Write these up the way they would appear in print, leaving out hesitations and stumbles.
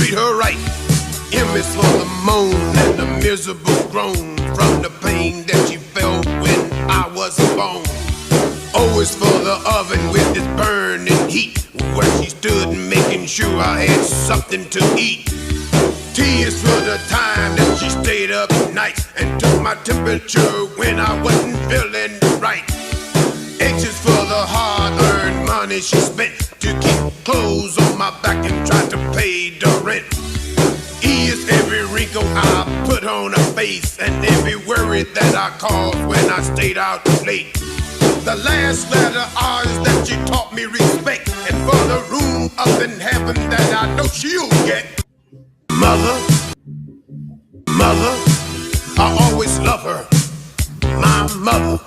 treat her right. M is for the moan and the miserable groan from the pain that she felt when I was born. O is for the oven with its burning heat, where she stood making sure I had something to eat. T is for the time that she stayed up nights and took my temperature when I wasn't feeling right. H is for the hard-earned money she spent to keep clothes on my back and try to pay the rent. E is every wrinkle I put on her face and every worry that I caused when I stayed out late. The last letter R is that she taught me respect, and for the room up in heaven that I know she'll get. Mother, mother, I always love her, my mother.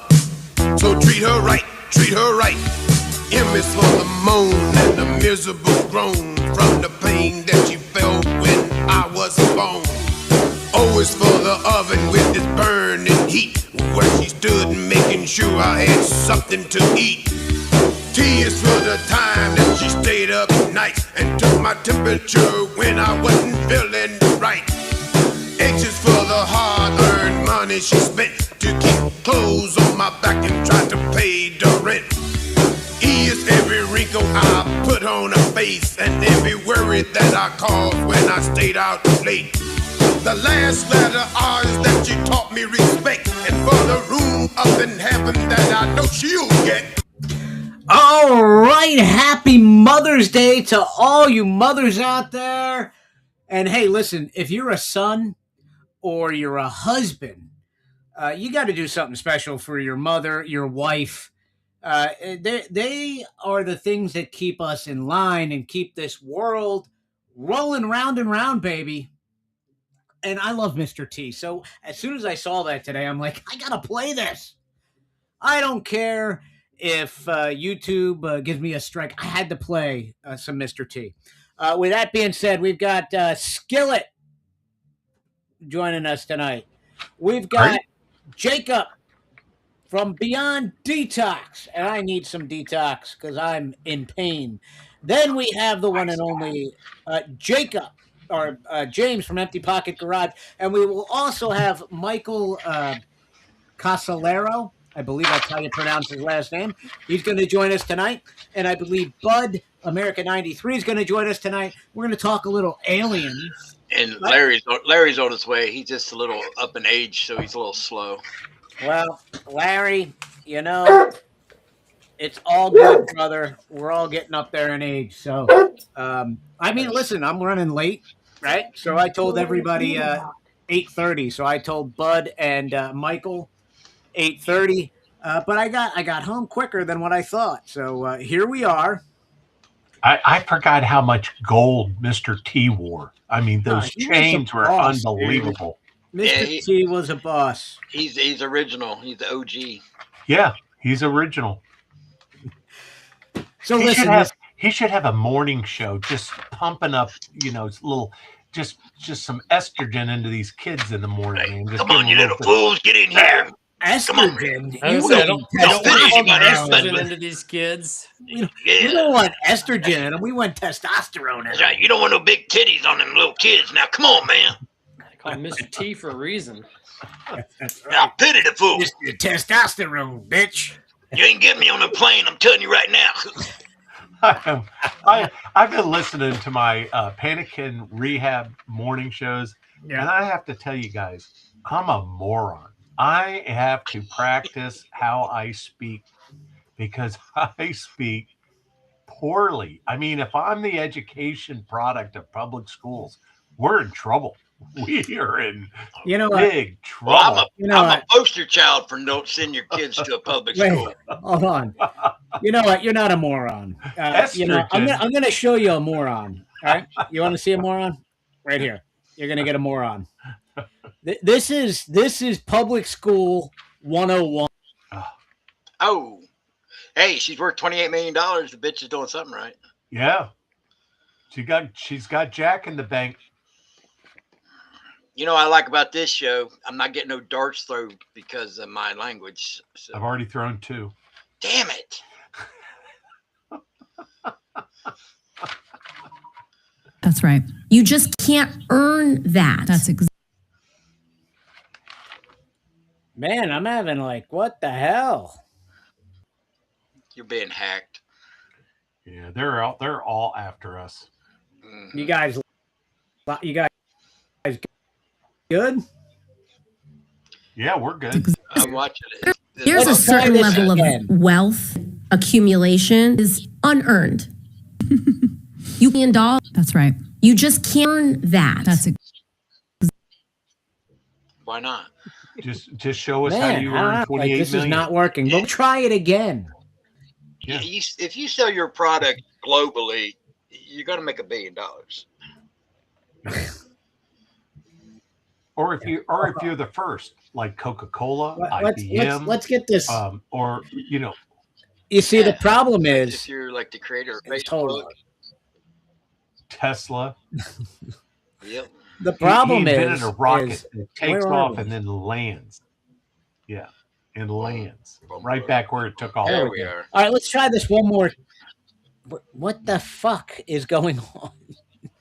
So treat her right, treat her right. M is for the moan and the miserable groan from the pain that she felt when I was born. O is for the oven with its burning heat, where she stood making sure I had something to eat. T is for the time that she stayed up nights and took my temperature when I wasn't feeling right. H is for the hard-earned money she spent to keep clothes on my back and try to pay the rent. E is every wrinkle I put on her face and every worry that I caused when I stayed out late. The last letter R is that she taught me respect, and for the room up in heaven that I know she'll get. All right, happy Mother's Day to all you mothers out there. And hey, listen, if you're a son or you're a husband, you got to do something special for your mother, your wife. They are the things that keep us in line and keep this world rolling round and round, baby. And I love Mr. T. So as soon as I saw that today, I'm like, I got to play this. I don't care if YouTube gives me a strike. I had to play some Mr. T. With that being said, we've got Skillet joining us tonight. We've got Jacob from Beyond Detox, and I need some detox because I'm in pain. Then we have the one and only Jacob, or James from Empty Pocket Garage, and we will also have Michael Casalero. I believe that's how you pronounce his last name. He's going to join us tonight, and I believe Bud America 93 is going to join us tonight. We're going to talk a little aliens. And Larry's on his way. He's just a little up in age, so he's a little slow. Well, Larry, you know, it's all good, brother. We're all getting up there in age. So, I mean, listen, I'm running late, right? So I told everybody 8:30. So I told Bud and Michael 8:30. But I got home quicker than what I thought. So here we are. I forgot how much gold Mr. T wore. I mean, those chains were unbelievable. Mr. T was a boss. He's original. He's the OG. Yeah, he's original. So he should have a morning show, just pumping up, just some estrogen into these kids in the morning. Hey, come on, you little fools, get in here. Estrogen. Estrogen into these kids. We don't want estrogen in them. We want testosterone in them. Right. You don't want no big titties on them little kids. Now, come on, man. I call him Mr. T for a reason. That's right. Now, pity the fool. Just your testosterone, bitch. You ain't getting me on the plane. I'm telling you right now. I've been listening to my Panikin rehab morning shows, and I have to tell you guys, I'm a moron. I have to practice how I speak because I speak poorly. I mean, if I'm the education product of public schools, we're in trouble. We are in big trouble. Well, I'm a poster child for don't send your kids to a public school. Hold on. You know what? You're not a moron. I'm going to show you a moron. All right? You want to see a moron? Right here. You're going to get a moron. This is public school 101. Oh. Hey, she's worth $28 million. The bitch is doing something right. Yeah. She's got Jack in the bank. You know what I like about this show? I'm not getting no darts thrown because of my language. So. I've already thrown 2. Damn it. That's right. You just can't earn that. That's Man, I'm having like, what the hell? You're being hacked. Yeah, they're all after us. Mhm. You guys good? Yeah, we're good. I'm watching it. There's a Let's try certain this level again. of wealth accumulation is unearned. You can dollars. That's right. You just can't earn that. That's Why not? Just show us how Man, you I don't earn know, like, 28 this is million. not working. We'll try it again. Yeah. If you sell your product globally, you're going to make $1 billion. Or if you're the first, like Coca-Cola, Let's IBM, let's get this. or You see, the problem If is you're like the creator of hold Facebook, on. Tesla. yep. The problem he invented is a rocket is- that takes where are off we? and then lands. Yeah, and lands Boom, right boom. back where it took off. There we we go. are. All right, let's try this one more. What the fuck is going on?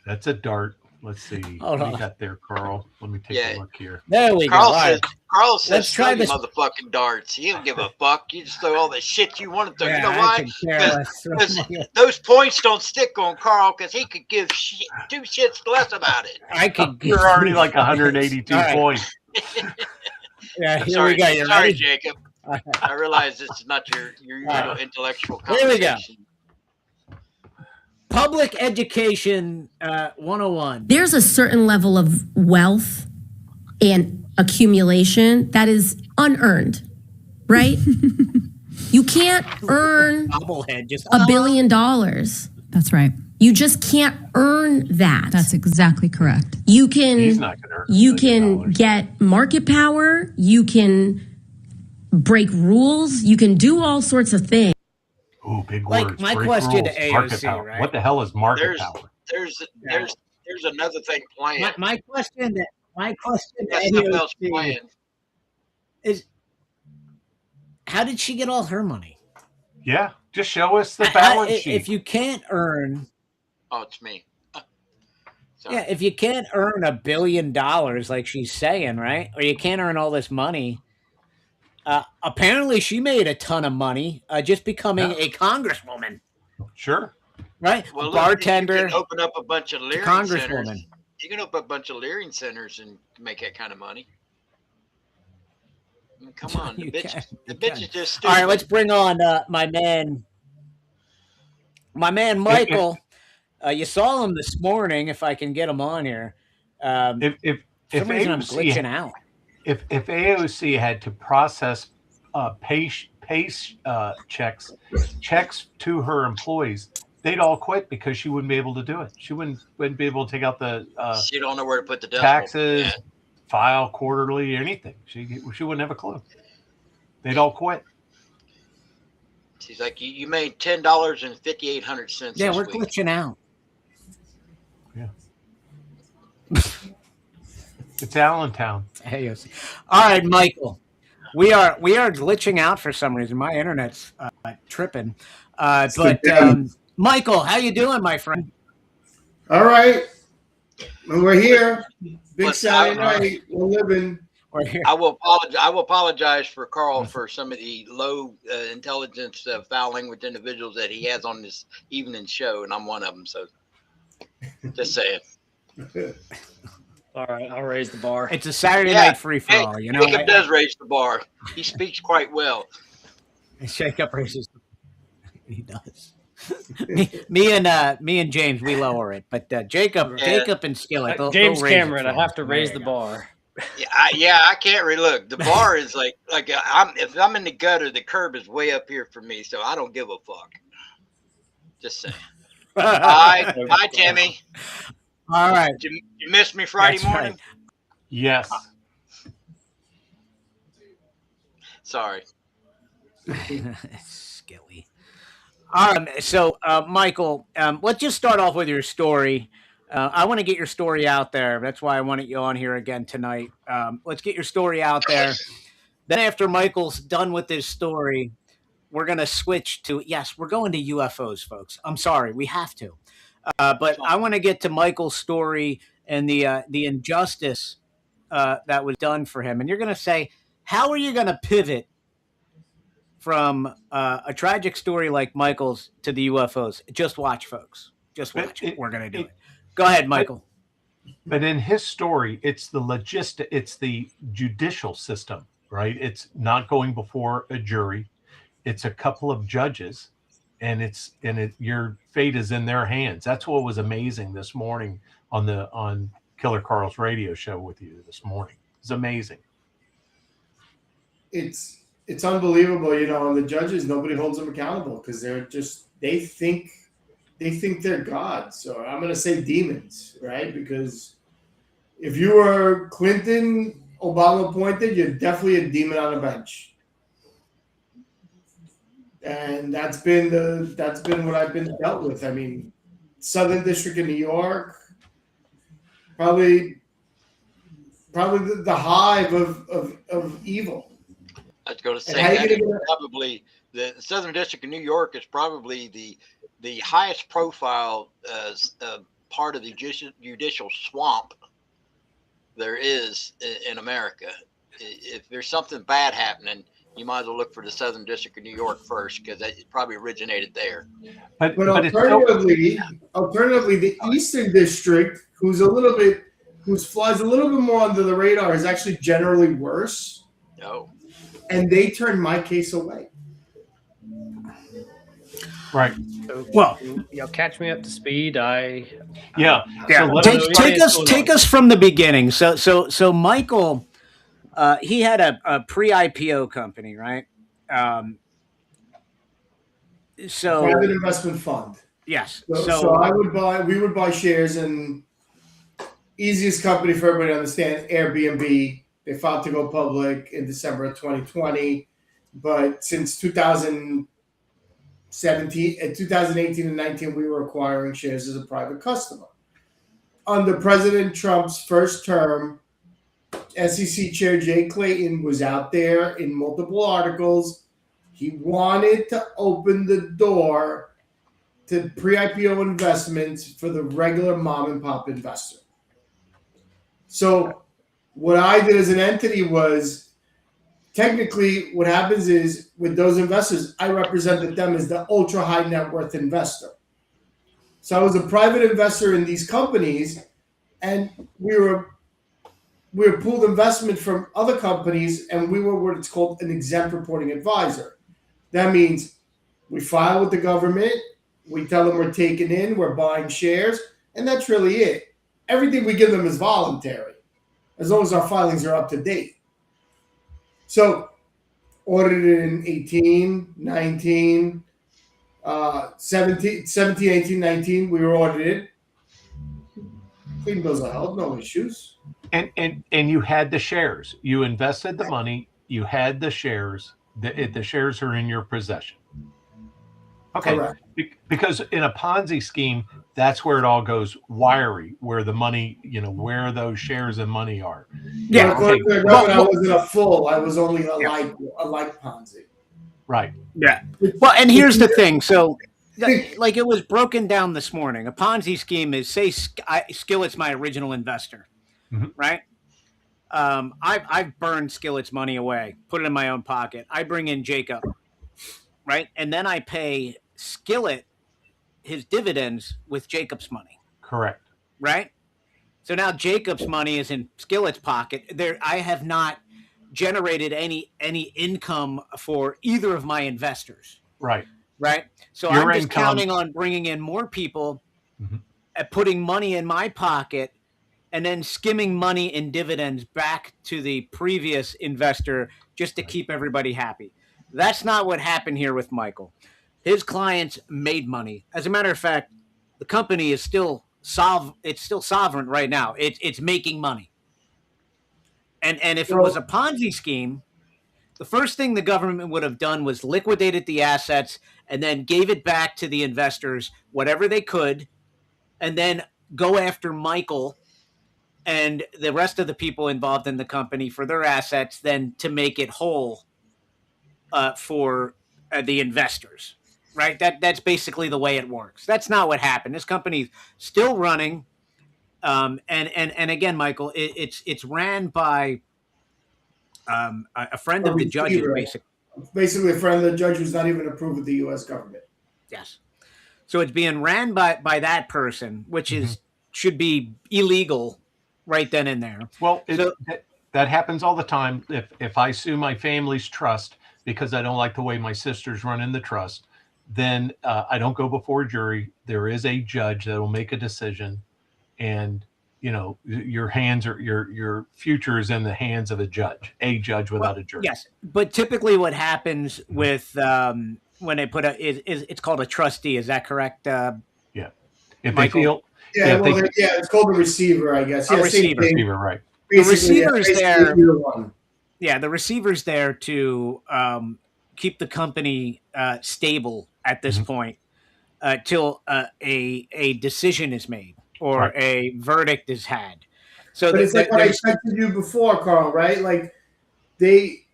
That's a dart. Let's see. Hold What on. you got there, Carl? Let me take Yeah. a look here. There we go. Carl All right. says, Let's try "Throw your this- motherfucking darts. You don't give a fuck. You just throw all the shit you want to throw. Yeah, you know I why? could care less. Because those points don't stick on Carl because he could give two shits less about it. I could. You're already like 182 All right. points. Yeah, here sorry, we go. You sorry, ready? Jacob. All right. I realize this is not your usual All right. intellectual Here we go. conversation. Public education 101. There's a certain level of wealth and accumulation that is unearned, right? You can't earn Bobblehead just $1 billion. That's right. You just can't earn that. That's exactly correct. You He's can not going to earn you $1 billion. can get market power, you can break rules, you can do all sorts of things. Ooh, big Like, words. my break question to rules, market AOC, power. right? What the hell is market There's power? there's another thing playing. my question to That's something else AOC playing. is, how did she get all her money? Yeah, just show us the balance sheet. If you can't earn, Oh, it's me. Sorry. yeah, if you can't earn $1 billion like she's saying, right, or you can't earn all this money. Apparently, she made a ton of money just becoming a congresswoman, Sure. right? Well, look, Bartender, you can open up a bunch of Leering centers. congresswoman. You can open up a bunch of Leering centers and make that kind of money. I mean, come on, the You bitch, can, the you bitch can. is just All stupid. right, let's bring on my man Michael. You saw him this morning. If I can get him on here, If for some reason I'm glitching AOC, out. if AOC had to process pay checks to her employees, they'd all quit because she wouldn't be able to do it. She wouldn't be able to take out the She don't know where to put the decimal. taxes, Yeah. file quarterly, anything. She wouldn't have a clue. They'd all quit. She's like, you made $10.58. Yeah, this we're week. glitching out. It's Allentown. AOC. All right, Michael. We are glitching out for some reason. My internet's tripping. But Michael, how you doing, my friend? All right. And we're here. Big But Saturday I- night. We're living. We're here. I will apologize for Carl for some of the low intelligence, foul language individuals that he has on this evening show, and I'm one of them. So, just saying. All right, I'll raise the bar. It's a Saturday Yeah. night free for Hey, all. You know, Jacob does raise the bar. He speaks quite well. Shake up raises. He does. me and James, we lower it, but Jacob and Skillet, they'll James raise it Cameron, for I have us. to There raise you the go. bar. Yeah, I can't really look. The bar is like if I'm in the gutter, the curb is way up here for me, so I don't give a fuck. Just saying. Hi, Timmy. All right. You missed me Friday That's morning? right. Yes. Sorry. Skilly. So Michael, let's just start off with your story. I want to get your story out there. That's why I wanted you on here again tonight. Let's get your story out there. Then after Michael's done with his story, we're going to switch to, yes, we're going to UFOs, folks. I'm sorry, we have to. But I want to get to Michael's story and the injustice that was done for him. And you're going to say, how are you going to pivot from a tragic story like Michael's to the UFOs? Just watch, folks. Just watch. We're going to do it. Go ahead, Michael. But in his story, it's the judicial system, right? It's not going before a jury. It's a couple of judges, and your fate is in their hands. That's what was amazing this morning on Killer Carl's radio show with you this morning. It's amazing. It's unbelievable, and the judges, nobody holds them accountable because they think they're gods. So I'm going to say demons, right? Because if you were Clinton, Obama appointed, you're definitely a demon on a bench. And that's been what I've been dealt with. I mean, Southern District of New York, probably the hive of evil. I was going to say probably the Southern District of New York is probably the highest profile part of the judicial swamp there is in America. If there's something bad happening, you might as well look for the Southern District of New York first, because it probably originated there. But alternatively, the Eastern District, who flies a little bit more under the radar, is actually generally worse. No. And they turned my case away. Right. Well, catch me up to speed. So take us from the beginning. So Michael, he had a pre-IPO company, right? Private investment fund. Yes. So we would buy shares in easiest company for everybody to understand, Airbnb. They filed to go public in December of 2020, but since 2018 and 19, we were acquiring shares as a private customer. Under President Trump's first term, SEC Chair Jay Clayton was out there in multiple articles. He wanted to open the door to pre-IPO investments for the regular mom and pop investor. So what I did as an entity was, technically what happens is with those investors, I represented them as the ultra high net worth investor. So I was a private investor in these companies, and we were pooled investment from other companies, and we were what it's called an exempt reporting advisor. That means we file with the government, we tell them we're taking in, we're buying shares, and that's really it. Everything we give them is voluntary, as long as our filings are up to date. So audited in 18, 19, 17, 18, 19, we were audited. Clean bills of health, no issues. And you had the shares. You invested the money. You had the shares. The shares are in your possession. Okay. Correct. Because in a Ponzi scheme, that's where it all goes wiry, where the money, where those shares and money are. Yeah. I wasn't a full. I was only a like Ponzi. Right. Yeah. Well, and here's the thing. So, like it was broken down this morning. A Ponzi scheme is, say, Skillet's my original investor, right? I've burned Skillet's money away, put it in my own pocket. I bring in Jacob, right? And then I pay Skillet his dividends with Jacob's money. Correct. Right? So now Jacob's money is in Skillet's pocket. I have not generated any income for either of my investors. Right. Right? So Your I'm just income, counting on bringing in more people and putting money in my pocket and then skimming money in dividends back to the previous investor just to keep everybody happy. That's not what happened here with Michael. His clients made money. As a matter of fact, the company is still sovereign right now. It's making money. And if it was a Ponzi scheme, the first thing the government would have done was liquidated the assets and then gave it back to the investors, whatever they could, and then go after Michael and the rest of the people involved in the company for their assets, then to make it whole for the investors. right? That's basically the way it works. That's not what happened. This company's still running. And again, Michael, it's ran by a friend of the judge's, basically. Basically, a friend of the judge who's not even approved with the U.S. government. Yes. So it's being ran by that person, which should be illegal right then and there. Well, that happens all the time. If I sue my family's trust because I don't like the way my sisters run in the trust, then I don't go before a jury. There is a judge that will make a decision, and your future is in the hands of a judge without a jury. Yes, but typically what happens with when they put it's called a trustee. Is that correct? Yeah. If Michael? they feel. It's called a receiver, I guess. A receiver. Receiver, right. The receiver's there. One. Yeah, the receiver's there to keep the company stable at this point till a decision is made or a verdict is had. So, but it's like what I said to you before, Carl. Right? Like they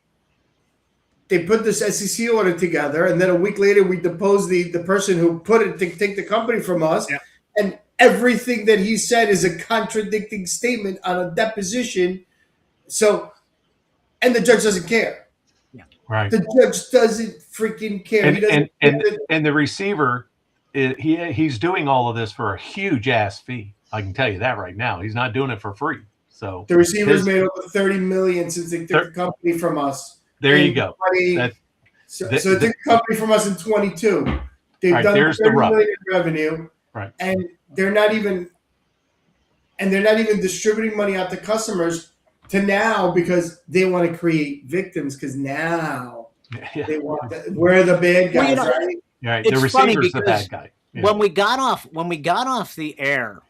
put this SEC order together, and then a week later we depose the person who put it to take the company from us, and everything that he said is a contradicting statement on a deposition. So, and the judge doesn't care. Yeah. Right. The judge doesn't freaking care. And the receiver, he's doing all of this for a huge ass fee. I can tell you that right now. He's not doing it for free. So the receiver's made over $30 million since they took the company from us. There you go. So they took the company from us in 22. They've done $30 million in revenue. Right. And they're not even distributing money out to customers to now because they want to create victims because now they want we're the bad guys, right? Right. The receiver's the bad guy. Yeah. When we got off the air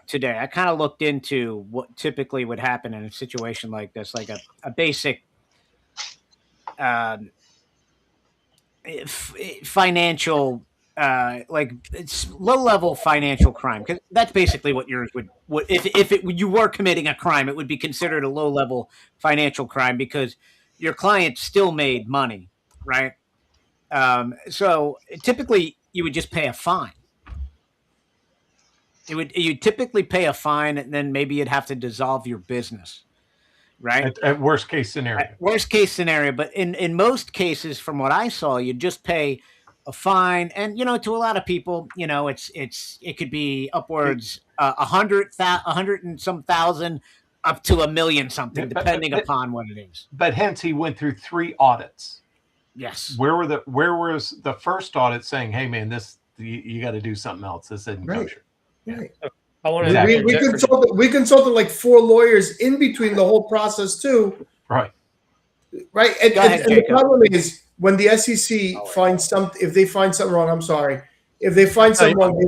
today, I kind of looked into what typically would happen in a situation like this, like a basic financial like it's low-level financial crime, because that's basically what yours would if you were committing a crime, it would be considered a low-level financial crime because your client still made money, right? So typically you would just pay a fine. You'd typically pay a fine, and then maybe you'd have to dissolve your business, right? At worst case scenario. Worst case scenario, but in most cases, from what I saw, you'd just pay a fine, and to a lot of people, it could be upwards 100 and some thousand up to $1 million something, depending upon what it is. But hence he went through 3 audits. Yes. Where was the first audit saying, "Hey man, this you got to do something else. This isn't kosher." Right. I want to. We consulted like 4 lawyers in between the whole process too. Right. Right. And the problem is when the SEC finds something, if they find something wrong, I'm sorry. If they find someone,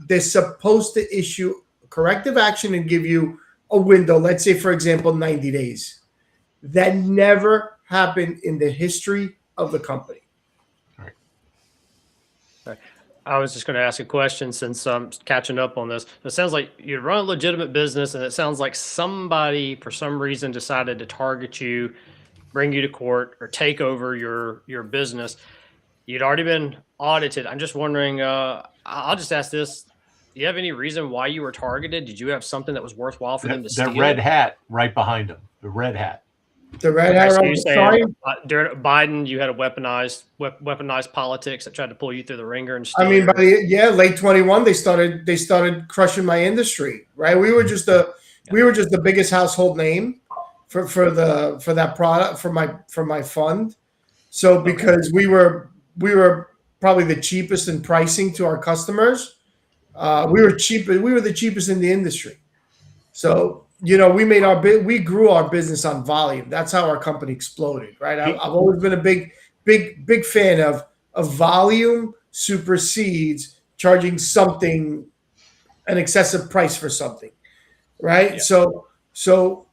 they're supposed to issue corrective action and give you a window. Let's say, for example, 90 days. That never happened in the history of the company. I was just going to ask a question since I'm catching up on this. It sounds like you run a legitimate business, and it sounds like somebody, for some reason, decided to target you, bring you to court, or take over your business. You'd already been audited. I'm just wondering, I'll just ask this. Do you have any reason why you were targeted? Did you have something that was worthwhile for them to steal? That red hat right behind him. The red hat. The red hat. During Biden, you had a weaponized politics that tried to pull you through the ringer and steal. I mean, by late 21, they started crushing my industry. Right, we were just the biggest household name for that product for my fund. So because we were probably the cheapest in pricing to our customers, we were cheap. We were the cheapest in the industry. So. We grew our business on volume. That's how our company exploded, right? I've always been a big fan of volume supersedes charging something an excessive price for something, right? Yeah. So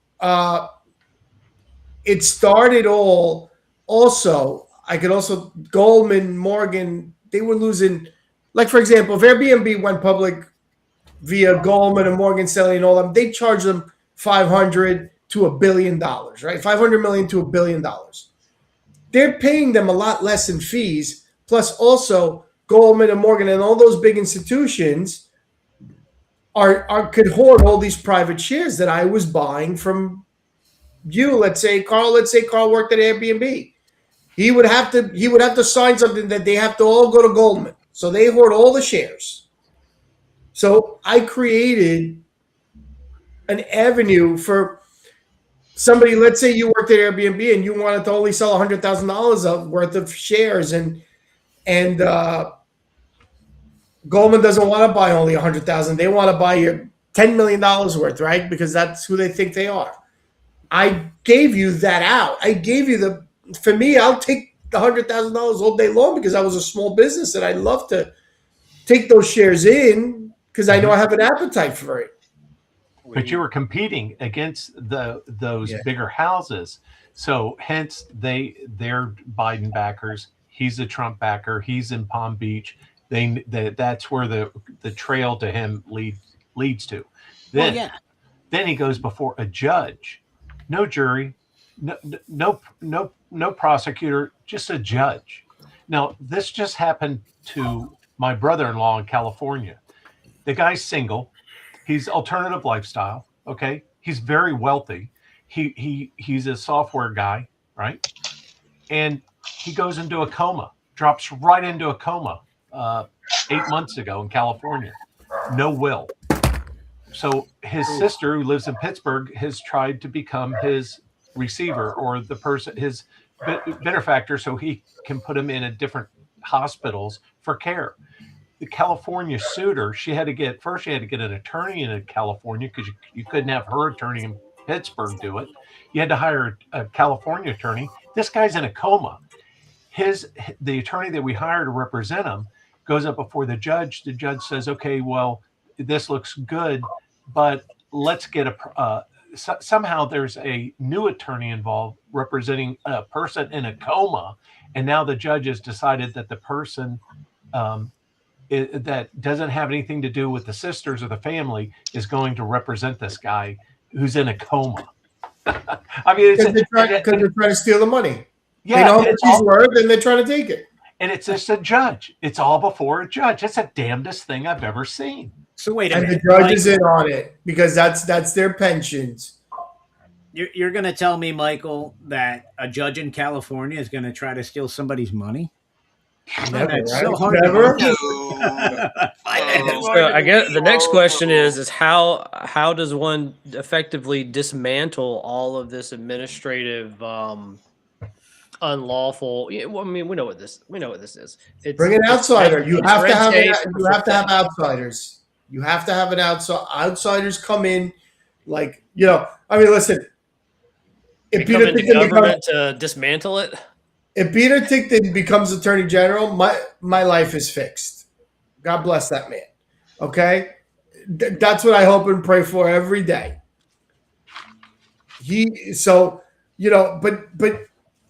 it started all. Also, I could also Goldman, Morgan. They were losing, like for example, if Airbnb went public via Goldman and Morgan Stanley and all them, they charge them $500 to $1 billion, right? $500 million to $1 billion. They're paying them a lot less in fees. Plus, also Goldman and Morgan and all those big institutions could hoard all these private shares that I was buying from you. Let's say Carl worked at Airbnb. He would have to sign something that they have to all go to Goldman. So they hoard all the shares. So I created an avenue for somebody. Let's say you worked at Airbnb and you wanted to only sell $100,000 worth of shares, and Goldman doesn't want to buy only 100,000. They want to buy your $10 million worth, right? Because that's who they think they are. I gave you that out. I gave you for me, I'll take the $100,000 all day long because I was a small business and I'd love to take those shares in because I know I have an appetite for it. But you were competing against those bigger houses. So hence they're Biden backers. He's a Trump backer. He's in Palm Beach. That's where the trail to him leads to. Then he goes before a judge, no jury, no prosecutor, just a judge. Now this just happened to my brother-in-law in California. The guy's single. He's alternative lifestyle. Okay, he's very wealthy. He's a software guy, right? And he goes into a coma, drops right into a coma. 8 months ago in California, no will. So his sister, who lives in Pittsburgh, has tried to become his receiver or the person, his benefactor, so he can put him in different hospitals for care. The California sued her. She had to get an attorney in California because you couldn't have her attorney in Pittsburgh do it. You had to hire a California attorney. This guy's in a coma. The attorney that we hired to represent him goes up before the judge. The judge says, okay, well, this looks good, but let's get somehow there's a new attorney involved representing a person in a coma. And now the judge has decided that the person that doesn't have anything to do with the sisters or the family is going to represent this guy who's in a coma. I mean, because they're trying to steal the money. Yeah, they know how much he's worth, and they're trying to take it. And it's just a judge. It's all before a judge. It's the damnedest thing I've ever seen. So wait a minute. And the judge is in on it because that's their pensions. You're going to tell me, Michael, that a judge in California is going to try to steal somebody's money? Never, That's right? so hard. Never. So I guess the next question is how does one effectively dismantle all of this administrative unlawful? Well, I mean, we know what this is. Bring an outsider. You have to have outsiders. You have to have an outside. Outsiders come in, I mean, listen. If Peter Tickton becomes to dismantle it. If Peter Tickton becomes Attorney General, my life is fixed. God bless that man. Okay, that's what I hope and pray for every day. But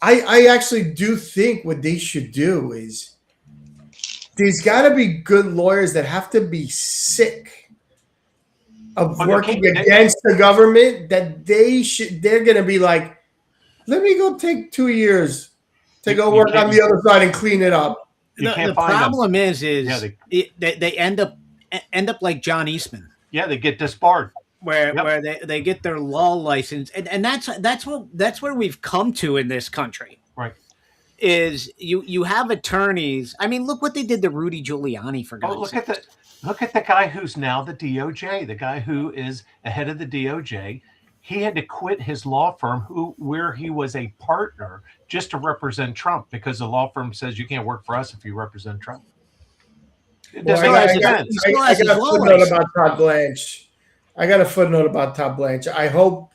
I actually do think what they should do is there's got to be good lawyers that have to be sick of working against the government that they're going to be like, let me go take 2 years to go work on the other side and clean it up. The problem is they end up like John Eastman. Yeah, they get disbarred. Where they get their law license, and that's where we've come to in this country. Right. Is you have attorneys. I mean, look what they did to Rudy Giuliani for God's sake. Look at the guy who's now the DOJ, the guy who is ahead of the DOJ. He had to quit his law firm where he was a partner just to represent Trump because the law firm says you can't work for us if you represent Trump. I got a footnote about Todd Blanche. I hope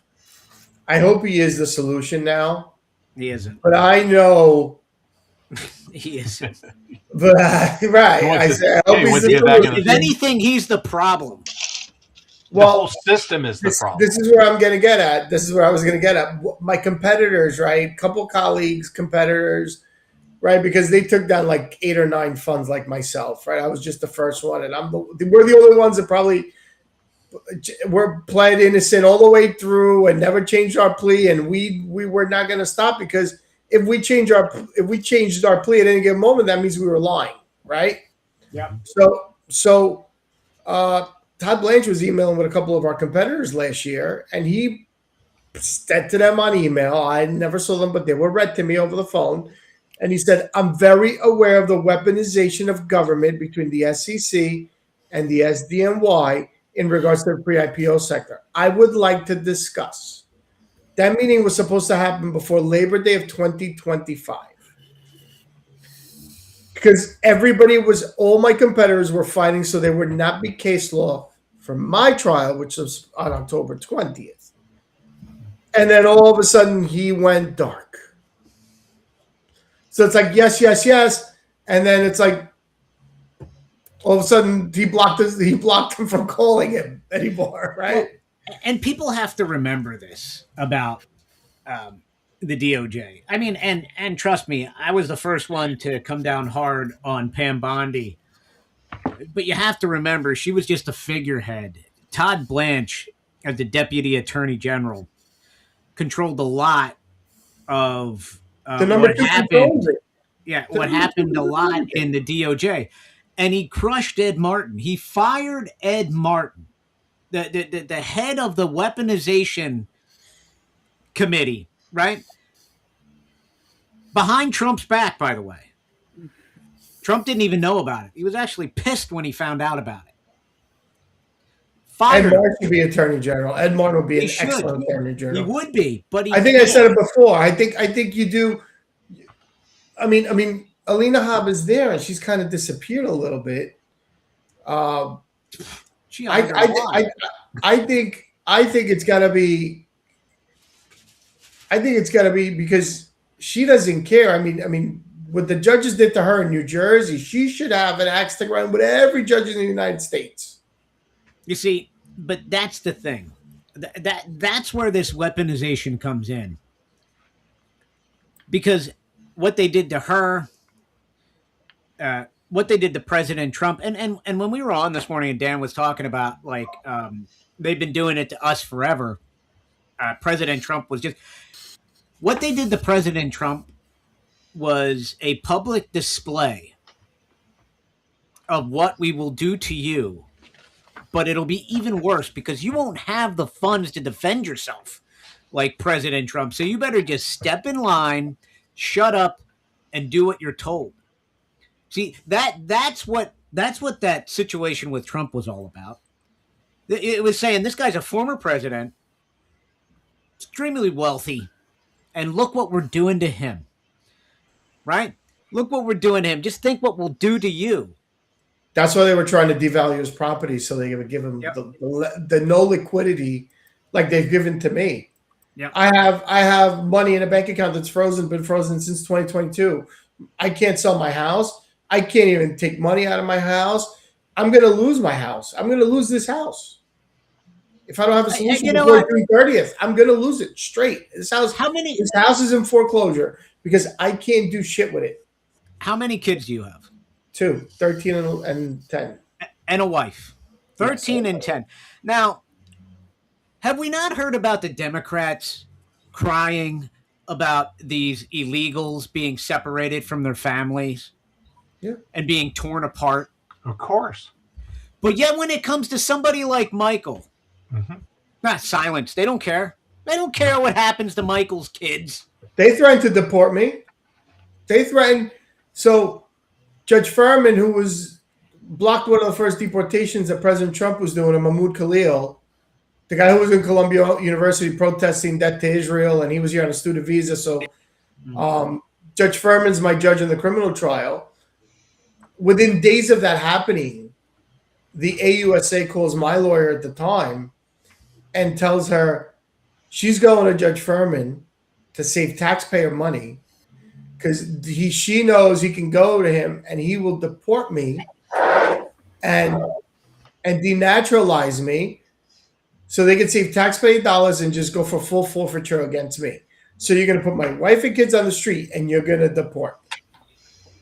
he is the solution now. He isn't. But I know he isn't. But right. I hope he's the solution. If anything, he's the problem. Well, the whole system is the problem. This is where I'm going to get at. This is where I was going to get at. My competitors, right? Couple colleagues, competitors, right? Because they took down like 8 or 9 funds like myself, right? I was just the first one, and we're the only ones that probably were pled innocent all the way through and never changed our plea, and we were not going to stop because if we changed our plea at any given moment, that means we were lying, right? Yeah. So Todd Blanche was emailing with a couple of our competitors last year, and he said to them on email, I never saw them, but they were read to me over the phone. And he said, I'm very aware of the weaponization of government between the SEC and the SDNY in regards to the pre-IPO sector. I would like to discuss. That meeting was supposed to happen before Labor Day of 2025. Because all my competitors were fighting so there would not be case law for my trial, which was on October 20th. And then all of a sudden he went dark. So it's like, yes, yes, yes. And then it's like, all of a sudden he blocked him from calling him anymore, right? Well, and people have to remember this about the DOJ. I mean, and trust me, I was the first one to come down hard on Pam Bondi. But you have to remember, she was just a figurehead. Todd Blanche, as the Deputy Attorney General, controlled a lot of the number what two happened. Yeah, what happened a lot in the DOJ. And he crushed Ed Martin. He fired Ed Martin, the head of the weaponization committee, right? Behind Trump's back, by the way. Trump didn't even know about it. He was actually pissed when he found out about it. Ed Martin should be Attorney General. Ed Martin would be an excellent Attorney General. He would be, but I think I said it before. I think you do. I mean, Alina Hobb is there, and she's kind of disappeared a little bit. I think it's got to be. I think it's got to be because she doesn't care. I mean, what the judges did to her in New Jersey, she should have an axe to grind with every judge in the United States. You see, but that's the thing. That's where this weaponization comes in. Because what they did to her, what they did to President Trump, and when we were on this morning and Dan was talking about, like, they've been doing it to us forever. President Trump was just... What they did to President Trump was a public display of what we will do to you. But it'll be even worse because you won't have the funds to defend yourself like President Trump. So you better just step in line, shut up, and do what you're told. See, that's what that situation with Trump was all about. It was saying this guy's a former president, extremely wealthy, and look what we're doing to him. Right? Look what we're doing to him. Just think what we'll do to you. That's why they were trying to devalue his property so they would give him the no liquidity like they've given to me. Yep. I have money in a bank account that's been frozen since 2022. I can't sell my house. I can't even take money out of my house. I'm going to lose my house. I'm going to lose this house. If I don't have a solution before June 30th, I'm going to lose it straight. This house is in foreclosure because I can't do shit with it. How many kids do you have? 2, 13 and 10. And a wife. 13 and 10. Now, have we not heard about the Democrats crying about these illegals being separated from their families and being torn apart? Of course. But yet when it comes to somebody like Michael, not silence. They don't care. They don't care what happens to Michael's kids. They threatened to deport me. They threatened. So Judge Furman, who was blocked one of the first deportations that President Trump was doing, Mahmoud Khalil, the guy who was in Columbia University protesting debt to Israel, and he was here on a student visa. So Judge Furman's my judge in the criminal trial. Within days of that happening, the AUSA calls my lawyer at the time and tells her she's going to Judge Furman to save taxpayer money because she knows he can go to him and he will deport me and denaturalize me so they can save taxpayer dollars and just go for full forfeiture against me. So you're going to put my wife and kids on the street and you're going to deport.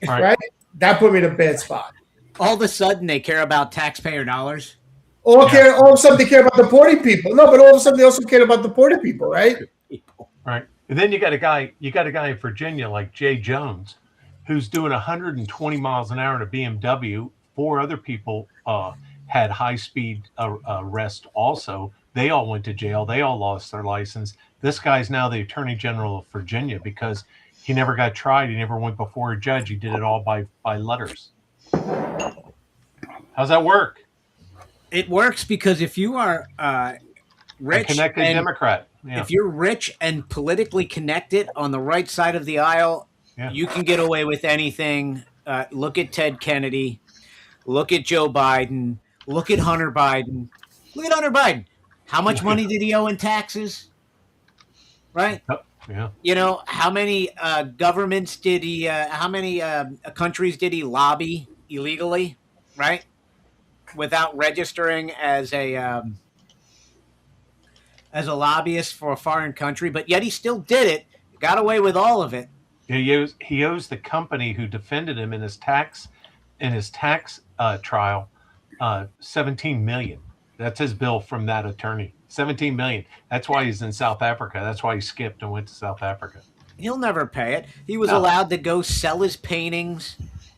Right? That put me in a bad spot. All of a sudden they care about taxpayer dollars? All of a sudden they care about deporting people. No, but all of a sudden they also care about deporting people, right? Right. And then you got a guy in Virginia like Jay Jones, who's doing 120 miles an hour in a BMW. 4 other people had high-speed arrest also. They all went to jail. They all lost their license. This guy's now the Attorney General of Virginia because he never got tried. He never went before a judge. He did it all by letters. How's that work? It works because if you are rich, a connected Democrat, yeah. If you're rich and politically connected on the right side of the aisle, Yeah. you can get away with anything. Look at Ted Kennedy. Look at Joe Biden. Look at Hunter Biden. Look at Hunter Biden. How much money did he owe in taxes? Right? Yeah. You know, how many governments did he, how many countries did he lobby illegally? Right? Without registering as a lobbyist for a foreign country, but yet he still did it, got away with all of it. He owes the company who defended him in his tax trial $17 million. That's his bill from that attorney. $17 million. That's why he's in South Africa. That's why he skipped and went to South Africa. He'll never pay it. He was No. allowed to go sell his paintings,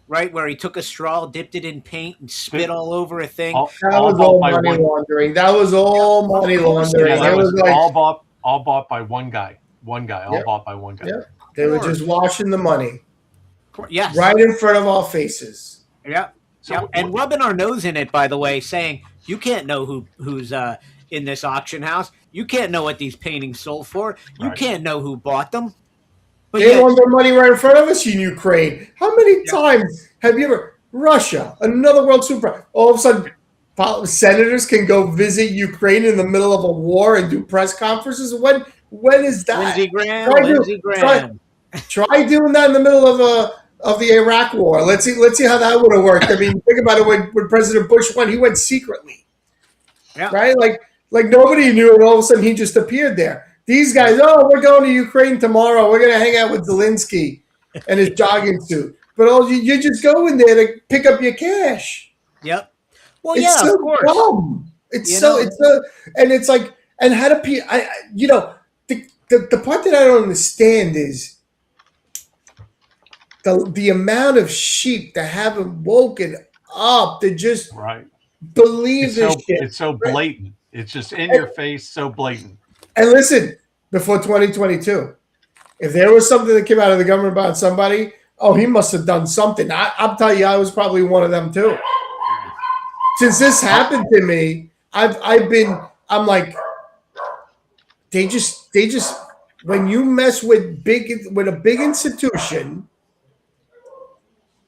right, where he took a straw, dipped it in paint, and spit all over a thing. That was all money laundering. That was all money laundering. Yeah, that It was was like all bought by one guy. All Yep. bought by one guy. Yep. They were just washing the money Yes. right in front of our faces. Yeah. So Yeah. And rubbing our nose in it, by the way, saying you can't know who's in this auction house. You can't know what these paintings sold for. You Right. can't know who bought them. But They yet, launder money right in front of us in Ukraine. How many times have you ever Russia, another world superpower? All of a sudden, senators can go visit Ukraine in the middle of a war and do press conferences. When is that? Lindsey Graham. Try doing that in the middle of the Iraq war. Let's see how that would have worked. I mean, think about it. When President Bush went, he went secretly. Yeah. Right? Like nobody knew, and all of a sudden he just appeared there. These guys, we're going to Ukraine tomorrow. We're going to hang out with Zelensky and his jogging suit. But you just go in there to pick up your cash. Yep. Well, It's yeah, so of course. dumb. It's You so know? it's so, and it's like, and how do people? The part that I don't understand is the amount of sheep that haven't woken up to just Right. believe this shit. It's so blatant. It's just in your face, so blatant. And listen, before 2022, if there was something that came out of the government about somebody, he must have done something. I'll tell you, I was probably one of them too. Since this happened to me, I'm like, they just when you mess with a big institution,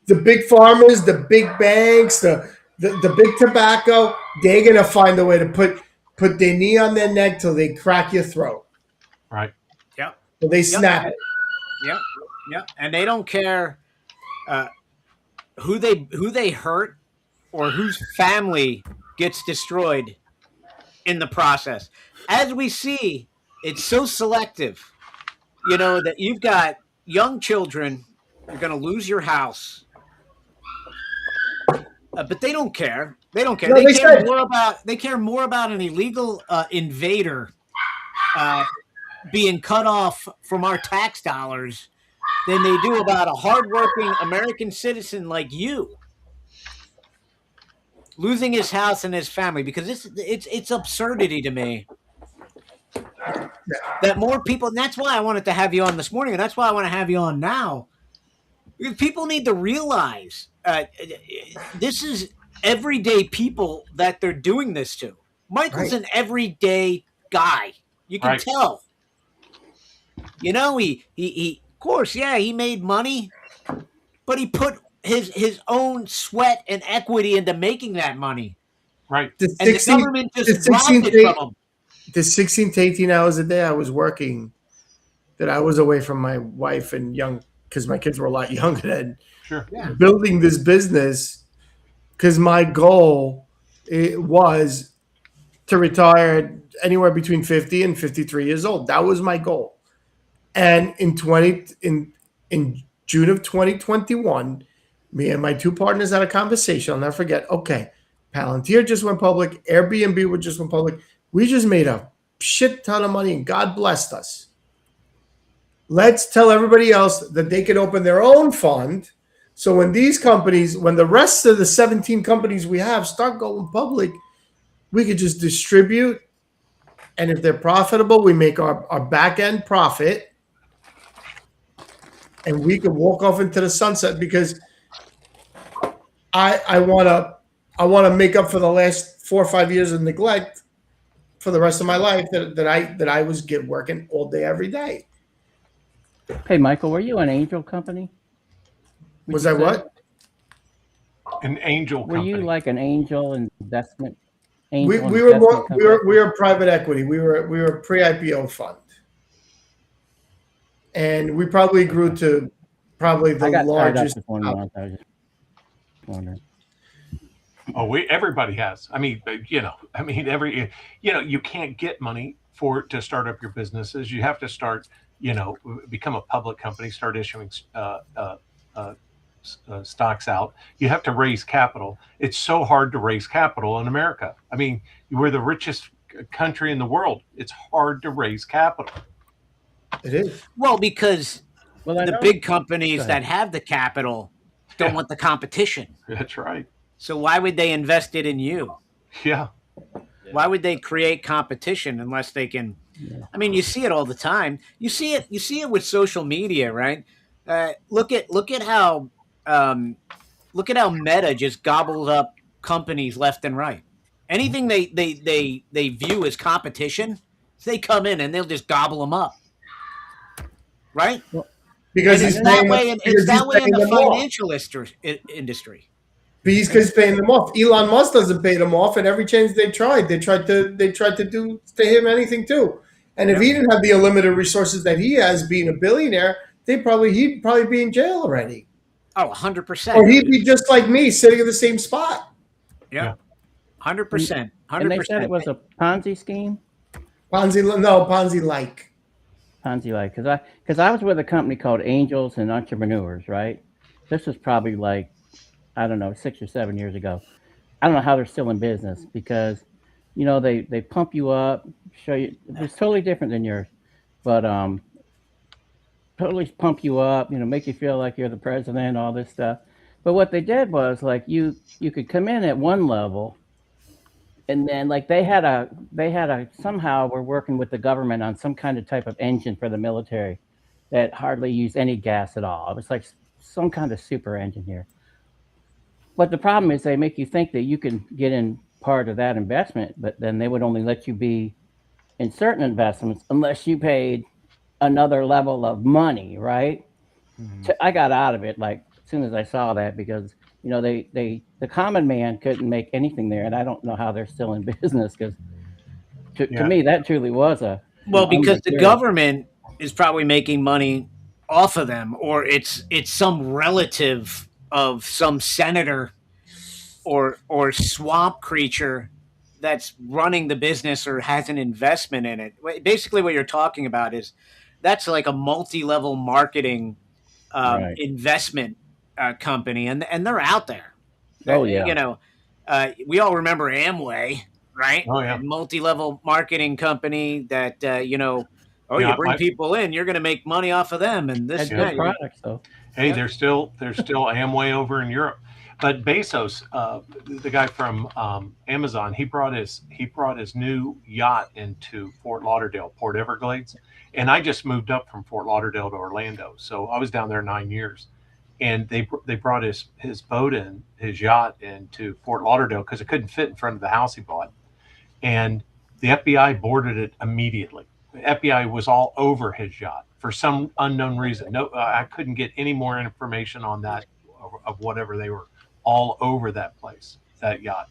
the big farmers, the big banks, the big tobacco, they're gonna find a way to put their knee on their neck till they crack your throat. Right. Yep. Till they snap it. Yep. Yep. And they don't care who they hurt or whose family gets destroyed in the process. As we see, it's so selective, that you've got young children, you're going to lose your house. But they don't care. They don't care. No, they care more about an illegal invader being cut off from our tax dollars than they do about a hardworking American citizen like you losing his house and his family. Because it's absurdity to me that more people. And that's why I wanted to have you on this morning, and that's why I want to have you on now. Because people need to realize this is everyday people that they're doing this to. Michael's an everyday guy. You can tell. He of course, he made money, but he put his own sweat and equity into making that money. Right. And the government just robbed it from him. The 16 to 18 hours a day I was working, that I was away from my wife and because my kids were a lot younger then. Sure. Yeah. Building this business, because my goal was to retire anywhere between 50 and 53 years old. That was my goal. And in June of 2021, me and my two partners had a conversation. I'll never forget. Okay, Palantir just went public. Airbnb just went public. We just made a shit ton of money, and God blessed us. Let's tell everybody else that they can open their own fund. So when these companies, when the rest of the 17 companies we have start going public, we could just distribute. And if they're profitable, we make our back end profit. And we could walk off into the sunset because I want to make up for the last 4 or 5 years of neglect for the rest of my life that I was working all day, every day. Hey, Michael, were you an angel company? Was I what? An angel Were company. you like an angel investment? We Angel were investment company? we were private equity. We were a pre-IPO fund, and we probably grew to probably the I got largest. tied up with one month. I was just wondering. Oh, everybody has. I mean, you can't get money to start up your businesses. You have to start, become a public company, start issuing stocks out. You have to raise capital. It's so hard to raise capital in America. I mean, we're the richest country in the world. It's hard to raise capital. It is. Well, because I the know- big companies Go ahead. that have the capital don't Yeah. want the competition. That's right. So why would they invest it in you? Yeah. Why would they create competition unless they can? I mean, you see it all the time. You see it with social media, right? Look at how Meta just gobbles up companies left and right. Anything they view as competition, they come in and they'll just gobble them up, right? Because And he's it's that paying, way. because It's that he's way in paying the them off. financial industry. Because he's paying them off. Elon Musk doesn't pay them off, and every chance they tried to do to him anything too. And if he didn't have the unlimited resources that he has, being a billionaire, he'd probably be in jail already, Oh, 100%. or he'd be just like me, sitting in the same spot. Yeah, 100%. And they said it was a Ponzi scheme. Ponzi-like. Ponzi-like, because I was with a company called Angels and Entrepreneurs, right? This was probably like, I don't know, 6 or 7 years ago. I don't know how they're still in business because, they pump you up, show you, it's totally different than yours, but totally pump you up, make you feel like you're the president, all this stuff. But what they did was like you could come in at one level, and then like they had a somehow we're working with the government on some kind of type of engine for the military that hardly used any gas at all. It was like some kind of super engine here. But the problem is they make you think that you can get in part of that investment, but then they would only let you be in certain investments unless you paid another level of money, right? Mm-hmm. So I got out of it like as soon as I saw that because the common man couldn't make anything there, and I don't know how they're still in business because to me that truly was because the government is probably making money off of them, or it's some relative of some senator or swamp creature that's running the business or has an investment in it. Basically, what you're talking about is that's like a multi-level marketing investment company, and they're out there. Oh yeah. We all remember Amway, right? Oh yeah. Multi-level marketing company that you bring people in, you're going to make money off of them, and this good products though. Hey, there's still Amway over in Europe, but Bezos, the guy from Amazon, he brought his new yacht into Fort Lauderdale, Port Everglades, and I just moved up from Fort Lauderdale to Orlando, so I was down there 9 years, and they brought his boat in, his yacht into Fort Lauderdale because it couldn't fit in front of the house he bought, and the FBI boarded it immediately. The FBI was all over his yacht for some unknown reason. No, I couldn't get any more information on that of whatever. They were all over that place, that yacht.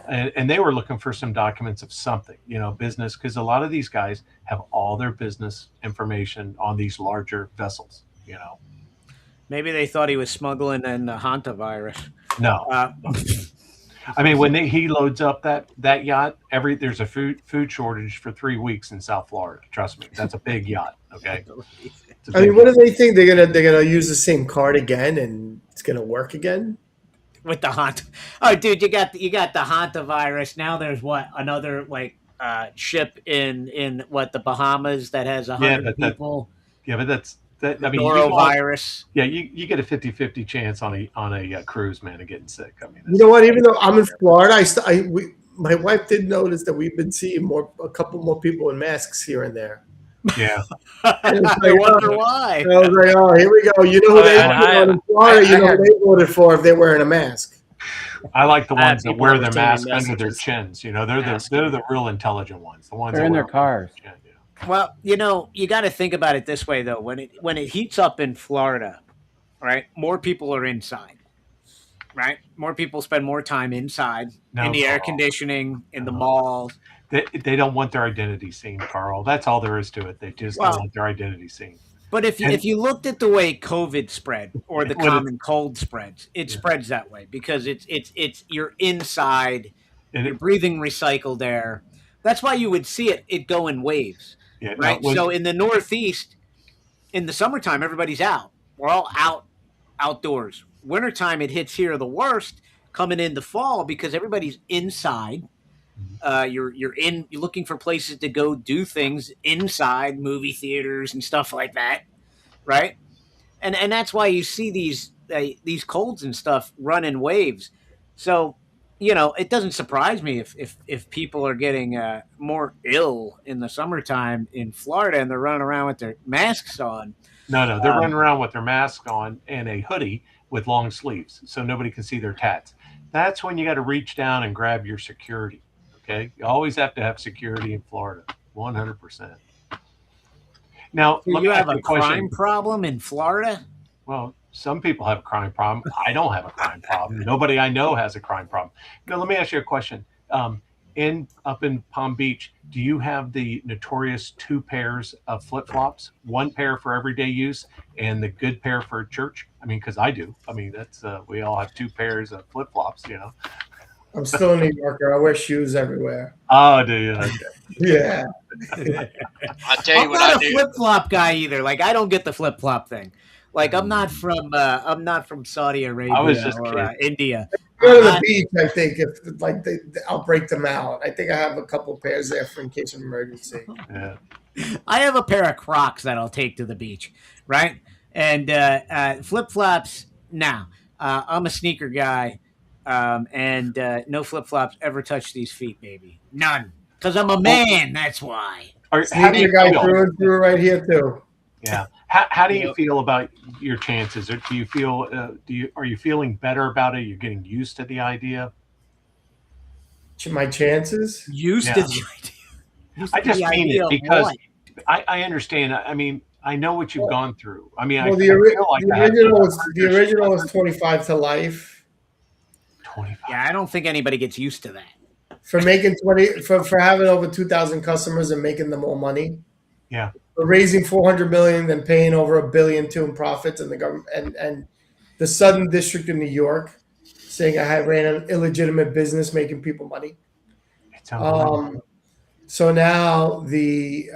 And they were looking for some documents of something, business, because a lot of these guys have all their business information on these larger vessels, Maybe they thought he was smuggling in the hantavirus. No. I mean, when he loads up that yacht, there's a food shortage for 3 weeks in South Florida. Trust me, that's a big yacht. Okay. I mean, what do they think they're gonna use the same card again, and it's gonna work again? With the haunt, oh, dude, you got the hantavirus. Now there's another ship in the Bahamas that has 100 people. Yeah, but I mean, you go on- Norovirus. yeah, you get a 50-50 chance on a cruise, man, of getting sick. I mean, You know what? Even though I'm in Florida, my wife did notice that we've been seeing a couple more people in masks here and there. yeah. And it's I like, wonder oh, why. I was like, oh, here we go. You know who they And voted on in Florida? You know had- who they voted for if they're wearing a mask. I like the I had ones that people wear that their were sending mask under their messages chins. You know, they're asking. the real intelligent ones. The ones They're that in wear their cars. Chin, yeah. Well, you know, you got to think about it this way though. When it heats up in Florida, right? More people are inside, right? More people spend more time inside No, in the air Carl. conditioning, in the No. malls. They don't want their identity seen, Carl. That's all there is to it. They just Well- don't want their identity seen. But if And- you looked at the way COVID spread or the What it- common cold spreads, it spreads that way because it's you're inside, And you're it, breathing recycled air. That's why you would see it go in waves, yeah, no, right? So in the Northeast, in the summertime, everybody's out. We're all outdoors. Wintertime, it hits here the worst coming into fall because everybody's inside. You're looking for places to go do things inside, movie theaters and stuff like that, right? And that's why you see these colds and stuff run in waves. So, you know, it doesn't surprise me if people are getting more ill in the summertime in Florida and they're running around with their masks on. no, they're running around with their mask on and a hoodie with long sleeves, so nobody can see their tats. That's when you got to reach down and grab your security. Okay, you always have to have security in Florida, 100%. Now, let me You ask have you a a question. crime problem in Florida? Well, some people have a crime problem. I don't have a crime problem. Nobody I know has a crime problem. Now, let me ask you a question. Up in Palm Beach, do you have the notorious 2 pairs of flip-flops? 1 pair for everyday use and the good pair for church? I mean, because I do. I mean, that's we all have 2 pairs of flip-flops, you know. I'm still a New Yorker. I wear shoes everywhere. Oh, do you? Okay. Yeah. I'll tell you I'm what I not a do. flip flop guy either. Like I don't get the flip flop thing. Like I'm not from Saudi Arabia I was just or India. Go to the beach, I think, if like I'll break them out. I think I have a couple pairs there for in case of emergency. Yeah. I have a pair of Crocs that I'll take to the beach, right? And flip flops. Now I'm a sneaker guy, and no flip flops ever touch these feet, baby. None, because I'm a man. That's why. How do Sneaker you guy feel? through and through right here too. Yeah. How do you feel about your chances? Or do you feel are you feeling better about it? You're getting used to the idea? My chances? Used Yeah. to the idea. Used I to just the mean idea it of because what? I understand. I mean, I know what you've gone through. I mean, Well, I the feel like I have the original is 25 to life 25. Yeah, I don't think anybody gets used to that. for making 20 for having over 2,000 customers and making them all money. Yeah. For raising 400 million and paying over $1 billion in profits, and the government and the Southern District of New York saying I ran an illegitimate business making people money. It's unbelievable. So now the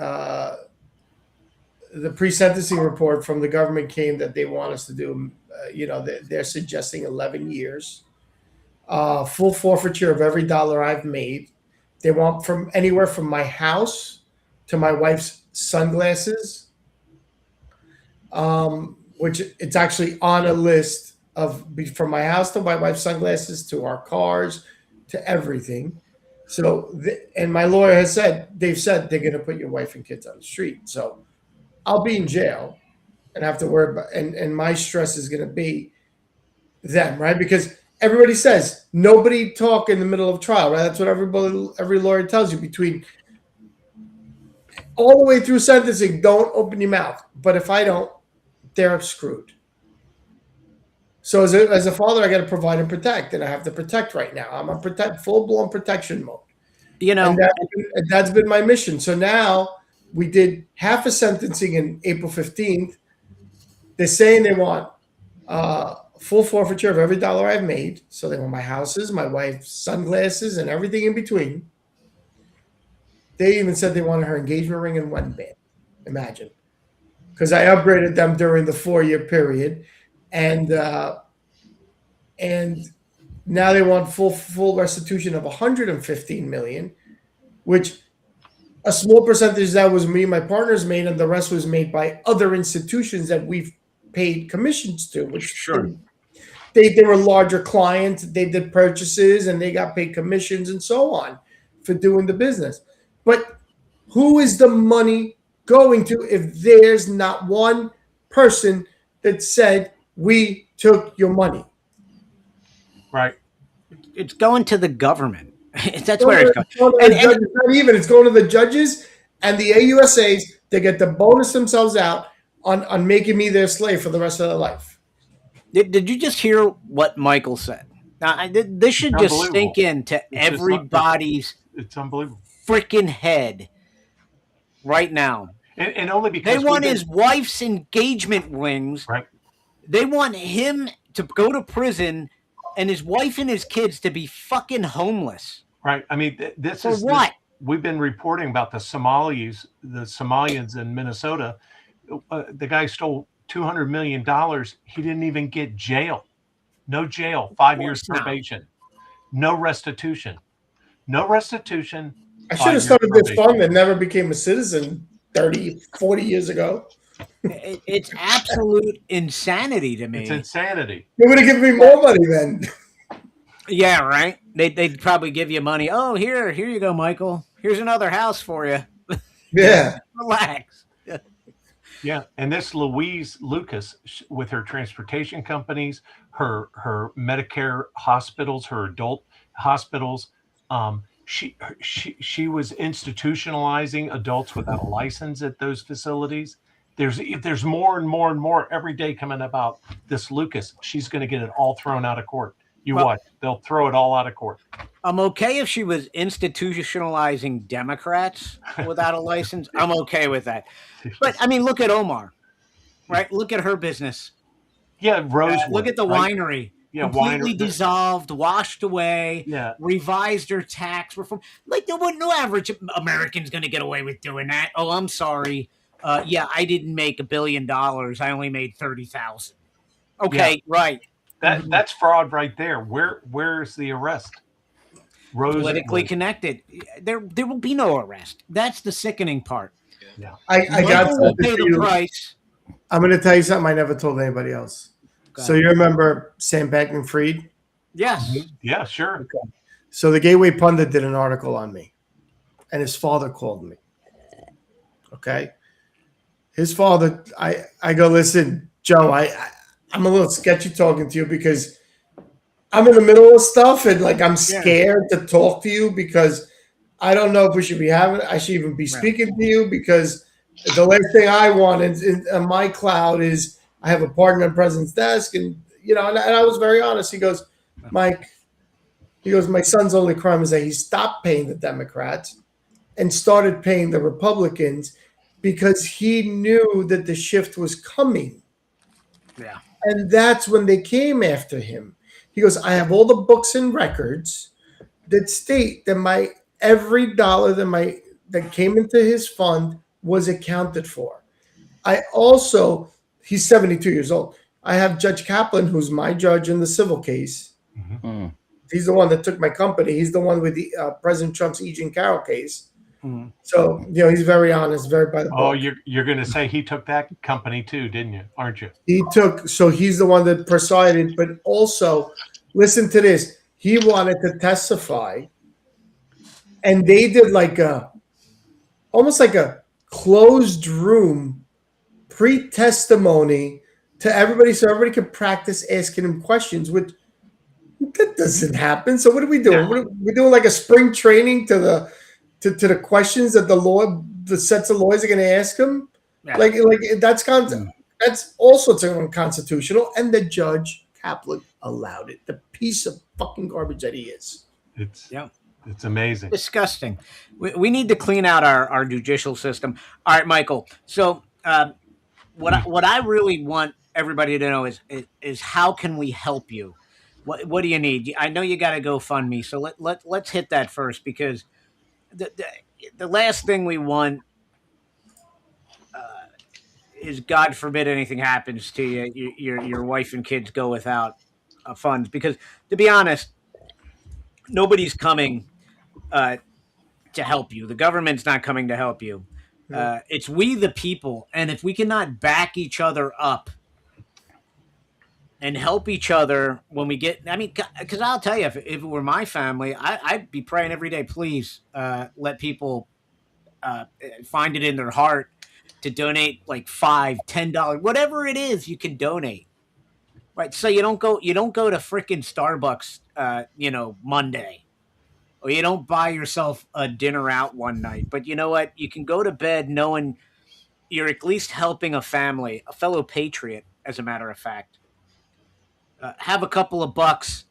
pre-sentencing report from the government came that they want us to do. They're suggesting 11 years, full forfeiture of every dollar I've made. They want from anywhere from my house to my wife's sunglasses, which it's actually on a list of from my house to my wife's sunglasses to our cars to everything. So, and my lawyer has said, they've said they're going to put your wife and kids on the street. So I'll be in jail and have to worry about, and my stress is going to be them, right? Because everybody says nobody talk in the middle of trial, right? That's what every lawyer tells you between all the way through sentencing. Don't open your mouth. But if I don't, they're screwed. So as a father, I got to provide and protect, and I have to protect right now. I'm on full blown protection mode. You know, And that's been my mission. So now we did half a sentencing in April 15th. They're saying they want full forfeiture of every dollar I've made. So they want my houses, my wife's sunglasses, and everything in between. They even said they wanted her engagement ring and wedding band. Imagine. Because I upgraded them during the 4-year period. And now they want full restitution of $115 million, which A small percentage of that was me and my partners made, and the rest was made by other institutions that we've paid commissions to, which Sure. they were larger clients. They did purchases and they got paid commissions and so on for doing the business. But who is the money going to if there's not one person that said, we took your money? Right. It's going to the government. That's where it's going. It's going to the judges, not even. It's going to the judges and the AUSAs. They get to bonus themselves out on making me their slave for the rest of their life. Did you just hear what Michael said? Now, this should just Unbelievable. sink into It's just everybody's It's unbelievable. freaking head right now. And only because They want we've been- his wife's engagement rings. Right. They want him to go to prison and his wife and his kids to be fucking homeless. Right. I mean, this For is what? we've been reporting about the Somalians in Minnesota. The guy stole $200 million. He didn't even get jail. No jail. 5 years not. probation. No restitution. No restitution. I 5 should have years started this probation. fund that never became a citizen 30, 40 years ago. It's absolute insanity to me. It's insanity. They would have given me more money then. Yeah, right. They'd probably give you money. Oh, here you go, Michael. Here's another house for you. Yeah. Relax. Yeah, and this Louise Lucas, with her transportation companies, her Medicare hospitals, her adult hospitals, she was institutionalizing adults without a license at those facilities. There's more and more and more every day coming about this Lucas. She's going to get it all thrown out of court. Well- Watch. They'll throw it all out of court. I'm okay if she was institutionalizing Democrats without a license. I'm okay with that. But I mean, look at Omar, right? Look at her business. Yeah, Rosewood. Look at the right? winery. Yeah, Completely winery. dissolved, washed away, Yeah. revised her tax reform. Like no average American's going to get away with doing that. Oh, I'm sorry. Yeah, I didn't make $1 billion. I only made 30,000. Okay, right. That's fraud right there. Where's the arrest? Politically connected. There will be no arrest. That's the sickening part. I got Michael will something pay for the you. price. I'm going to tell you something I never told anybody else. Go So ahead. you remember Sam Bankman-Fried? Yes. Yeah, sure. So the Gateway Pundit did an article on me, and his father called me. Okay, his father. I go, listen, Joe. I'm a little sketchy talking to you because I'm in the middle of stuff, and like I'm scared to talk to you because I don't know if we should be having. I should even be speaking to you because the last thing I want in my cloud is I have a partner on the president's desk, and and I was very honest. He goes, Mike. He goes, my son's only crime is that he stopped paying the Democrats and started paying the Republicans because he knew that the shift was coming. Yeah. And that's when they came after him. He goes, I have all the books and records that state that every dollar that came into his fund was accounted for. He's 72 years old. I have Judge Kaplan, who's my judge in the civil case. Mm-hmm. He's the one that took my company. He's the one with the President Trump's E. Jean Carroll case. Mm-hmm. So, he's very honest, very by the book. Oh, you're going to say he took that company too, didn't you? Aren't you? He's the one that presided, but also, listen to this. He wanted to testify, and they did almost like a closed room pre-testimony to everybody so everybody could practice asking him questions, which that doesn't happen. So what are we doing? We're doing like a spring training to the questions that the sets of lawyers are going to ask him. Yeah. Like that's also unconstitutional. And the judge Kaplan allowed it. The piece of fucking garbage that he is. It's amazing. Disgusting. We need to clean out our judicial system. All right, Michael. So what I really want everybody to know is how can we help you? What do you need? I know you got to GoFundMe, so let's hit that first because the last thing we want is, God forbid, anything happens to you, your wife and kids go without funds. Because to be honest, nobody's coming to help you. The government's not coming to help you. It's we the people, and if we cannot back each other up and help each other when we get, I mean, because I'll tell you, if it were my family, I'd be praying every day, please let people find it in their heart to donate like $5, $10, whatever it is you can donate. Right. So you don't go to freaking Starbucks, Monday, or you don't buy yourself a dinner out one night. But you know what? You can go to bed knowing you're at least helping a family, a fellow patriot, as a matter of fact. Have a couple of bucks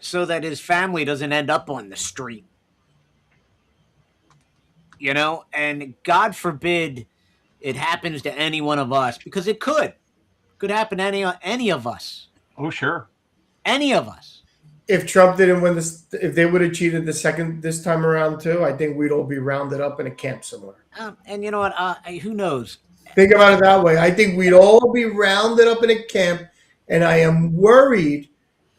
so that his family doesn't end up on the street. And God forbid it happens to any one of us, because it could happen to any of us. Oh, sure. Any of us. If Trump didn't win this, if they would have cheated this time around too, I think we'd all be rounded up in a camp somewhere. And you know what? Who knows? Think about it that way. I think we'd all be rounded up in a camp, and I am worried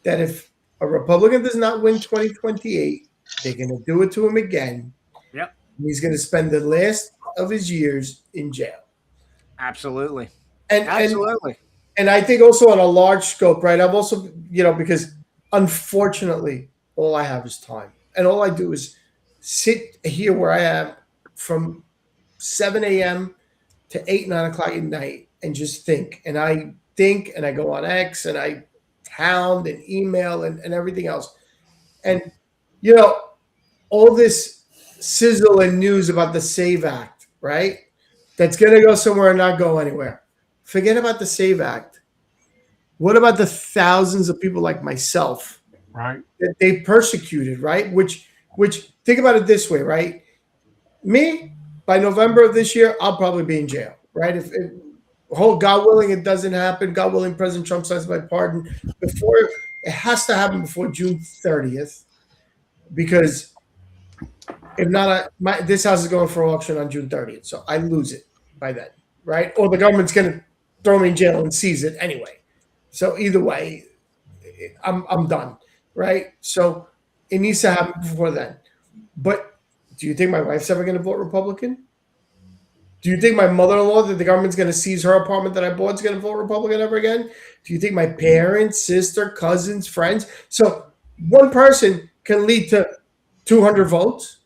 that if a Republican does not win 2028, they're going to do it to him again. Yep. He's going to spend the last of his years in jail. Absolutely. Absolutely. And I think also on a large scope, right? I've also, because unfortunately, all I have is time. And all I do is sit here where I am from 7 a.m. to 8, 9 o'clock at night and just think. And I think, and I go on X, and I hound and email and everything else. And, all this sizzle and news about the SAVE Act, right? That's going to go somewhere and not go anywhere. Forget about the SAVE Act. What about the thousands of people like myself, right, that they persecuted, right? Which think about it this way, right? Me, by November of this year, I'll probably be in jail, right? If God willing, it doesn't happen. God willing, President Trump signs my pardon before. It has to happen before June 30th, because if not, this house is going for auction on June 30th, so I lose it by then, right? Or the government's going to throw me in jail and seize it anyway. So either way, I'm done, right? So it needs to happen before then. But do you think my wife's ever going to vote Republican? Do you think my mother-in-law, that the government's going to seize her apartment that I bought, is going to vote Republican ever again? Do you think my parents, sister, cousins, friends? So one person can lead to 200 votes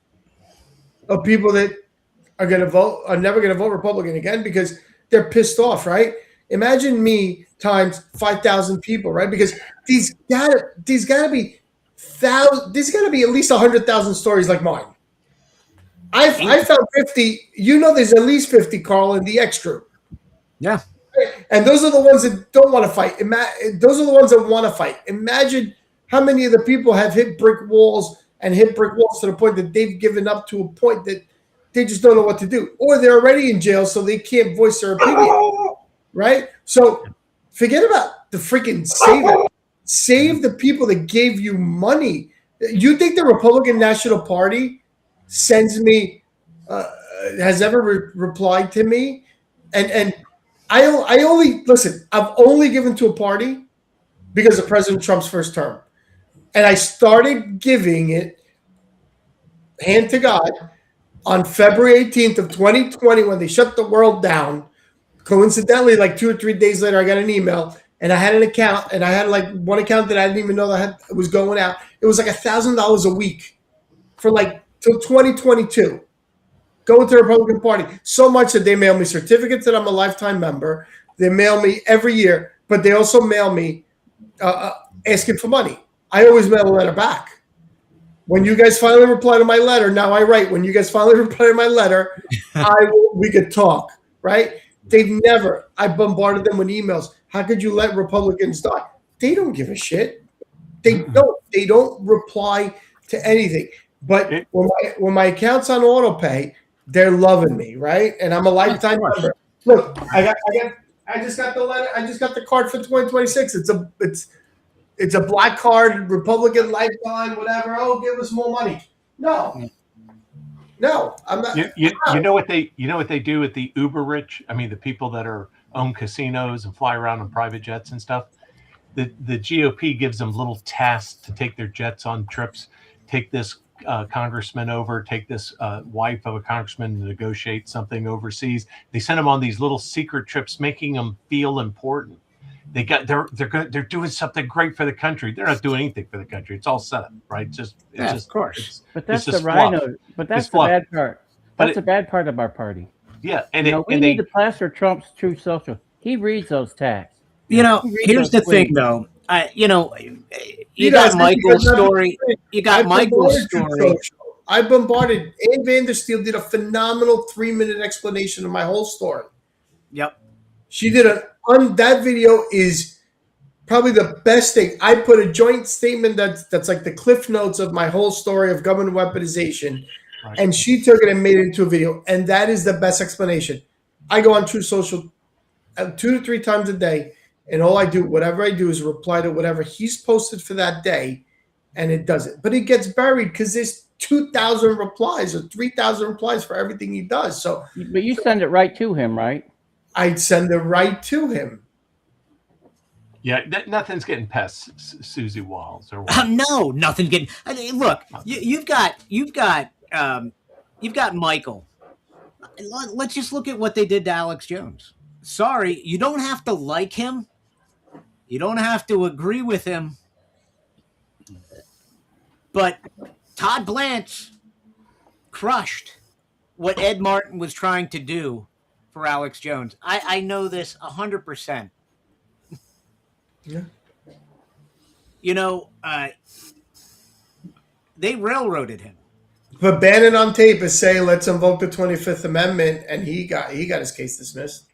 of people that are never going to vote Republican again because they're pissed off, right? Imagine me times 5,000 people, right? Because these gotta be at least 100,000 stories like mine. I found 50. There's at least 50, Carl, in the X group. Yeah. And those are the ones that don't want to fight. Those are the ones that want to fight. Imagine how many of the people have hit brick walls to the point that they've given up to a point that they just don't know what to do. Or they're already in jail, so they can't voice their opinion. Right? So forget about the freaking SAVE Act. Save the people that gave you money. You think the Republican National Party sends me, has ever replied to me? And I only, listen, I've only given to a party because of President Trump's first term. And I started giving it, hand to God, on February 18th of 2020 when they shut the world down. Coincidentally, like 2 or 3 days later, I got an email, and I had an account, and I had like one account that I didn't even know that was going out. It was like $1,000 a week for like till 2022. Going to the Republican Party. So much that they mail me certificates that I'm a lifetime member. They mail me every year, but they also mail me asking for money. I always mail a letter back. When you guys finally reply to my letter, now I write, when you guys finally reply to my letter, we could talk, right? I bombarded them with emails. How could you let Republicans die? They don't give a shit. They don't reply to anything. But when my account's on autopay, they're loving me, right? And I'm a lifetime member. Look, I just got the letter. I just got the card for 2026. It's a black card, Republican lifetime, whatever. Oh, give us more money. No, I'm not. You know what they do with the uber rich? I mean, the people that own casinos and fly around on private jets and stuff. The GOP gives them little tasks to take their jets on trips. Take this congressman over, take this wife of a congressman to negotiate something overseas. They send them on these little secret trips, making them feel important. They're doing something great for the country. They're not doing anything for the country. It's all set up, right? Of course. But that's it's the just rhino. fluff. But that's It's the fluff. bad part. But That's the bad part of our party. Yeah, and We need to plaster Trump's True Social. He reads those tags. Here's the thing, though. You He got does, Michael's because story. You got Michael's story. I bombarded. Ann Vandersteel did a phenomenal 3-minute explanation of my whole story. Yep. She did that video is probably the best thing. I put a joint statement that's like the cliff notes of my whole story of government weaponization, and she took it and made it into a video, and that is the best explanation. I go on True Social 2 to 3 times a day, and whatever I do is reply to whatever he's posted for that day, and it does it. But it gets buried because there's 2,000 replies or 3,000 replies for everything he does. But you send it right to him, right? I'd send it right to him. Yeah, nothing's getting past Susie Walls or No, nothing's getting. I mean, look, you've got Michael. Let's just look at what they did to Alex Jones. Sorry, you don't have to like him. You don't have to agree with him. But Todd Blanche crushed what Ed Martin was trying to do for Alex Jones. I know this 100%. Yeah. They railroaded him. But Bannon on tape is saying, let's invoke the 25th Amendment, and he got his case dismissed.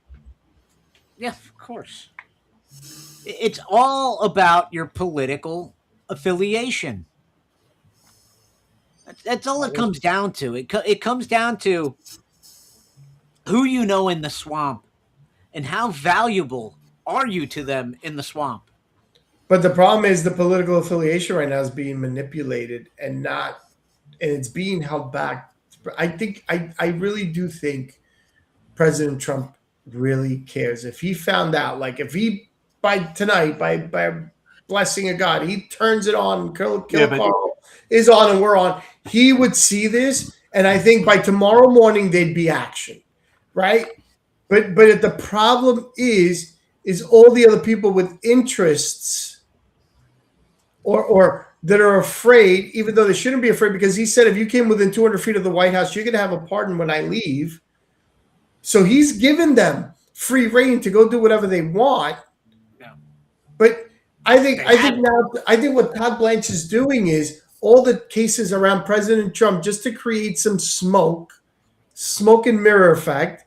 Yeah, of course. It's all about your political affiliation. That's all it comes down to. It comes down to who you know in the swamp and how valuable are you to them in the swamp. But the problem is the political affiliation right now is being manipulated and it's being held back. I really do think President Trump really cares. If he found out, like if he by blessing of God, he turns it on, Carl is on and we're on, he would see this, and I think by tomorrow morning there'd be action, right? But the problem is all the other people with interests or that are afraid, even though they shouldn't be afraid, because he said if you came within 200 feet of the White House, you're going to have a pardon when I leave. So he's given them free reign to go do whatever they want. Yeah. But I think what Todd Blanche is doing is all the cases around President Trump just to create some smoke and mirror effect,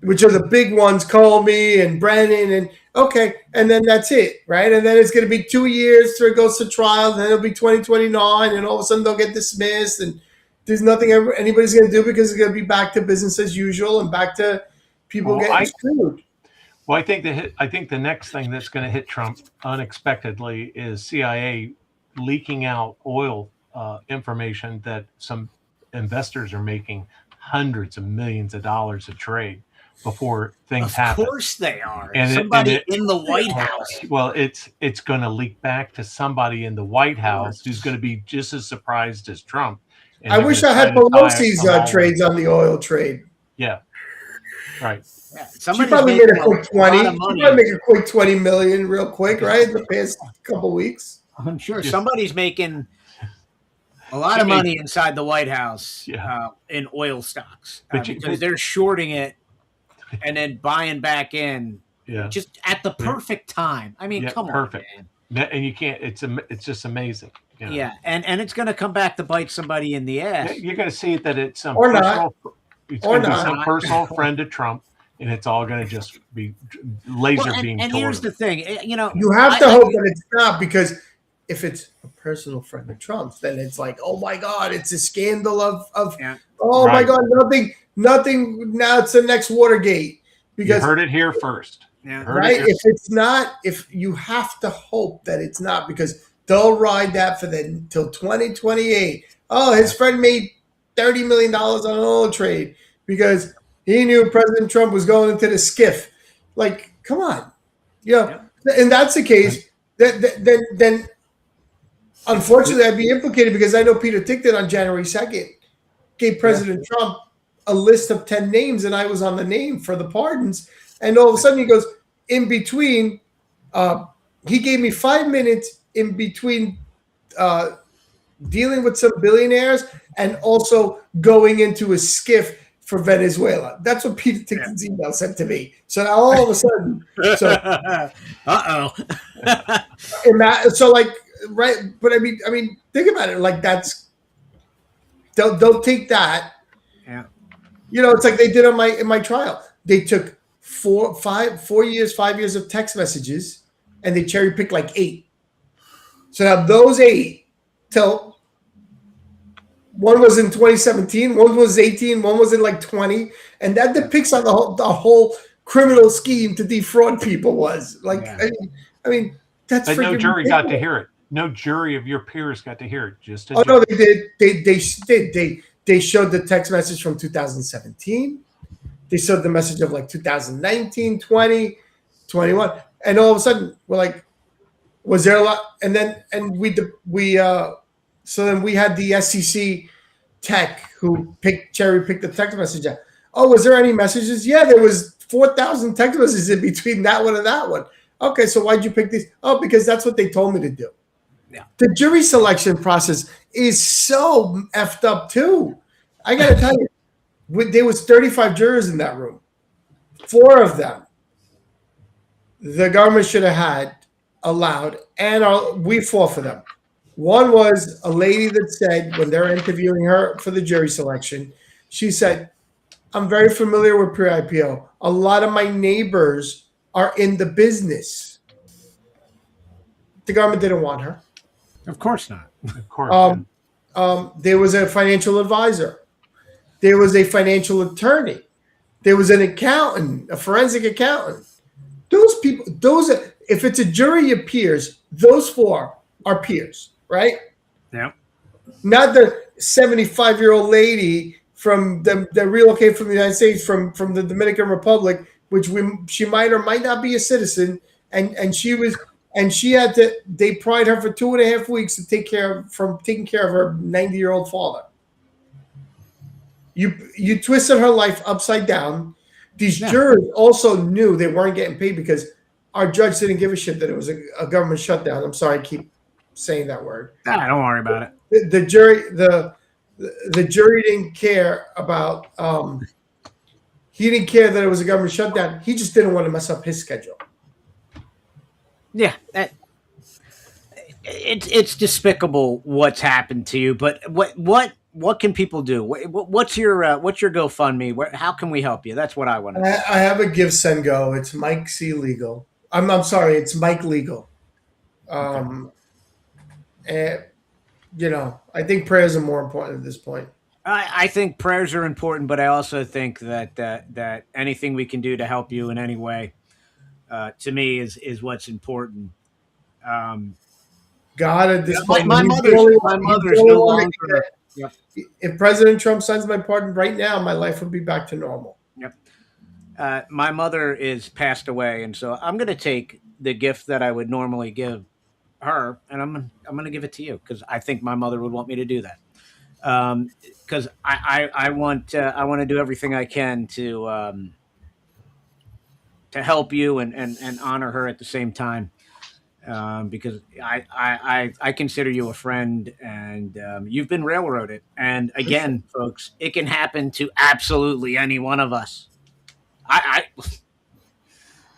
which are the big ones, Comey and Brennan, and okay, and then that's it, right? And then it's going to be 2 years till it goes to trial, and then it'll be 2029, and all of a sudden they'll get dismissed, and there's nothing anybody's going to do because it's going to be back to business as usual and back to people getting screwed. Well, I think the next thing that's going to hit Trump unexpectedly is CIA leaking out oil information that some investors are making hundreds of millions of dollars a trade before things happen. Of course they are. And somebody in the White House. Well, it's going to leak back to somebody in the White House who's going to be just as surprised as Trump. And I wish I had Pelosi's trades on the oil trade. Yeah, right. Yeah, She probably made a quick 20. She probably make a quick 20 million real quick, right? In the past couple weeks. I'm sure somebody's making a lot of money inside the White House in oil stocks because they're shorting it and then buying back in just at the perfect time. I mean, come on, man. And you can't. It's just amazing. You know? Yeah, and it's going to come back to bite somebody in the ass. You're going to see it that it's some or personal, not. It's or going to be not. some personal friend of Trump, and it's all going to just be laser beam. And here's the thing, you have to hope that it's not, because if it's a personal friend of Trump's, then it's like, oh my God, it's a scandal of my God, nothing. Now it's the next Watergate. Because you heard it here first. Yeah. Right? If it's not, if you have to hope that it's not, because they'll ride that till 2028. Oh, his friend made $30 million on an oil trade because he knew President Trump was going into the skiff. Like, come on. And that's the case. Then Unfortunately, I'd be implicated because I know Peter Tick on January 2nd gave President Trump a list of 10 names, and I was on the name for the pardons. And all of a sudden, he goes, in between, he gave me 5 minutes in between dealing with some billionaires and also going into a skiff for Venezuela. That's what Peter Tick's email said to me. So now all of a sudden, so like, right? But I mean, think about it. Like that's don't take that. Yeah. You know, it's like they did in my trial. They took 5 years of text messages, and they cherry picked like 8. So now those 8 till one was in 2017, one was 18, one was in like 20, and that depicts how the whole criminal scheme to defraud people was. Like, I mean, that's. But no jury ridiculous. got to hear it. No jury of your peers got to hear it. Just a no, they did. They showed the text message from 2017. They showed the message of like 2019, 20, 21, and all of a sudden we're like, was there a lot? And then so then we had the SEC tech who cherry picked the text message out. Oh, was there any messages? Yeah, there was 4,000 text messages in between that one and that one. Okay, so why'd you pick these? Oh, because that's what they told me to do. Yeah. The jury selection process is so effed up too. I got to tell you, there was 35 jurors in that room. 4 of them, the government should have had allowed, and we fought for them. One was a lady that said, when they're interviewing her for the jury selection, she said, I'm very familiar with pre-IPO. A lot of my neighbors are in the business. The government didn't want her. Of course not. Of course. There was a financial advisor. There was a financial attorney. There was an accountant, a forensic accountant. Those people, if it's a jury of peers, those 4 are peers, right? Yeah. Not the 75-year-old lady from that relocated from the United States from the Dominican Republic, which she might or might not be a citizen, and she had to. They pried her for 2.5 weeks to taking care of her 90-year-old father. You twisted her life upside down. These jurors also knew they weren't getting paid because our judge didn't give a shit that it was a government shutdown. I'm sorry, I keep saying that word. Nah, don't worry about it. The jury didn't care about. He didn't care that it was a government shutdown. He just didn't want to mess up his schedule. Yeah, it's despicable what's happened to you. But what can people do? What's your GoFundMe? How can we help you? That's what I want to know. I have a Give Send Go. It's Mike C Legal. I'm sorry, it's Mike Legal. And, I think prayers are more important at this point. I think prayers are important, but I also think that anything we can do to help you in any way, to me, is what's important. God, at this point, my mother's no longer. Yep. If President Trump signs my pardon right now, my life would be back to normal. Yep. My mother is passed away, and so I'm going to take the gift that I would normally give her, and I'm going to give it to you because I think my mother would want me to do that. Because I want to do everything I can to help you and honor her at the same time. Because I consider you a friend, and you've been railroaded. And again, folks, it can happen to absolutely any one of us.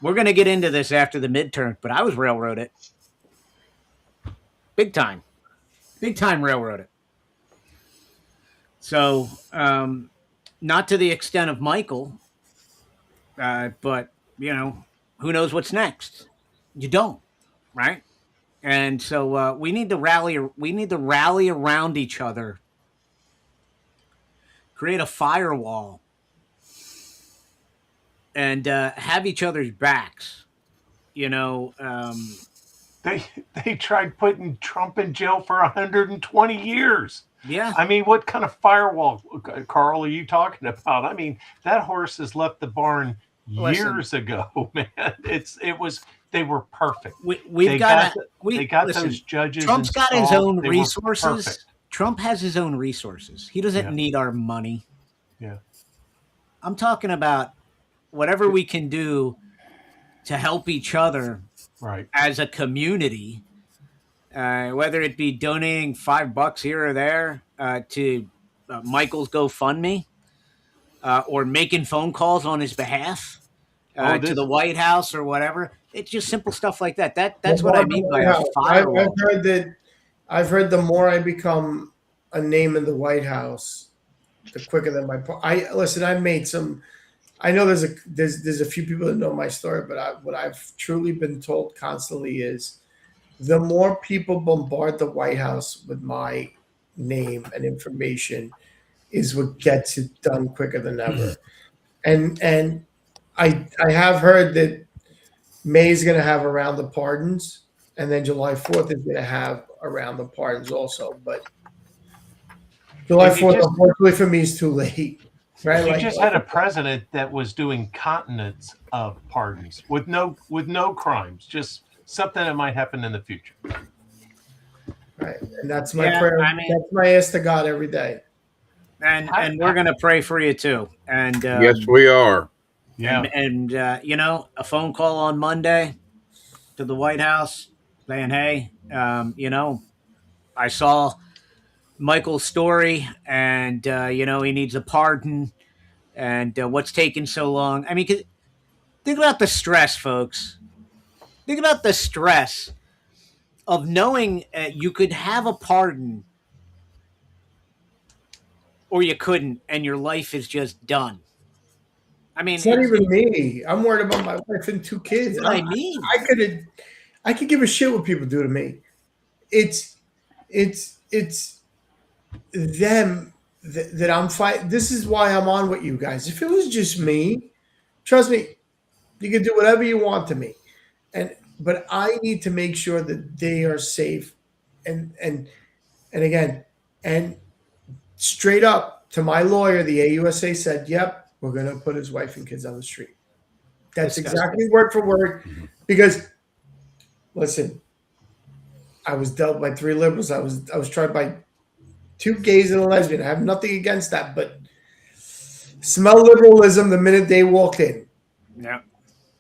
We're going to get into this after the midterm, but I was railroaded. Big time railroaded. So, not to the extent of Michael, but who knows what's next? You don't. Right. And so we need to rally around each other, create a firewall, and have each other's backs. They tried putting Trump in jail for 120 years. Yeah. I mean, what kind of firewall, Carl, are you talking about? I mean, that horse has left the barn years ago, man. It was they were perfect. We've got they got listen, those judges. Trump's got his installed. own They were resources. perfect. Trump has his own resources. He doesn't Yeah. need our money. Yeah. I'm talking about whatever we can do to help each other Right. as a community, whether it be donating $5 here or there to Michael's GoFundMe, or making phone calls on his behalf to the White House or whatever. It's just simple stuff like that. That's what I mean by a firewall. I've heard the more I become a name in the White House, the quicker than I made some. I know there's a few people that know my story, but what I've truly been told constantly is the more people bombard the White House with my name and information is what gets it done quicker than ever. And I have heard that May is going to have around the pardons, and then July 4th is going to have around the pardons also. But July 4th, unfortunately for me, is too late. Right? You just had a president that was doing continents of pardons with no crimes, just something that might happen in the future. Right, and that's my prayer. That's my ask to God every day. And we're gonna pray for you too. And yes, we are. Yeah. And a phone call on Monday to the White House saying, "Hey, I saw Michael's story, and he needs a pardon, and what's taking so long?" I mean, think about the stress, folks. Think about the stress of knowing you could have a pardon or you couldn't, and your life is just done. I mean, it's not even me. I'm worried about my wife and 2 kids. I could give a shit what people do to me. It's them that I'm fighting. This is why I'm on with you guys. If it was just me, trust me, you can do whatever you want to me, but I need to make sure that they are safe, and again, and straight up to my lawyer, the AUSA said, "Yep, we're going to put his wife and kids on the street." That's exactly word for word, because listen, I was dealt by 3 liberals. I was tried by 2 gays and a lesbian. I have nothing against that, but smell liberalism the minute they walked in. Yeah.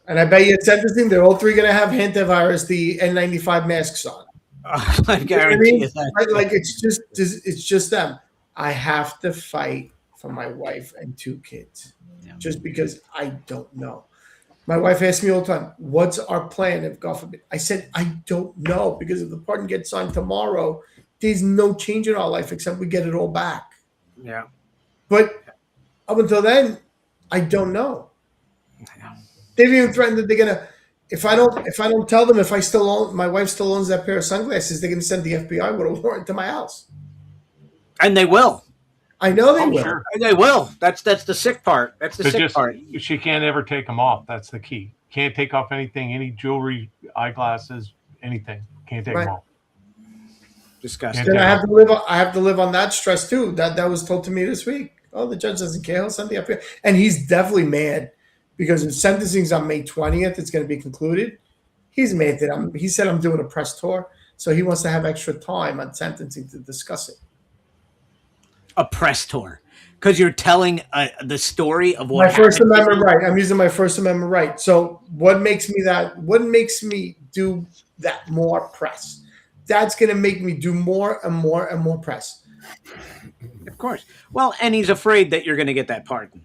And I bet you at sentencing, they're all 3 going to have hantavirus, the N95 masks on. I guarantee you that. Like it's just them. I have to fight for my wife and 2 kids, just because I don't know. My wife asks me all the time, "What's our plan if God forbid?" I said, "I don't know, because if the pardon gets signed tomorrow, there's no change in our life except we get it all back." Yeah. But up until then, I don't know. They've even threatened that they're gonna, if I don't tell them, if I still own, my wife still owns that pair of sunglasses, they're gonna send the FBI with a warrant to my house. And they will. I know they will. Sure. They will. That's the sick part. That's the sick part. She can't ever take them off. That's the key. Can't take off anything, any jewelry, eyeglasses, anything. Can't take them off. Disgusting. Then I have to live on that stress too. That was told to me this week. Oh, the judge doesn't care. He'll send the FBI, and he's definitely mad because the sentencing's on May 20th. It's going to be concluded. He's mad that he said I'm doing a press tour, so he wants to have extra time on sentencing to discuss it. A press tour, because you're telling the story of what my First Amendment right. I'm using my First Amendment right. So what makes me do that more press? That's going to make me do more and more and more press. Of course. Well, and he's afraid that you're going to get that pardon.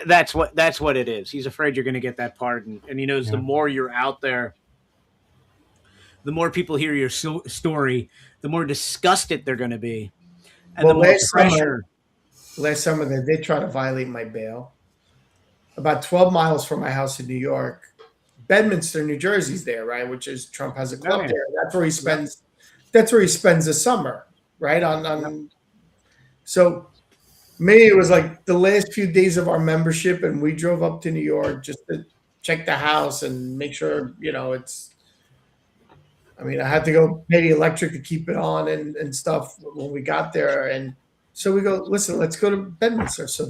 That's what it is. He's afraid you're going to get that pardon, and he knows the more you're out there, the more people hear your story, the more disgusted they're going to be. And the more pressure. Last summer, they did try to violate my bail. About 12 miles from my house in New York, Bedminster, New Jersey's there, right? Which is Trump has a club there. That's where he spends. That's where he spends the summer, right? So, me, it was like the last few days of our membership, and we drove up to New York just to check the house and make sure it's. I mean, I had to go pay the electric to keep it on and stuff when we got there. And so we go, listen, let's go to Bedminster. So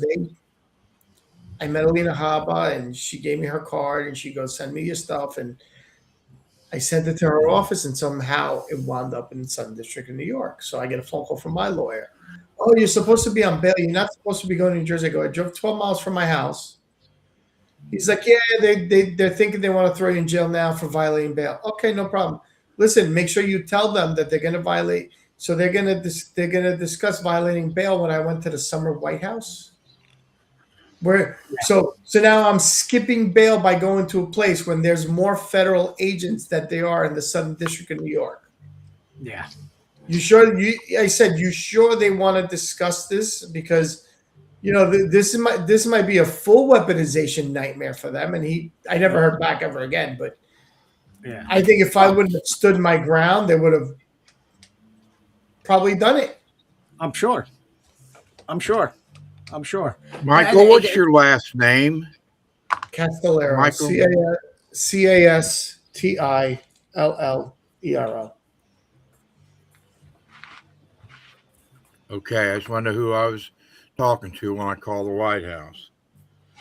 I met Alina Haba, and she gave me her card, and she goes, send me your stuff. And I sent it to her office, and somehow it wound up in the Southern District of New York. So I get a phone call from my lawyer. Oh, you're supposed to be on bail. You're not supposed to be going to New Jersey. I go, I drove 12 miles from my house. He's like, yeah, they're thinking they want to throw you in jail now for violating bail. Okay, no problem. Listen, make sure you tell them that they're going to violate. So they're going to discuss violating bail when I went to the summer White House. So now I'm skipping bail by going to a place when there's more federal agents that they are in the Southern District of New York. Yeah. You sure? I said, you sure they want to discuss this? Because, this might be a full weaponization nightmare for them. And I never heard back ever again. But Yeah. I think if I wouldn't have stood my ground, they would have probably done it. I'm sure. Michael, what's your last name? Castellero. Michael? Castillero. Okay, I just want to know who I was talking to when I call the White House.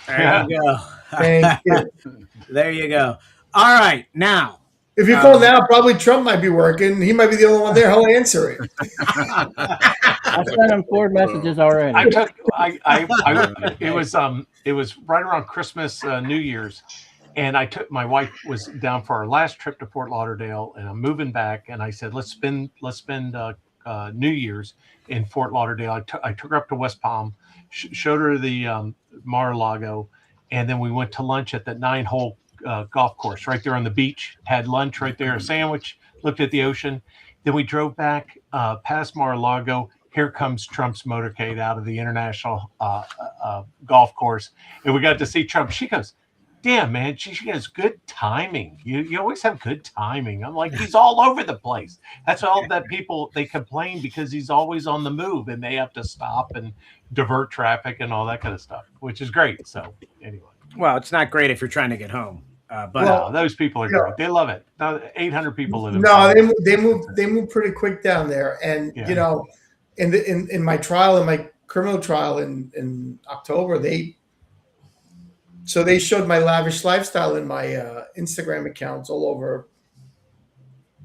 There you go. Thank you. There you go. All right, now. If you call now, probably Trump might be working. He might be the only one there. He'll answer it. I sent him 4 messages already. It was right around Christmas, New Year's, and my wife was down for our last trip to Fort Lauderdale, and I'm moving back, and I said, let's spend New Year's in Fort Lauderdale. I took her up to West Palm, showed her the Mar-a-Lago, and then we went to lunch at the 9-hole golf course right there on the beach, had lunch right there, a sandwich, looked at the ocean. Then we drove back past Mar-a-Lago. Here comes Trump's motorcade out of the international golf course. And we got to see Trump. She goes, damn, man, she has good timing. You always have good timing. I'm like, he's all over the place. That's all that people, they complain because he's always on the move and they have to stop and divert traffic and all that kind of stuff, which is great. So anyway. Well, it's not great if you're trying to get home. But no, those people are great. They love it. 800 people live in. No, they move pretty quick down there. And in my trial, in my criminal trial in October, they showed my lavish lifestyle in my Instagram accounts all over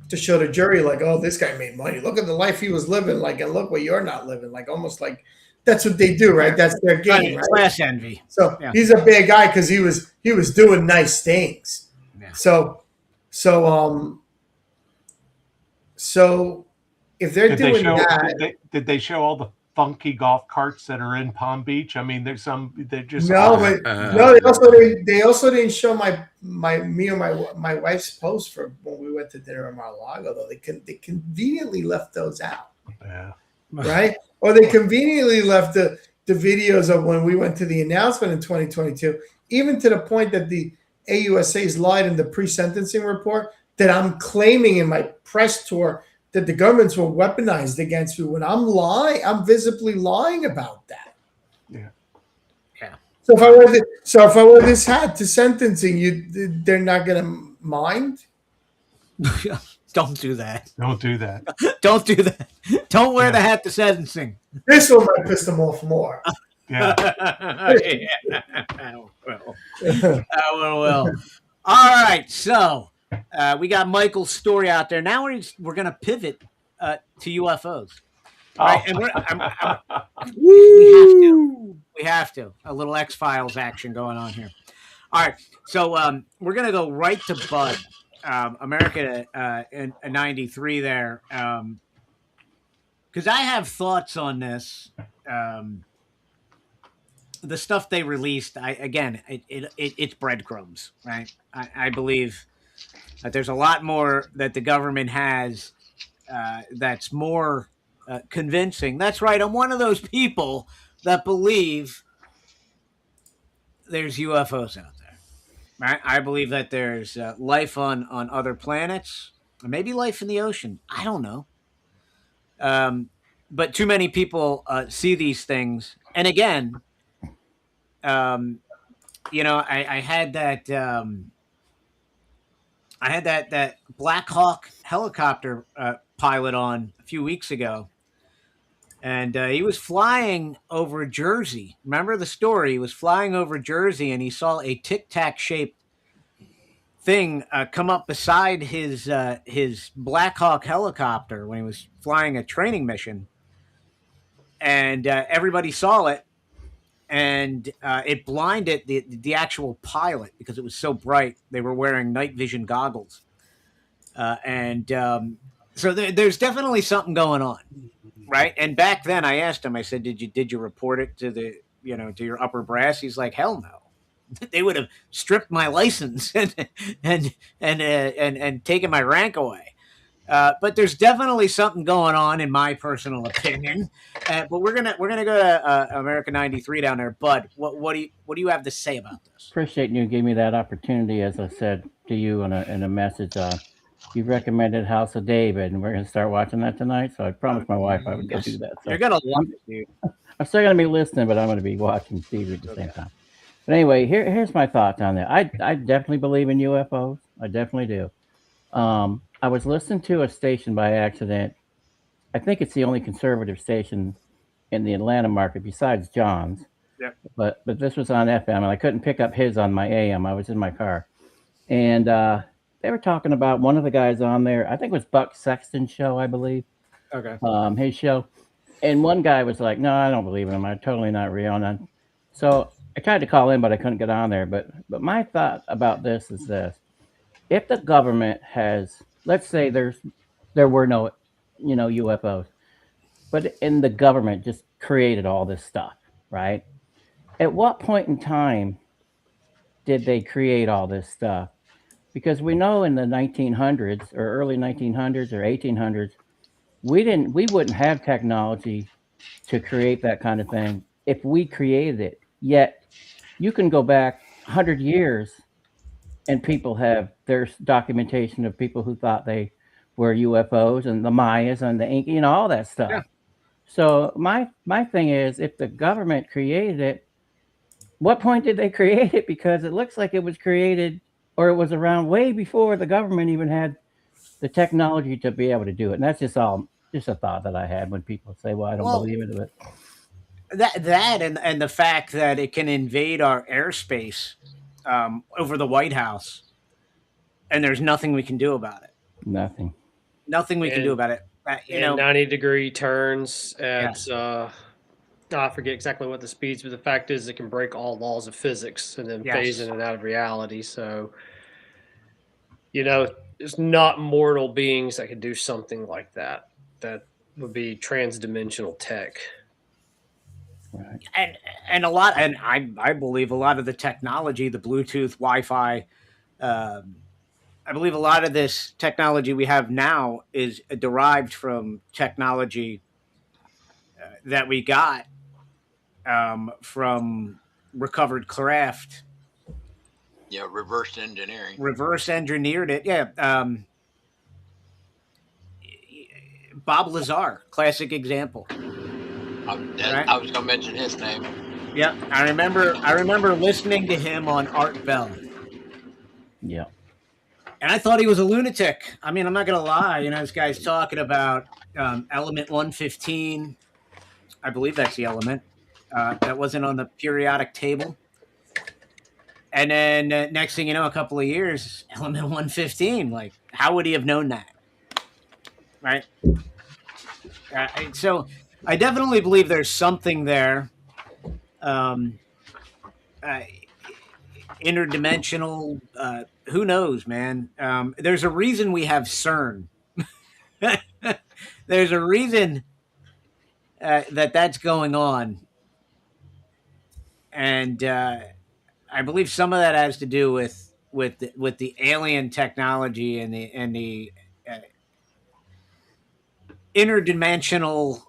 to show the jury, like, oh, this guy made money. Look at the life he was living, like, and look what you're not living, like, almost like that's what they do, right? That's their game, right? Class envy. So he's a bad guy because he was doing nice things. Yeah. So if they're doing that, did they show all the funky golf carts that are in Palm Beach? I mean, there's some. They're just no. They also didn't show me or my wife's post for when we went to dinner in Mar-a-Lago. Though they conveniently left those out. Yeah. Right. Or they conveniently left the videos of when we went to the announcement in 2022, even to the point that the AUSA's lied in the pre-sentencing report that I'm claiming in my press tour that the governments were weaponized against me. When I'm lying, I'm visibly lying about that. Yeah. Yeah. So if I wear this hat to sentencing, they're not going to mind. Don't do that. Don't do that. Don't do that. Don't wear the hat to sentencing. This one might piss them off more. Yeah. Well. All right. So we got Michael's story out there. Now we're going to pivot to UFOs. Right? And we have to. A little X-Files action going on here. All right. So we're going to go right to Bud. America in 93 there. Because I have thoughts on this. The stuff they released, it's breadcrumbs, right? I believe that there's a lot more that the government has that's more convincing. That's right. I'm one of those people that believe there's UFOs out there. Right? I believe that there's life on other planets, or maybe life in the ocean. I don't know. But too many people see these things. And again, I had that Black Hawk helicopter pilot on a few weeks ago. And he was flying over Jersey. Remember the story? He was flying over Jersey, and he saw a tic-tac shaped thing come up beside his Black Hawk helicopter when he was flying a training mission, and everybody saw it, and it blinded the actual pilot because it was so bright. They were wearing night vision goggles, so there's definitely something going on, right? And back then, I asked him. I said, "Did you report it to to your upper brass?" He's like, "Hell no." They would have stripped my license and taken my rank away. But there's definitely something going on, in my personal opinion. But we're gonna go to America 93 down there. Bud, what do you have to say about this? Appreciate you giving me that opportunity. As I said to you in a message, you recommended House of David, and we're going to start watching that tonight. So I promised my wife I would go do that. So you're gonna love it, dude. I'm still going to be listening, but I'm going to be watching TV at the same time. But anyway, here's my thoughts on that. I definitely believe in UFOs. I definitely do. I was listening to a station by accident. I think it's the only conservative station in the Atlanta market besides John's. Yeah. But this was on FM, and I couldn't pick up his on my AM. I was in my car. And they were talking about one of the guys on there. I think it was Buck Sexton's show, I believe. Okay. His show. And one guy was like, "No, I don't believe in him. I'm totally not real." So I tried to call in, but I couldn't get on there. But my thought about this is this: if the government has, let's say there were no, UFOs, but in the government just created all this stuff, right? At what point in time did they create all this stuff? Because we know in the 1900s or early 1900s or 1800s, we wouldn't have technology to create that kind of thing if we created it. Yet you can go back 100 years and people have there's documentation of people who thought they were UFOs, and the Mayas and the Inca, all that stuff. Yeah. So my thing is, if the government created it, what point did they create it? Because it looks like it was created, or it was around way before the government even had the technology to be able to do it. And that's just a thought that I had when people say, "Well, I don't believe it." But That and the fact that it can invade our airspace over the White House, and there's nothing we can do about it. Nothing we can do about it. 90-degree turns at I forget exactly what the speeds, but the fact is it can break all laws of physics and then phase in and out of reality. So, it's not mortal beings that could do something like that. That would be transdimensional tech. right. And a lot, and I believe a lot of the technology, the Bluetooth, Wi-Fi, I believe a lot of this technology we have now is derived from technology that we got from recovered craft. Yeah, reverse engineering. Reverse engineered it. Yeah. Bob Lazar, classic example. I was going to mention his name. Yeah, I remember listening to him on Art Bell. Yeah. And I thought he was a lunatic. I mean, I'm not going to lie. This guy's talking about element 115. I believe that's the element. That wasn't on the periodic table. And then next thing you know, a couple of years, element 115. Like, how would he have known that? Right? So I definitely believe there's something there. Interdimensional, who knows, man? There's a reason we have CERN. There's a reason that's going on. And I believe some of that has to do with the alien technology and the interdimensional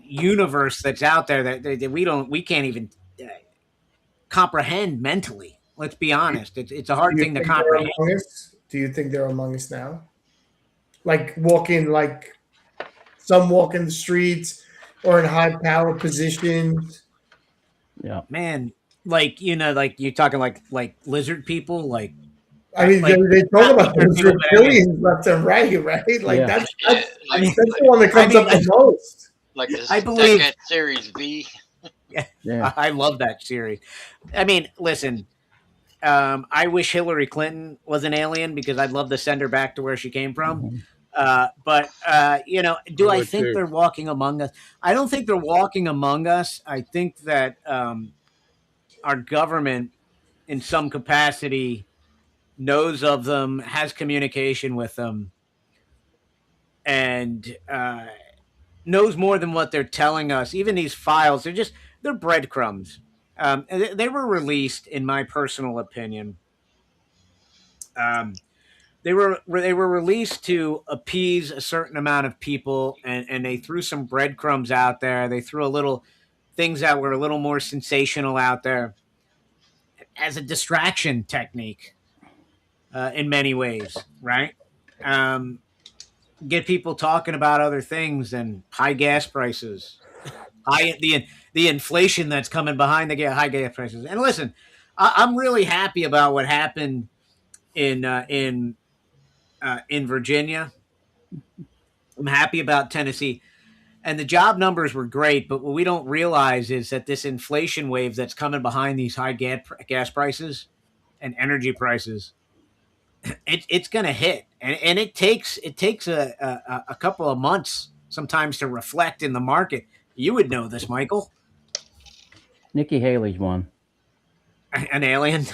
universe that's out there that we can't even comprehend mentally. Let's be honest. It's a hard thing to comprehend. Do you think they're among us now? Like some walk in the streets or in high power positions. Yeah. Man, like you're talking like lizard people, like I mean, they talk about those reptilians left and right? Like that's the one that comes up the most. Like this I believe second Series V. Yeah. I love that series. I mean, listen, I wish Hillary Clinton was an alien because I'd love to send her back to where she came from. But you know, do I would think too. they're walking among us? I don't think they're walking among us. I think that our government, in some capacity, knows of them, has communication with them, and knows more than what they're telling us. Even these files, they're breadcrumbs. They were released, in my personal opinion. They were released to appease a certain amount of people, and they threw some breadcrumbs out there. They threw a little things that were a little more sensational out there as a distraction technique, in many ways, right? Get people talking about other things and high gas prices, the inflation that's coming behind the high gas prices. And listen, I'm really happy about what happened in Virginia. I'm happy about Tennessee, and the job numbers were great. But what we don't realize is that this inflation wave that's coming behind these high gas prices and energy prices, it's going to hit, and it takes a couple of months sometimes to reflect in the market. You would know this, Michael. Nikki Haley's one. An alien.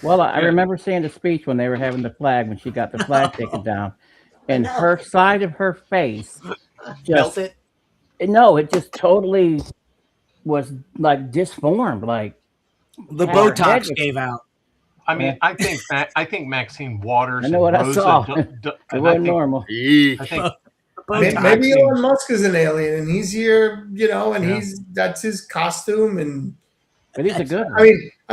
Well, I remember seeing the speech when they were having the flag, when she got the flag taken down, and her side of her face just Melted. no, it just totally was like disformed, like The had her Botox head was- gave out. I mean, I think Maxine Waters. I know what I and Rosa saw. D- It and wasn't normal. Eek. I think Botox Maybe gave- Elon Musk is an alien and he's here, you know, and Yeah. that's his costume. And But he's a good I one.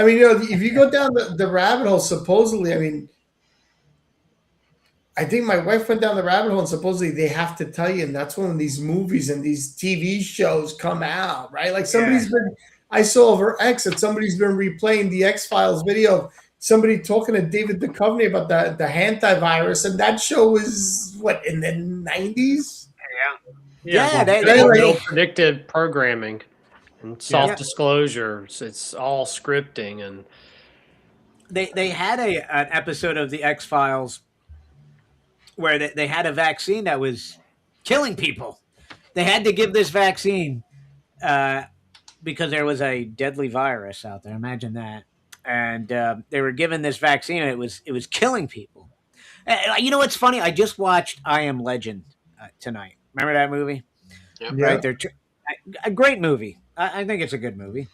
mean, you know, if you go down the rabbit hole, supposedly, I mean, I think my wife went down the rabbit hole, and supposedly they have to tell you, and that's when these movies and these TV shows come out, right? Like I saw over X that somebody's been replaying the X-Files video of somebody talking to David Duchovny about the hantavirus, and that show was what, in the 90s? Yeah, they real predictive programming and soft Yeah. disclosures. It's all scripting, and they had an episode of the X-Files where they had a vaccine that was killing people. They had to give this vaccine because there was a deadly virus out there. Imagine that. And they were given this vaccine, and it was killing people. You know what's funny? I just watched I Am Legend tonight. Remember that movie? Yep. Yeah. Right? A great movie. I think it's a good movie.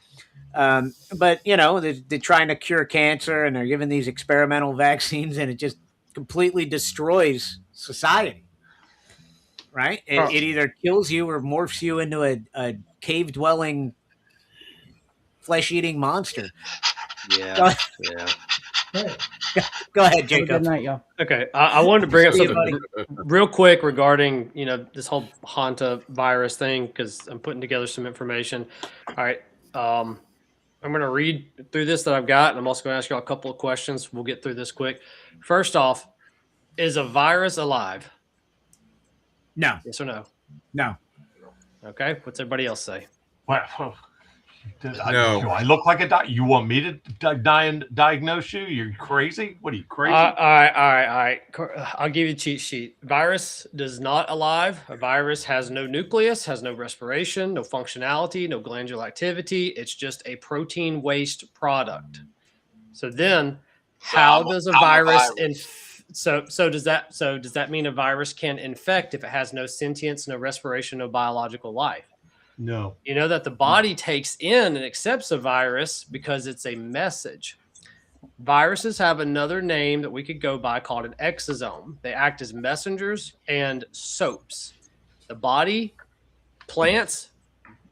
But, you know, they're trying to cure cancer, and they're giving these experimental vaccines, and it just completely destroys society. Right? It either kills you or morphs you into a cave-dwelling, flesh-eating monster. Yeah. Yeah. Go ahead, Have a Jacob. good night, y'all. okay, I wanted to bring up See you, something real quick regarding this whole Hanta virus thing, because I'm putting together some information. All right, I'm going to read through this that I've got, and I'm also going to ask you all a couple of questions. We'll get through this quick. First off, is a virus alive? No, Yes or no? no. Okay, what's everybody else say? well, do No. I look like a You want me to diagnose you? You're crazy? What are you, crazy? All right. I'll give you a cheat sheet. Virus does not alive. A virus has no nucleus, has no respiration, no functionality, no glandular activity. It's just a protein waste product. So then, how does a virus so does that mean a virus can infect if it has no sentience, no respiration, no biological life? No. You know that the body takes in and accepts a virus because it's a message. Viruses have another name that we could go by called an exosome. They act as messengers and soaps. The body, plants,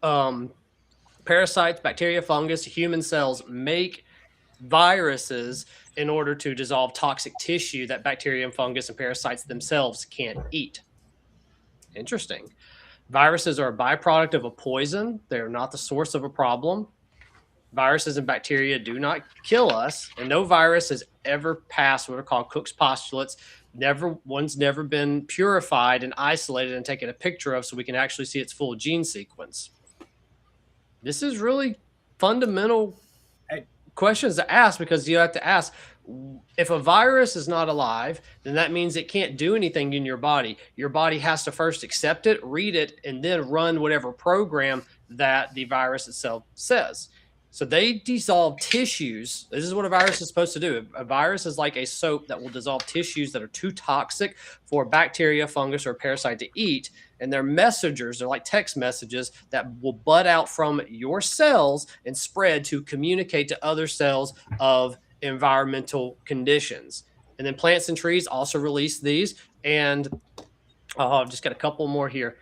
parasites, bacteria, fungus, human cells make viruses in order to dissolve toxic tissue that bacteria and fungus and parasites themselves can't eat. Interesting. Viruses are a byproduct of a poison. They're not the source of a problem. Viruses and bacteria do not kill us, and no virus has ever passed what are called Cook's postulates. One's never been purified and isolated and taken a picture of so we can actually see its full gene sequence. This is really fundamental questions to ask, because you have to ask, if a virus is not alive, then that means it can't do anything in your body. Your body has to first accept it, read it, and then run whatever program that the virus itself says. So they dissolve tissues. This is what a virus is supposed to do. A virus is like a soap that will dissolve tissues that are too toxic for bacteria, fungus, or parasite to eat. And they're messengers. They're like text messages that will bud out from your cells and spread to communicate to other cells of environmental conditions. And then plants and trees also release these. And I've just got a couple more here.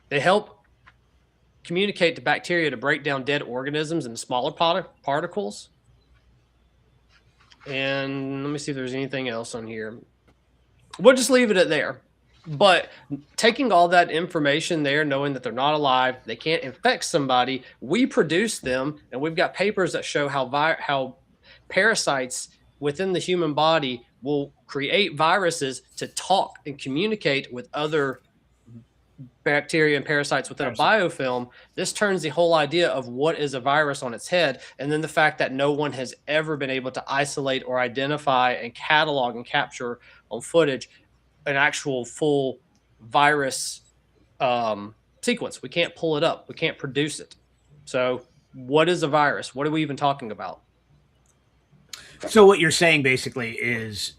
They help communicate to bacteria to break down dead organisms into smaller particles. And let me see if there's anything else on here. We'll just leave it at there. But taking all that information there, knowing that they're not alive, they can't infect somebody, we produce them, and we've got papers that show how parasites within the human body will create viruses to talk and communicate with other bacteria and parasites within a biofilm. This turns the whole idea of what is a virus on its head. And then the fact that no one has ever been able to isolate or identify and catalog and capture on footage an actual full virus sequence. We can't pull it up. We can't produce it. So what is a virus? What are we even talking about? So what you're saying basically is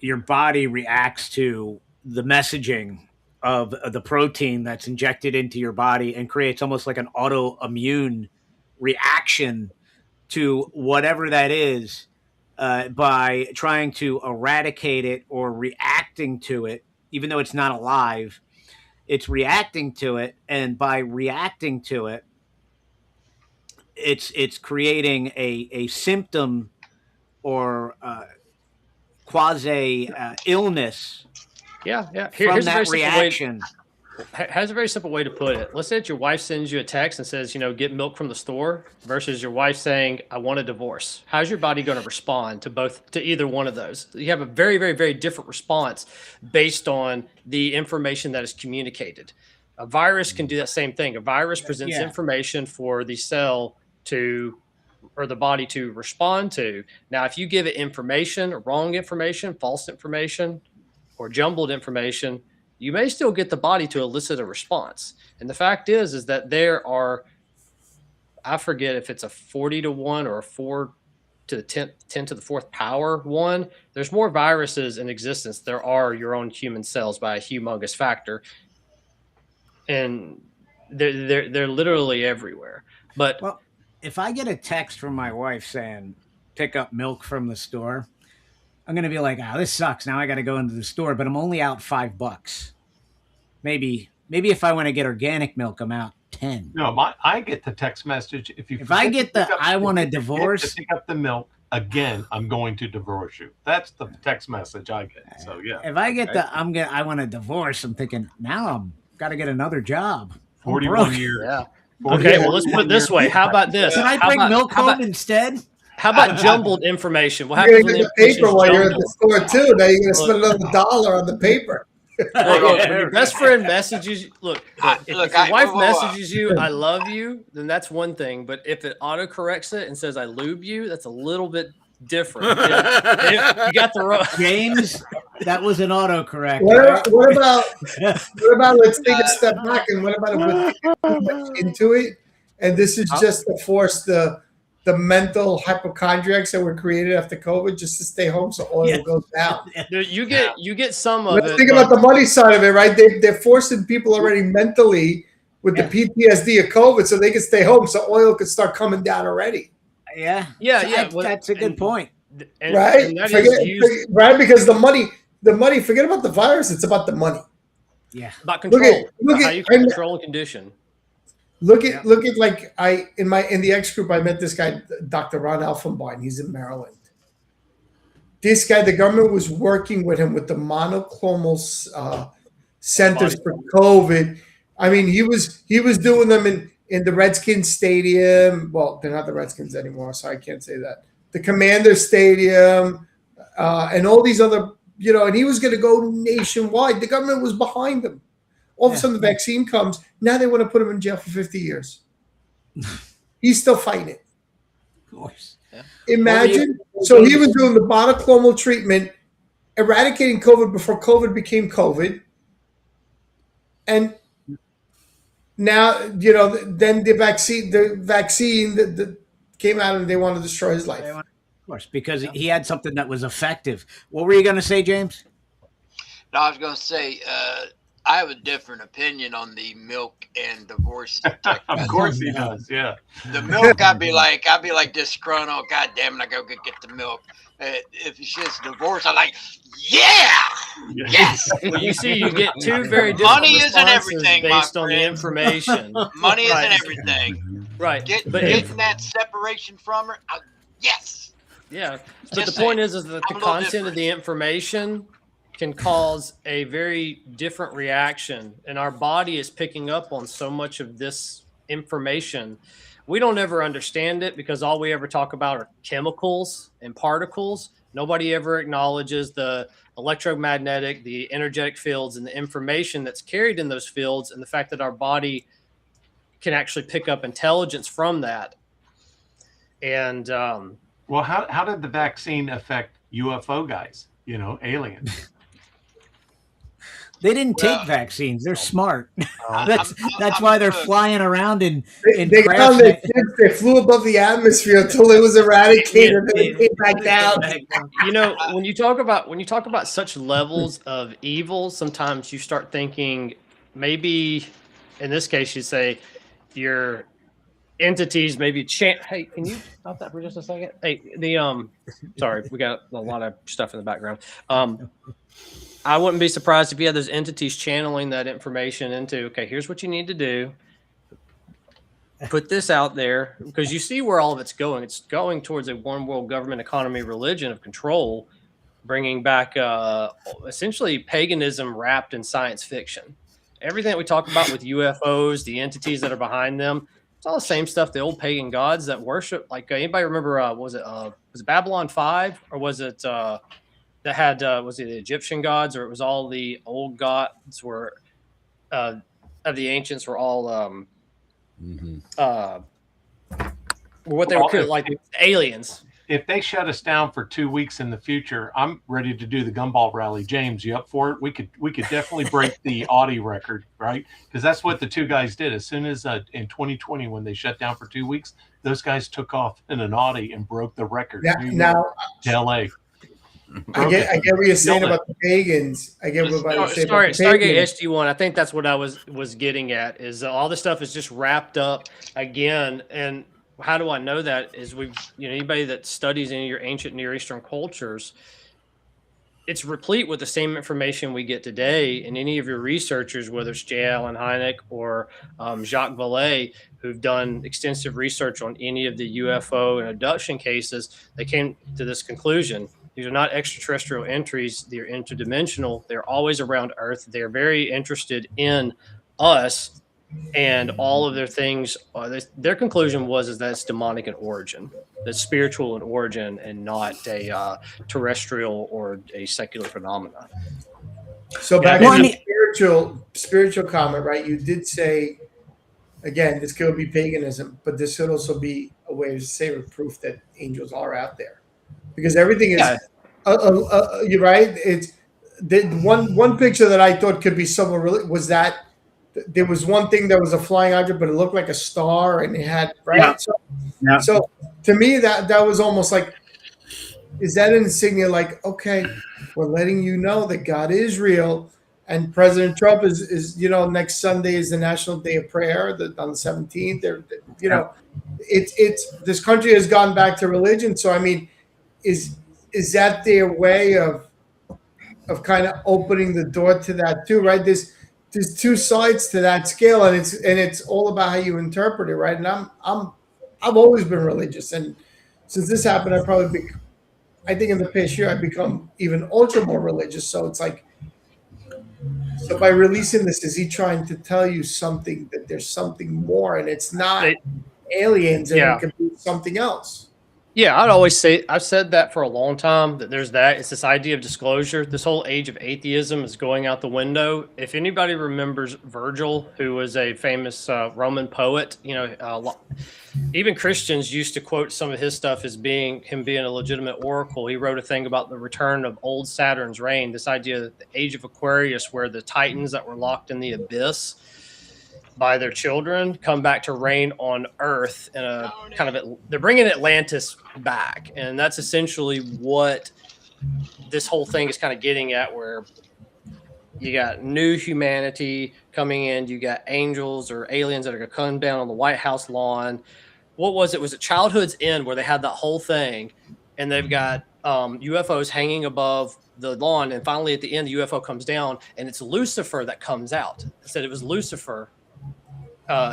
your body reacts to the messaging of the protein that's injected into your body and creates almost like an autoimmune reaction to whatever that is by trying to eradicate it or reacting to it, even though it's not alive. It's reacting to it, and by reacting to it, it's creating a symptom or quasi illness. Yeah. From that reaction. Has a very simple way to put it. Let's say that your wife sends you a text and says, get milk from the store, versus your wife saying, I want a divorce. How's your body going to respond to either one of those? You have a very, very, very different response based on the information that is communicated. A virus can do that same thing. A virus presents information for the cell or the body to respond to. Now, if you give it information, wrong information, false information, or jumbled information, you may still get the body to elicit a response. And the fact is that there are, I forget if it's a 40 to 1 or a 4 to the 10 to the 4th power 1. There's more viruses in existence. There are your own human cells by a humongous factor. And they're literally everywhere. But well, if I get a text from my wife saying, pick up milk from the store, I'm going to be like, this sucks. Now I got to go into the store, but I'm only out $5. Maybe if I want to get organic milk, I'm out 10. No, I get the text message. If I get I want a divorce, to pick up the milk again, I'm going to divorce you. That's the text message I get. So yeah. If I get I want a divorce, I'm thinking now I'm got to get another job. 41 years. Yeah. Okay. Well, let's put it this way. How about this? Can I bring milk home instead? How about jumbled information? What You're happens going to get the paper while you're at the store too. Now you're going to spend another $1 on the paper. When your best friend messages you, if your wife messages you, I love you, then that's one thing. But if it autocorrects it and says I lube you, that's a little bit different. You got the wrong James. That was an autocorrect. What about let's take a step back and what about if we into it? And this is just to force the mental hypochondriacs that were created after COVID just to stay home so oil goes down. You get some of Let's it. think about the money side of it, right? They're forcing people already mentally with the PTSD of COVID so they can stay home so oil could start coming down already. Yeah. That's a good point. Right? Right? Because the money, forget about the virus, it's about the money. Yeah. About control. How you can control a condition. Look at like in the X group I met this guy, Dr. Ron Elfenbein. He's in Maryland. This guy, the government was working with him with the monoclonal centers for COVID. I mean, he was doing them in the Redskins Stadium. Well, they're not the Redskins anymore, so I can't say that. The Commander Stadium and all these other, and he was going to go nationwide. The government was behind him. All of a sudden, the vaccine comes. Now they want to put him in jail for 50 years. He's still fighting it. Of course. Imagine. So he was doing the monoclonal treatment, eradicating COVID before COVID became COVID. And now, then the vaccine that came out and they want to destroy his life. Of course, because he had something that was effective. What were you going to say, James? No, I was going to say, I have a different opinion on the milk and divorce. Of course he does. Yeah. The milk, I'd be like disgruntled. God damn it, I go get the milk. If it's just divorce, I'm like, yes. Well, you see, you get two very different Money isn't everything, based my on the friend. information. Money isn't Right. everything. Right. Getting that separation from her, yes. Yeah, but Just the point saying. is that the I'm a little content of the information can cause a very different reaction, and our body is picking up on so much of this information. We don't ever understand it because all we ever talk about are chemicals and particles. Nobody ever acknowledges the electromagnetic, the energetic fields, and the information that's carried in those fields, and the fact that our body can actually pick up intelligence from that. And Well, how did the vaccine affect UFO guys? Aliens. They didn't take vaccines. They're smart. That's why they're flying around in They crafts. they flew above the atmosphere until it was eradicated, and then they came back down. when you talk about such levels of evil, sometimes you start thinking maybe, in this case, you say your entities maybe hey, can you stop that for just a second? Hey, sorry, we got a lot of stuff in the background. I wouldn't be surprised if you had those entities channeling that information into, okay, here's what you need to do. Put this out there, because you see where all of it's going. It's going towards a one world government, economy, religion of control, bringing back essentially paganism wrapped in science fiction. Everything that we talk about with UFOs, the entities that are behind them, it's all the same stuff. The old pagan gods that worship, like anybody remember? Was it Babylon 5, or was it that had was it the Egyptian gods, or it was all the old gods were of the ancients were all what they were like aliens. If they shut us down for 2 weeks in the future, I'm ready to do the gumball rally. James, you up for it? We could definitely break the Audi record, right? Because that's what the two guys did. As soon as in 2020, when they shut down for 2 weeks, those guys took off in an Audi and broke the record. Now, to LA. I get what you're saying about the pagans. I get what you're saying about the Stargate pagans. SG-1. I think that's what I was getting at. Is all this stuff is just wrapped up again. And how do I know that? Is anybody that studies any of your ancient Near Eastern cultures, it's replete with the same information we get today. And any of your researchers, whether it's J. Allen Hynek or Jacques Vallée, who've done extensive research on any of the UFO and abduction cases, they came to this conclusion. These are not extraterrestrial entries. They're interdimensional. They're always around Earth. They're very interested in us, and all of their things. Their conclusion was that it's demonic in origin, that's spiritual in origin, and not a terrestrial or a secular phenomena. So back to the spiritual comment, right? You did say, again, this could be paganism, but this could also be a way to say with proof that angels are out there. Because everything is, you're right. It's the one picture that I thought could be somewhat was that there was one thing that was a flying object, but it looked like a star, and it had right. Yeah. So to me, that was almost like, is that an insignia? Like, okay, we're letting you know that God is real, and President Trump is next Sunday is the National Day of Prayer on the 17th. It's this country has gone back to religion. So I mean. Is that their way of kind of opening the door to that too, right? There's two sides to that scale, and it's all about how you interpret it, right? And I've always been religious, and since this happened, I think in the past year I've become even ultra more religious. So it's like, so by releasing this, is he trying to tell you something, that there's something more, and it's not aliens, and it could be something else? Yeah, I'd always say I've said that for a long time that there's that. It's this idea of disclosure. This whole age of atheism is going out the window. If anybody remembers Virgil, who was a famous Roman poet, even Christians used to quote some of his stuff as being a legitimate oracle. He wrote a thing about the return of old Saturn's reign, this idea that the age of Aquarius, where the Titans that were locked in the abyss by their children come back to reign on Earth in a kind of they're bringing Atlantis back, and that's essentially what this whole thing is kind of getting at, where you got new humanity coming in, you got angels or aliens that are going to come down on the White House lawn. What was it? Was it Childhood's End, where they had that whole thing, and they've got UFOs hanging above the lawn, and finally at the end the UFO comes down, and it's Lucifer that comes out. They said it was Lucifer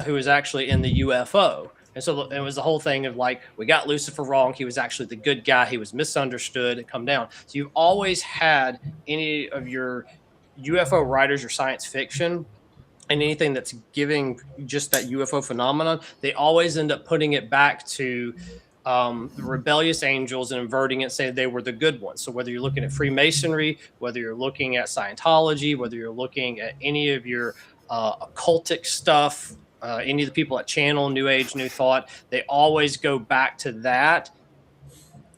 who was actually in the UFO. And so it was the whole thing of like, we got Lucifer wrong. He was actually the good guy. He was misunderstood and come down. So you've always had any of your UFO writers or science fiction and anything that's giving just that UFO phenomenon, they always end up putting it back to the rebellious angels and inverting it, saying they were the good ones. So whether you're looking at Freemasonry, whether you're looking at Scientology, whether you're looking at any of your occultic stuff, any of the people at Channel, New Age, New Thought, they always go back to that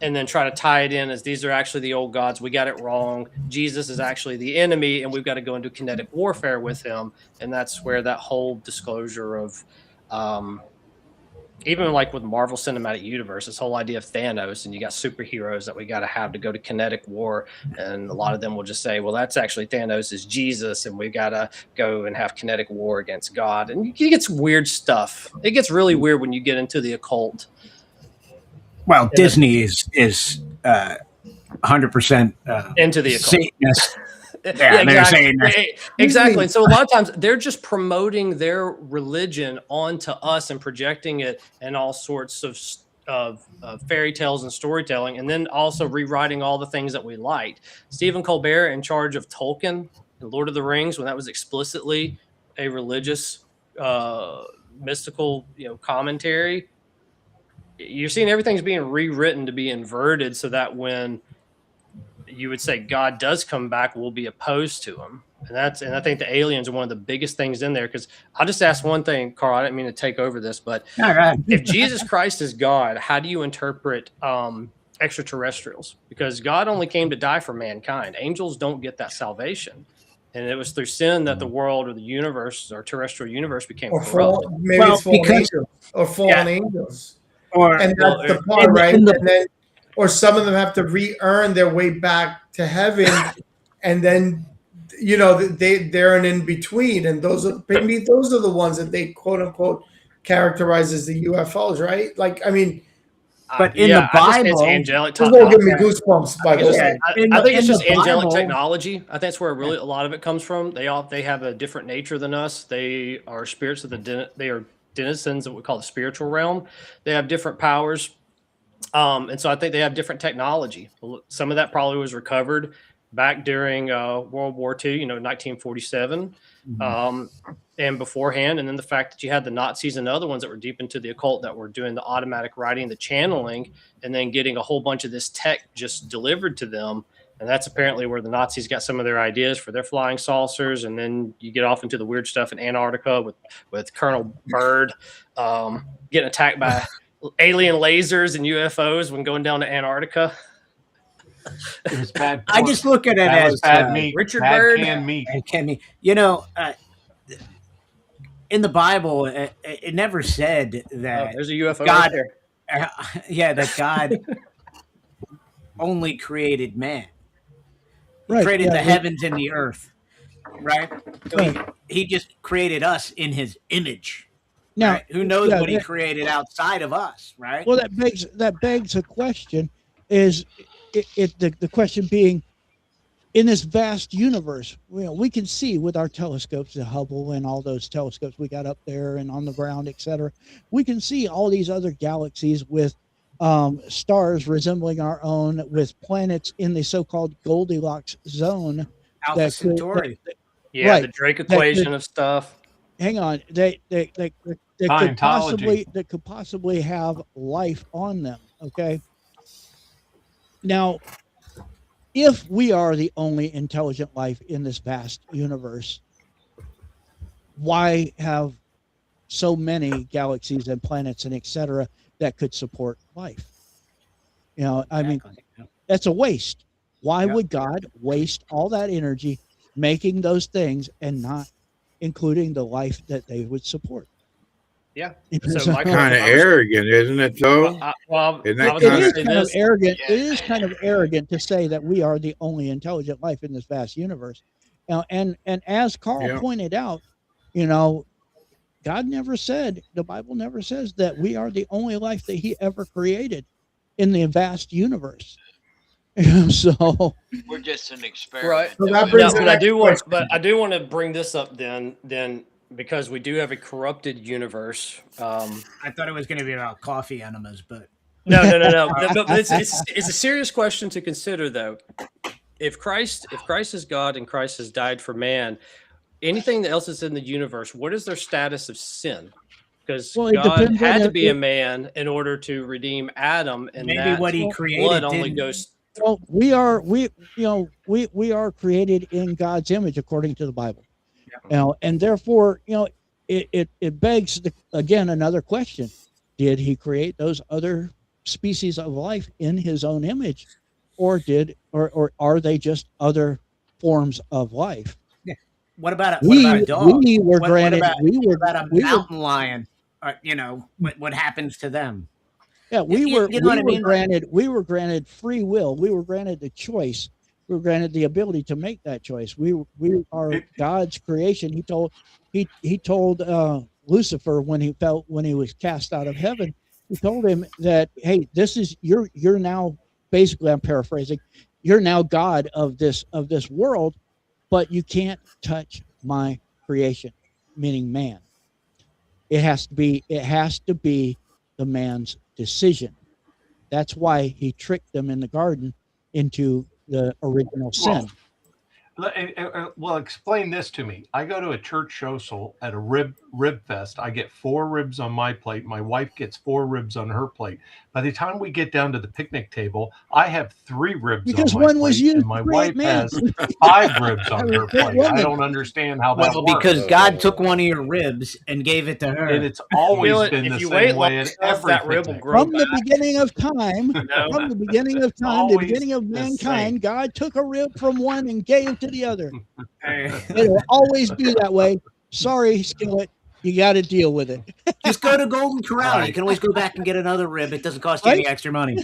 and then try to tie it in as these are actually the old gods. We got it wrong. Jesus is actually the enemy, and we've got to go into kinetic warfare with him. And that's where that whole disclosure of even like with Marvel Cinematic Universe, this whole idea of Thanos, and you got superheroes that we got to have to go to kinetic war. And a lot of them will just say, well, that's actually Thanos is Jesus, and we got to go and have kinetic war against God. And you get some weird stuff. It gets really weird when you get into the occult. Well, Disney is 100% into the occult. Satanist. Yeah, exactly. Exactly. And so a lot of times they're just promoting their religion onto us and projecting it in all sorts of fairy tales and storytelling, and then also rewriting all the things that we liked. Stephen Colbert in charge of Tolkien and Lord of the Rings, when that was explicitly a religious, mystical, commentary, you're seeing everything's being rewritten to be inverted so that when you would say God does come back, we'll be opposed to him. And I think the aliens are one of the biggest things in there. Because I'll just ask one thing, Carl, I didn't mean to take over this, but if Jesus Christ is God, how do you interpret extraterrestrials? Because God only came to die for mankind. Angels don't get that salvation. And it was through sin that the world or the universe or terrestrial universe became corrupt. Fallen angels. And that's the part, right? And then, or some of them have to re-earn their way back to heaven, and then they're an in between, and those are the ones that they quote unquote characterize as the UFOs, right? Like, I mean, but in the Bible, it's angelic. This will give me goosebumps. By the way, I think it's just angelic technology. I think that's where really a lot of it comes from. They have a different nature than us. They are spirits of they are denizens of what we call the spiritual realm. They have different powers. And so I think they have different technology. Some of that probably was recovered back during World War II, 1947, and beforehand. And then the fact that you had the Nazis and other ones that were deep into the occult that were doing the automatic writing, the channeling, and then getting a whole bunch of this tech just delivered to them. And that's apparently where the Nazis got some of their ideas for their flying saucers. And then you get off into the weird stuff in Antarctica with Colonel Byrd getting attacked by alien lasers and UFOs when going down to Antarctica. It was bad. I just look at it That as was bad meat. Richard Bad Byrd. canned meat. In the Bible, it never said that there's a UFO God, right there. That God only created man. He Right, created yeah, the heavens and the earth, right? So he just created us in his image. Now, right? Who knows what he created outside of us, right? Well, that begs a question: is the question being, in this vast universe, we can see with our telescopes, the Hubble and all those telescopes we got up there and on the ground, etc. We can see all these other galaxies with stars resembling our own, with planets in the so-called Goldilocks zone. Alpha Centauri. The Drake equation of stuff. Hang on, that could possibly have life on them. Okay, Now, if we are the only intelligent life in this vast universe, why have so many galaxies and planets and etc. that could support life? You know, I mean, that's a waste. Why would God waste all that energy making those things and not including the life that they would support? Yeah. So my Kind of arrogant, isn't it? Though. Isn't that It kinda- is kind of arrogant. It is kind of arrogant to say that we are the only intelligent life in this vast universe. And as Carl pointed out, you know, God never said, the Bible never says that we are the only life that he ever created in the vast universe. So We're just an Right. experiment. So that brings the But I next do want, question. but I do want to bring this up then because we do have a corrupted universe. I thought it was going to be about coffee enemas, but No. But it's a serious question to consider, though. If Christ is God and Christ has died for man, anything else that's in the universe, what is their status of sin? Because Well, it God depends on had to if be a it- man in order to redeem Adam, and maybe that what he created blood only didn't. goes. well, we are created in God's image according to the Bible. You know, and therefore, you know, it begs again another question: did he create those other species of life in his own image, or are they just other forms of life? What about a dog? We were What granted. about, we were. what about a We were. mountain lion? You know what happens to them? Yeah, we You- were. you know what I mean? We were granted free will. We were granted the choice. We were granted the ability to make that choice. We are God's creation. He told Lucifer when he was cast out of heaven. He told him that, hey, this is you're now, basically, I'm paraphrasing, you're now God of this world, but you can't touch my creation, meaning man. It has to be the man's decision. That's why he tricked them in the garden into the original sin. Well, explain this to me. I go to a church social at a rib fest. I get 4 ribs on my plate. My wife gets 4 ribs on her plate. By the time we get down to the picnic table, I have 3 ribs Because on my one was plate, used and my to create wife man. has 5 ribs on her Create plate. I woman. don't understand how that Well, works. because God took one of your ribs and gave it to her. And it's always Feel it, been if the you same wait long way at enough, every that rib will picnic. grow From the beginning of time, No. the always beginning of the mankind, same. God took a rib from one and gave to the other. Hey, It will always be that way. Sorry, Skillet, you got to deal with it. just go to Golden Corral. You Right. can always go back and get another rib. It doesn't cost you any Right? extra money.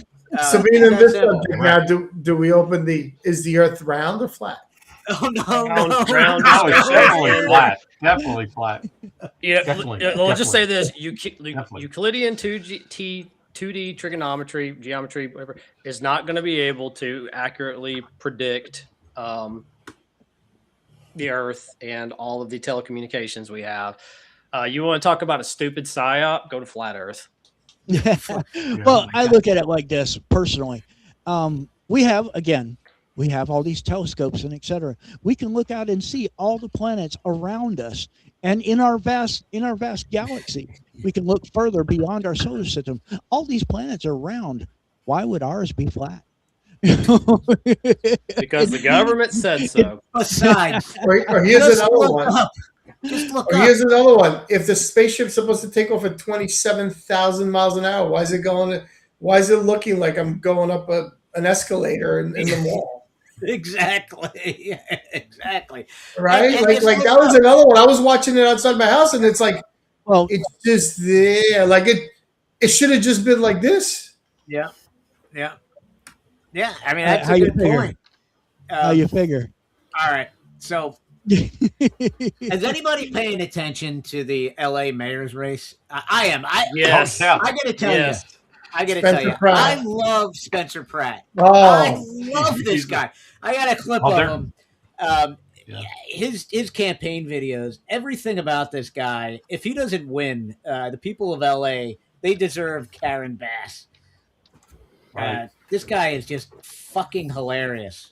So being in That's this simple. subject now, do we open is the earth round or flat? Oh no, Round No, it's space definitely and- flat. Definitely flat. Yeah, Definitely, let's just say definitely. this: Definitely. Euclidean 2D trigonometry, geometry, whatever, is not going to be able to accurately predict the Earth and all of the telecommunications we have. You want to talk about a stupid psyop? Go to flat Earth. Well, I look at it like this personally. We have all these telescopes and etc. We can look out and see all the planets around us, and in our vast galaxy, we can look further beyond our solar system. All these planets are round. Why would ours be flat? Because the government said so. Besides, Or here's just another look one. up. Just look Or up. here's another one. If the spaceship's supposed to take off at 27,000 miles an hour, why is it looking like I'm going up an escalator in the mall? Exactly. Exactly. Right? And Like just that look was up. another one. I was watching it outside my house, and it's like Well, it's just there. Like it should have just been like this. Yeah. Yeah. Yeah. I mean, that's How a you good figure? point. how you figure? All right. So, is anybody paying attention to the LA mayor's race? I am. Yes. Oh, yeah. I gotta tell Yes. you. I gotta Spencer tell you. Pratt. I love Spencer Pratt. Oh. I love this guy. I got a clip Oh, of they're- him. Yeah. His campaign videos, everything about this guy. If he doesn't win, the people of LA, they deserve Karen Bass. Right. This guy is just fucking hilarious.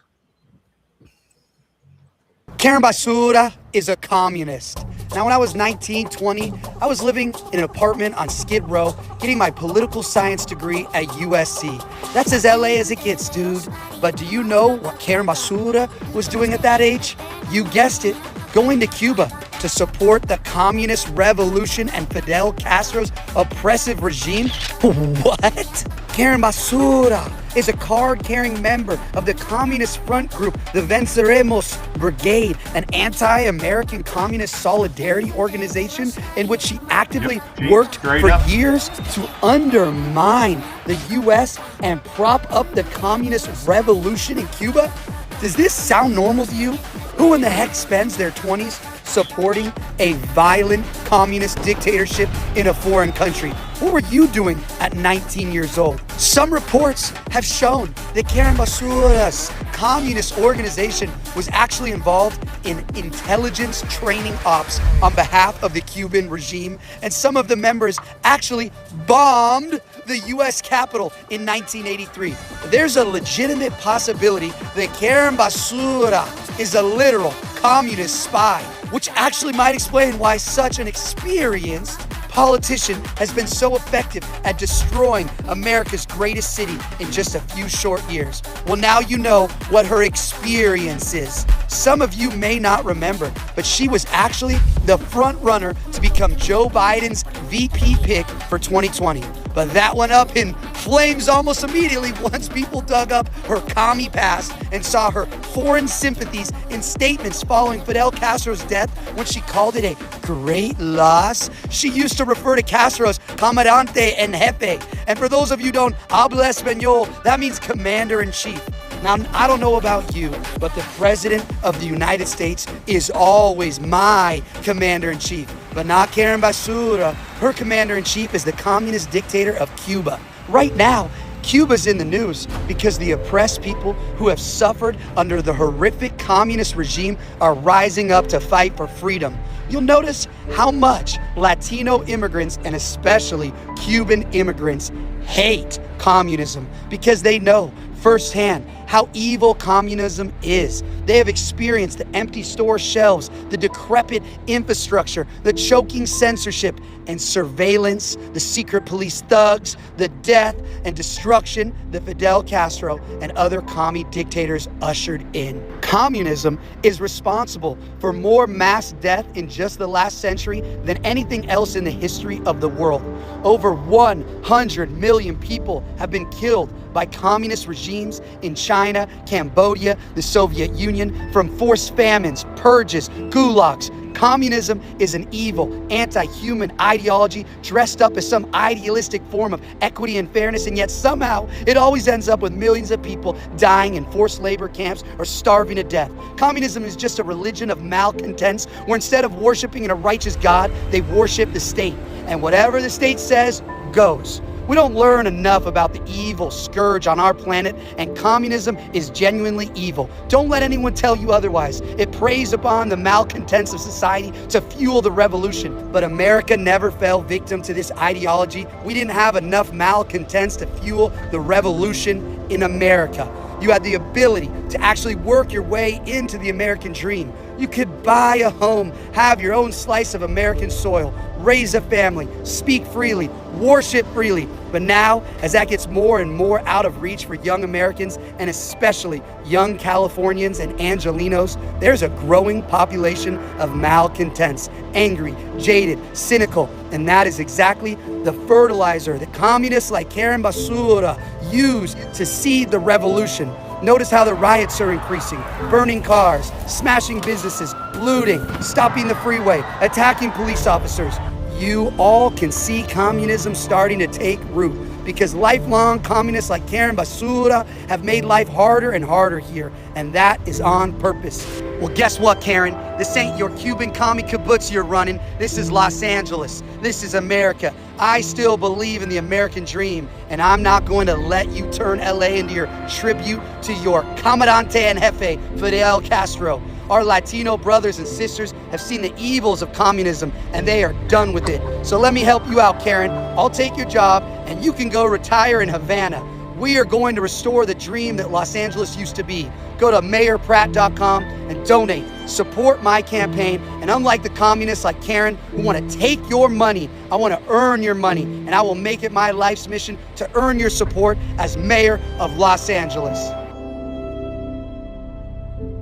Karen Basura is a communist. Now, when I was 19, 20, I was living in an apartment on Skid Row, getting my political science degree at USC. That's as LA as it gets, dude. But do you know what Karen Basura was doing at that age? You guessed it, going to Cuba to support the communist revolution and Fidel Castro's oppressive regime? What? Karen Basura is a card-carrying member of the Communist Front Group, the Venceremos Brigade, an anti-American communist solidarity organization in which she actively worked for years to undermine the U.S. and prop up the communist revolution in Cuba? Does this sound normal to you? Who in the heck spends their 20s supporting a violent communist dictatorship in a foreign country? What were you doing at 19 years old? Some reports have shown that Karen Basura's communist organization was actually involved in intelligence training ops on behalf of the Cuban regime, and some of the members actually bombed the U.S. Capitol in 1983. There's a legitimate possibility that Karen Basura is a literal communist spy, which actually might explain why such an experienced politician has been so effective at destroying America's greatest city in just a few short years. Well, now you know what her experience is. Some of you may not remember, but she was actually the front runner to become Joe Biden's VP pick for 2020. But that went up in flames almost immediately once people dug up her commie past and saw her foreign sympathies in statements following Fidel Castro's death when she called it a great loss. She used to refer to Castro as Comandante en Jefe. And for those of you who don't habla español, that means commander-in-chief. Now, I don't know about you, but the President of the United States is always my commander-in-chief, but not Karen Basura. Her commander-in-chief is the communist dictator of Cuba. Right now, Cuba's in the news because the oppressed people who have suffered under the horrific communist regime are rising up to fight for freedom. You'll notice how much Latino immigrants, and especially Cuban immigrants, hate communism because they know firsthand how evil communism is. They have experienced the empty store shelves, the decrepit infrastructure, the choking censorship and surveillance, the secret police thugs, the death and destruction that Fidel Castro and other commie dictators ushered in. Communism is responsible for more mass death in just the last century than anything else in the history of the world. Over 100 million people have been killed by communist regimes in China, Cambodia, the Soviet Union, from forced famines, purges, gulags. Communism is an evil, anti-human ideology dressed up as some idealistic form of equity and fairness, and yet somehow it always ends up with millions of people dying in forced labor camps or starving to death. Communism is just a religion of malcontents where instead of worshiping a righteous God, they worship the state. And whatever the state says, goes. We don't learn enough about the evil scourge on our planet, and communism is genuinely evil. Don't let anyone tell you otherwise. It preys upon the malcontents of society to fuel the revolution. But America never fell victim to this ideology. We didn't have enough malcontents to fuel the revolution in America. You had the ability to actually work your way into the American dream. You could buy a home, have your own slice of American soil, raise a family, speak freely, worship freely. But now, as that gets more and more out of reach for young Americans, and especially young Californians and Angelinos, there's a growing population of malcontents, angry, jaded, cynical, and that is exactly the fertilizer that communists like Karen Basura use to seed the revolution. Notice how the riots are increasing, burning cars, smashing businesses, looting, stopping the freeway, attacking police officers. You all can see communism starting to take root because lifelong communists like Karen Basura have made life harder and harder here, and that is on purpose. Well, guess what, Karen? This ain't your Cuban commie kibbutz you're running. This is Los Angeles. This is America. I still believe in the American dream, and I'm not going to let you turn LA into your tribute to your Comandante en Jefe, Fidel Castro. Our Latino brothers and sisters have seen the evils of communism, and they are done with it. So let me help you out, Karen. I'll take your job, and you can go retire in Havana. We are going to restore the dream that Los Angeles used to be. Go to mayorpratt.com and donate. Support my campaign. And unlike the communists like Karen who want to take your money, I want to earn your money. And I will make it my life's mission to earn your support as mayor of Los Angeles.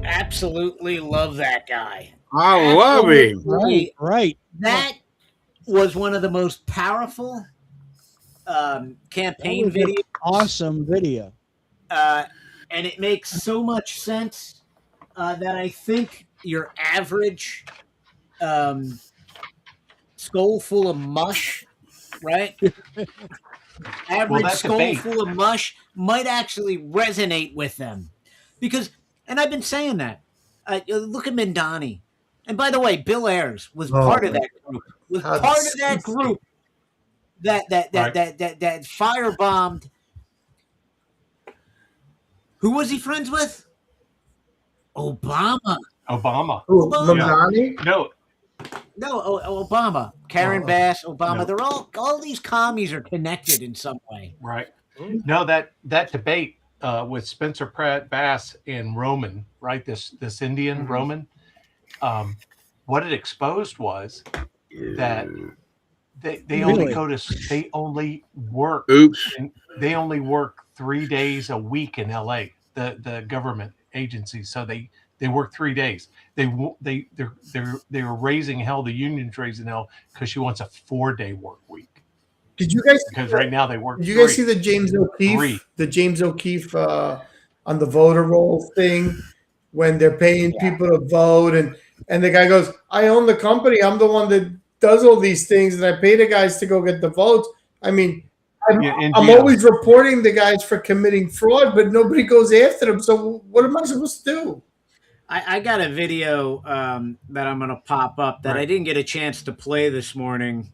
Absolutely love that guy. I love him. Right. That was one of the most powerful campaign That was an videos. awesome video. And it makes so much sense that I think your average skull full of mush, right? Average that skull debate- full of mush might actually resonate with them. Because, and I've been saying that. Look at Mindani. And by the way, Bill Ayers was part of that group. Was part of that group that firebombed. Who was he friends with? Obama. Who, Mamdani? No, Obama. Karen Bass, Obama. No. They're all these commies are connected in some way. right. No, that debate with Spencer Pratt Bass and Roman, right? This Indian Roman. What it exposed was that they only Really? they only work. Oops. They only work 3 days a week in LA. The government agencies, so they work 3 days. They're raising hell. The union's raising hell because she wants a 4-day work week. Did you guys? Because right now they work. Did you guys three. see the James O'Keefe? Three. The James O'Keefe on the voter roll thing when they're paying people to vote, and the guy goes, "I own the company. I'm the one that does all these things, and I pay the guys to go get the votes." I mean, I'm NGO. always reporting the guys for committing fraud, but nobody goes after them. So what am I supposed to do? I got a video that I'm going to pop up that I didn't get a chance to play this morning.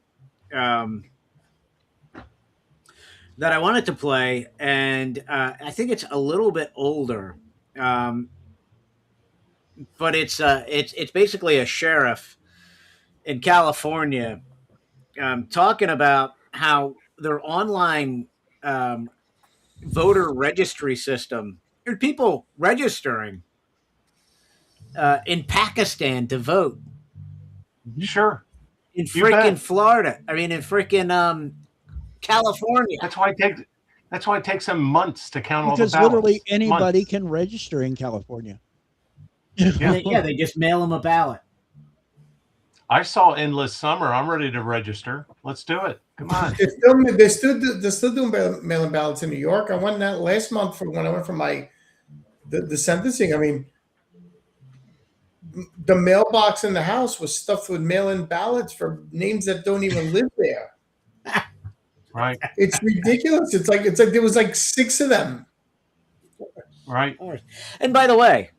That I wanted to play, and I think it's a little bit older, but it's basically a sheriff in California talking about how their online voter registry system, there's people registering in Pakistan to vote. Sure. In You bet. freaking Florida. I mean, in freaking California. That's why it takes them months to count all the Because ballots. literally anybody Months. can register in California. Yeah, they just mail them a ballot. I saw Endless Summer. I'm ready to register. Let's do it. Come on. They're still doing mail-in ballots in New York. I went that last month when I went for the sentencing. I mean, the mailbox in the house was stuffed with mail-in ballots for names that don't even live there. Right. It's ridiculous. It's like there was like 6 of them. Right. And by the way,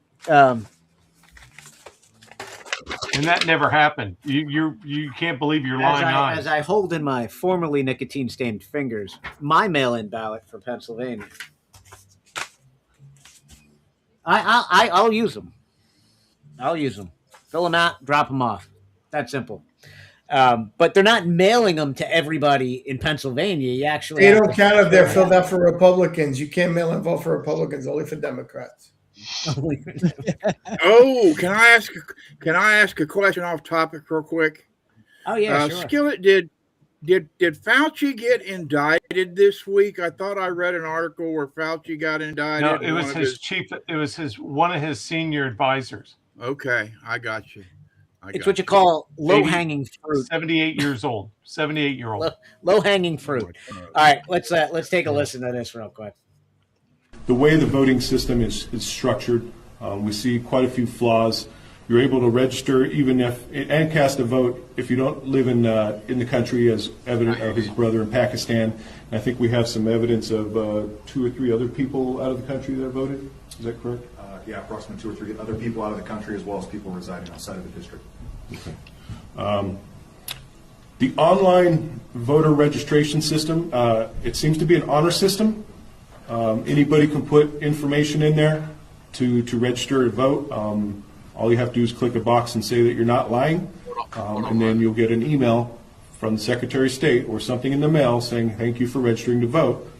And that never happened. You can't believe you're lying on. as I hold in my formerly nicotine-stained fingers my mail-in ballot for Pennsylvania, I'll use them. I'll use them. Fill them out, drop them off. That simple. But they're not mailing them to everybody in Pennsylvania. You actually They have don't to- count if they're filled out for Republicans. You can't mail and vote for Republicans, only for Democrats. Oh, can I ask a question off topic real quick? Oh yeah, sure. Skillet, did Fauci get indicted this week? I thought I read an article where Fauci got indicted. No, it was his chief. It was one of his senior advisors. Okay, I got you. It's what you call low-hanging fruit. 78 years old. 78-year-old. Low-hanging fruit. All right, let's take a listen to this real quick. The way the voting system is structured, we see quite a few flaws. You're able to register even and cast a vote if you don't live in the country, as evident of his brother in Pakistan. And I think we have some evidence of 2 or 3 other people out of the country that voted. Is that correct? Yeah, approximately 2 or 3 other people out of the country, as well as people residing outside of the district. Okay. The online voter registration system, it seems to be an honor system. Anybody can put information in there to register to vote. All you have to do is click a box and say that you're not lying, and then you'll get an email from the Secretary of State or something in the mail saying thank you for registering to vote.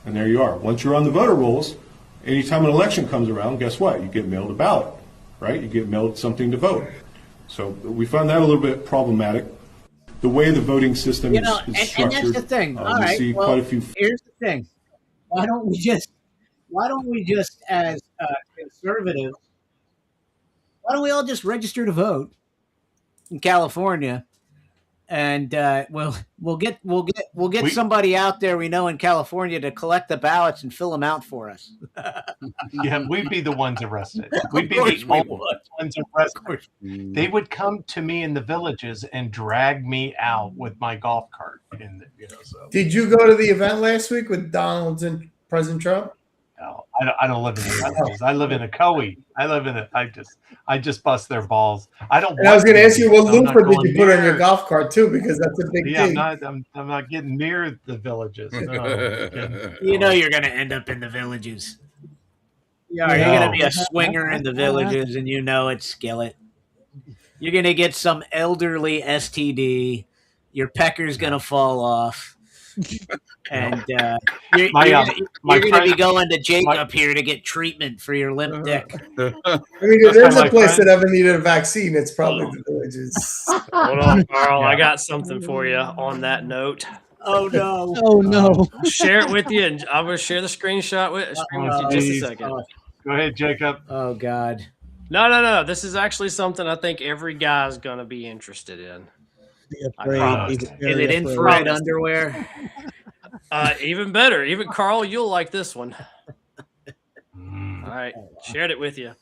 And there you are. Once you're on the voter rolls, anytime an election comes around, guess what? You get mailed a ballot, right? You get mailed something to vote. So we found that a little bit problematic. The way the voting system is structured, and that's the thing. All we right, see well, quite a few. here's the thing. Why don't we just as conservatives, why don't we all just register to vote in California, and we'll get somebody out there we know in California to collect the ballots and fill them out for us. Yeah, we'd be the ones arrested. We'd be the only ones arrested. They would come to me in the villages and drag me out with my golf cart. So. Did you go to the event last week with Donald and President Trump? No, I don't live in the villages. I live in a Coe. I just bust their balls. I don't. And I was going to ask you, what looper did you put on your golf cart too? Because that's a big thing. I'm not getting near the villages. No. You know you're going to end up in the villages. You're going to be a swinger in the villages, and you know it's skillet. You're going to get some elderly STD. Your pecker's going to fall off. And you're going to be going to Jacob here to get treatment for your limp dick. I mean, if there's a place that ever needed a vaccine, it's probably the villages. Hold on, Carl. I got something for you on that note. Oh, no. Oh, no. I'll share it with you, and I'm going to share the screenshot with you in just a second. Go ahead, Jacob. Oh, God. No. This is actually something I think every guy's going to be interested in. Is it infrared underwear? Even better. Even Carl, you'll like this one. All right, shared it with you.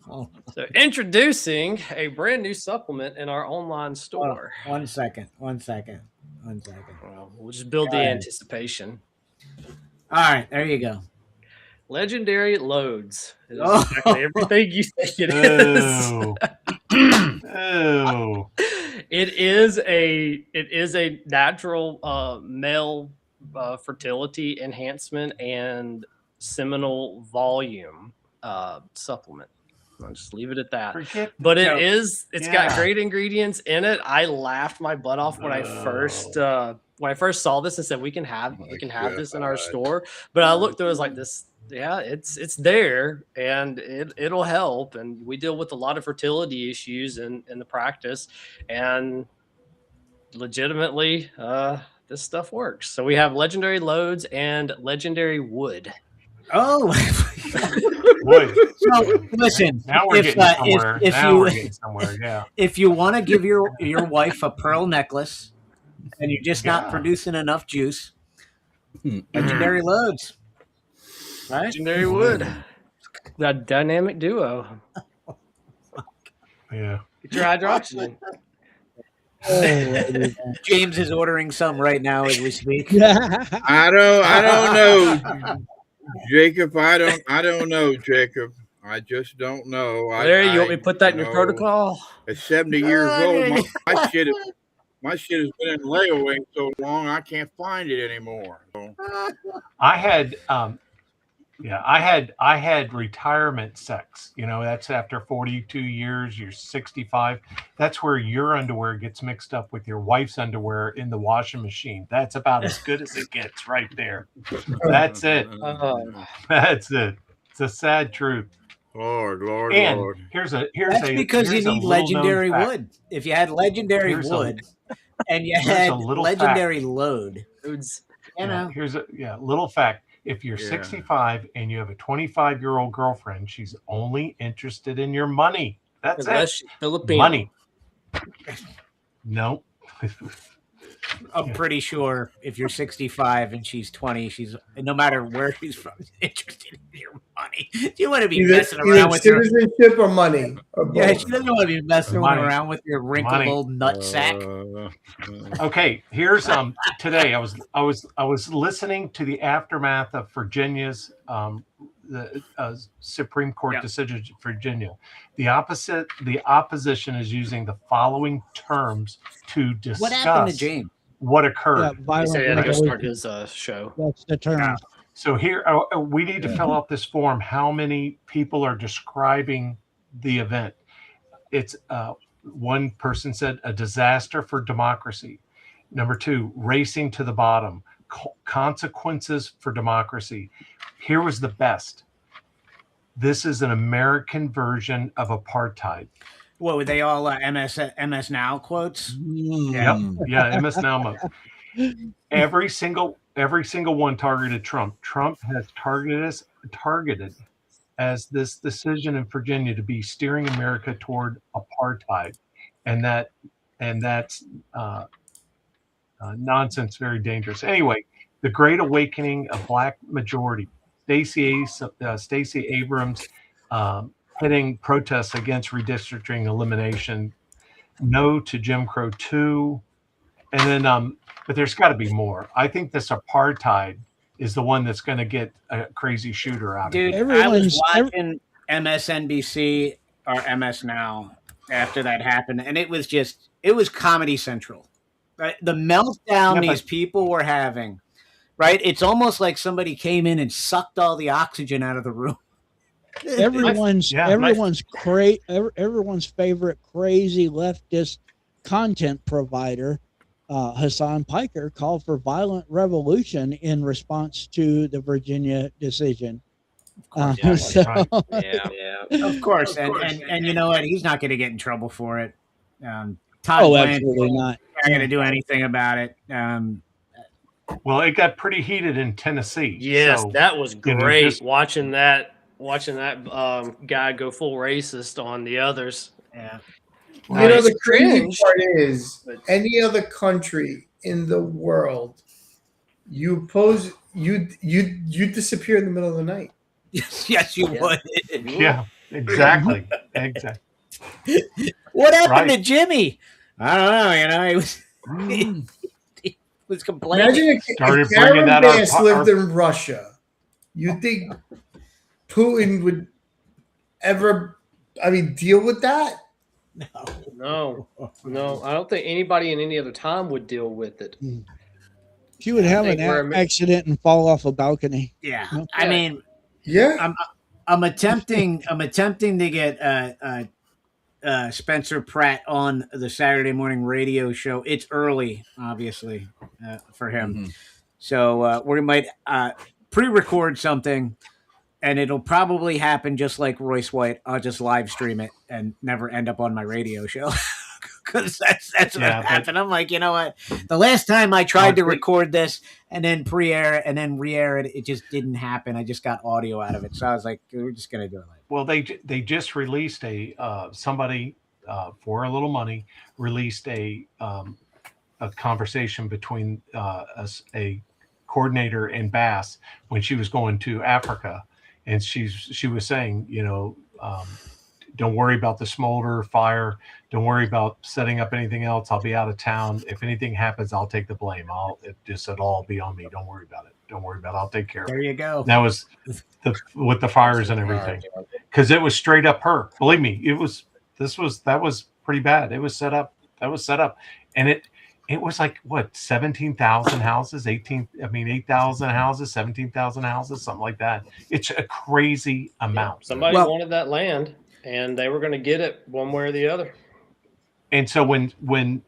So, introducing a brand new supplement in our online store. One second. Well, we'll just build the anticipation. All right, there you go. Legendary Loads. It is exactly everything you think it is. Oh. It is a natural male fertility enhancement and seminal volume supplement. I'll just leave it at that. But it's got great ingredients in it. I laughed my butt off when I first saw this and said we can have this in our store. But I looked through it, was like this. Yeah, it's there, and it'll help. And we deal with a lot of fertility issues in the practice, and legitimately, this stuff works. So we have Legendary Loads and Legendary Wood. Oh, Wood. So listen. Now we're getting somewhere. We're getting somewhere. Yeah. If you want to give your wife a pearl necklace, and you're just not producing enough juice, Legendary Loads. Right? Legendary Wood. That dynamic duo. Yeah. Get your hydroxygen. James is ordering some right now as we speak. I don't know, Jacob. I don't know, Jacob. I just don't know. Larry, you want me to put that in your protocol? At 70 years old, my shit has been in layaway so long I can't find it anymore. So. I had retirement sex. That's after 42 years, you're 65. That's where your underwear gets mixed up with your wife's underwear in the washing machine. That's about as good as it gets right there. That's it. That's it. It's a sad truth. Lord. Here's because you need Legendary Wood. If you had Legendary Wood and you had Legendary Load, here's a little fact. If you're 65 and you have a 25-year-old girlfriend, she's only interested in your money. That's it. Filipino. Money. No. I'm pretty sure if you're 65 and she's 20, she's no matter where she's from, interested in your money. You want to be messing around with citizenship or money. Yeah, she doesn't want to be messing around with your wrinkled old nut sack. Okay, here's today I was listening to the aftermath of Virginia's the Supreme Court decision in Virginia. The opposition is using the following terms to discuss what happened to James. What occurred. He said he had to go start his show. That's the term. So here we need to fill out this form. How many people are describing the event? It's one person said a disaster for democracy. Number 2, racing to the bottom. consequences for democracy. Here was the best. This is an American version of apartheid. What were they all MS Now quotes? Yep. Yeah, MS Now mode. Every single one targeted Trump. Trump has targeted as this decision in Virginia to be steering America toward apartheid, and that's nonsense, very dangerous. Anyway, the Great Awakening of Black Majority. Stacey Abrams heading protests against redistricting elimination. No to Jim Crow 2. And then, but there's got to be more. I think this apartheid is the one that's going to get a crazy shooter out Dude, of it. I was watching MSNBC or MS Now after that happened, and it was Comedy Central. Right? The meltdown these people were having, right? It's almost like somebody came in and sucked all the oxygen out of the room. Everyone's favorite crazy leftist content provider, Hassan Piker, called for violent revolution in response to the Virginia decision. Of course, and you know what? He's not going to get in trouble for it. Todd Blanchard absolutely not. Not going to do anything about it. Well, it got pretty heated in Tennessee. Yes, so, that was you know, great. Watching that guy go full racist on the others. Yeah. You know, the crazy part is, any other country in the world, you disappear in the middle of the night. Yes, you would. Yeah, exactly. Exactly. What happened to Jimmy? I don't know. You know, he was complaining. Imagine if Karen Bass lived in Russia. You think Putin would ever, deal with that? No. I don't think anybody in any other time would deal with it. She would have an accident and fall off a balcony. Yeah, Okay. I mean, yeah. I'm attempting to get Spencer Pratt on the Saturday morning radio show. It's early, obviously, for him. So we might pre-record something, and it'll probably happen just like Royce White. I'll just live stream it and never end up on my radio show. Because that's what happened. I'm like, you know what? The last time I tried to record this and then pre-air it and then re-air it, it just didn't happen. I just got audio out of it. So I was like, we're just going to do it. Well, they just released somebody for a little money released a conversation between a coordinator and Bass when she was going to Africa, and she was saying, you know, don't worry about the smolder fire. Don't worry about setting up anything else. I'll be out of town. If anything happens, I'll take the blame. It'll all be on me. Don't worry about it. Don't worry about it. I'll take care of it. There you go. That was with the fires and everything, because it was straight up her. Believe me, that was pretty bad. It was set up. And it was like what, 17,000 houses, 8,000 houses, 17,000 houses, something like that. It's a crazy amount. Somebody wanted that land, and they were going to get it one way or the other. And so when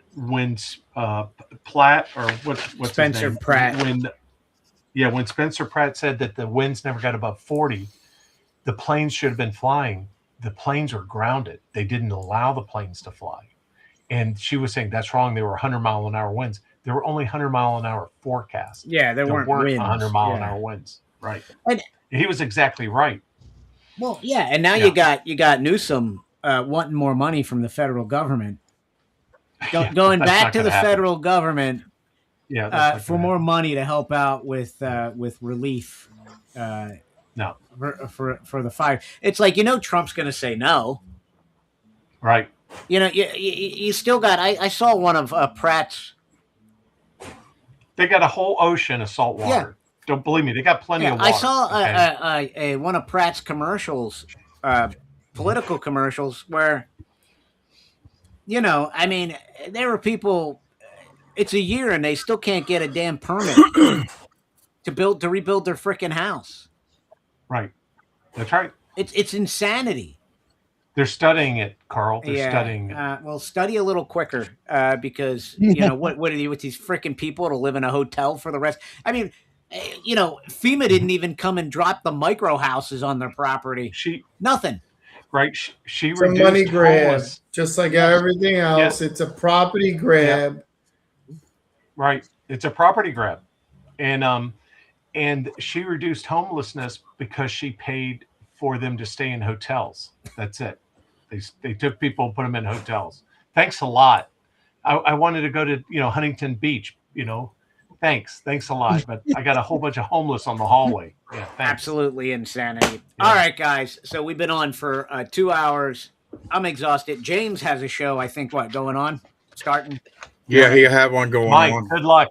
Platt or what's Spencer his name? Pratt, when Spencer Pratt said that the winds never got above 40, the planes should have been flying. The planes were grounded. They didn't allow the planes to fly. And she was saying that's wrong. They were 100-mile-an-hour winds. There were only 100-mile-an-hour forecasts. Yeah, there weren't winds. 100-mile-an-hour winds. Right. And he was exactly right. Well, yeah, and now you got Newsom wanting more money from the federal government. Going back to the federal government for more money to help out with relief. No. For the fire. It's like, Trump's going to say no. Right. You still got. I saw one of Pratt's. They got a whole ocean of salt water. Yeah. Don't believe me. They got plenty of water. I saw one of Pratt's commercials, political commercials, where, there were people. It's a year and they still can't get a damn permit to rebuild their freaking house. Right. That's right. It's insanity. They're studying it, Carl. They're studying it. Well, study a little quicker because you know what are you with these freaking people to live in a hotel for the rest? I mean, you know, FEMA didn't even come and drop the micro houses on their property. Nothing. Right? She It's a reduced money grab, homeless. just like everything else. It's a property grab. Right. It's a property grab. And she reduced homelessness because she paid for them to stay in hotels. That's it. They took people and put them in hotels. Thanks a lot. I wanted to go to, Huntington Beach, thanks a lot. But I got a whole bunch of homeless on the hallway. Yeah, thanks. Absolutely insanity. Yeah. All right, guys. So we've been on for 2 hours. I'm exhausted. James has a show, I think, going on? Starting? Yeah, he'll have one going Mike, on. good luck.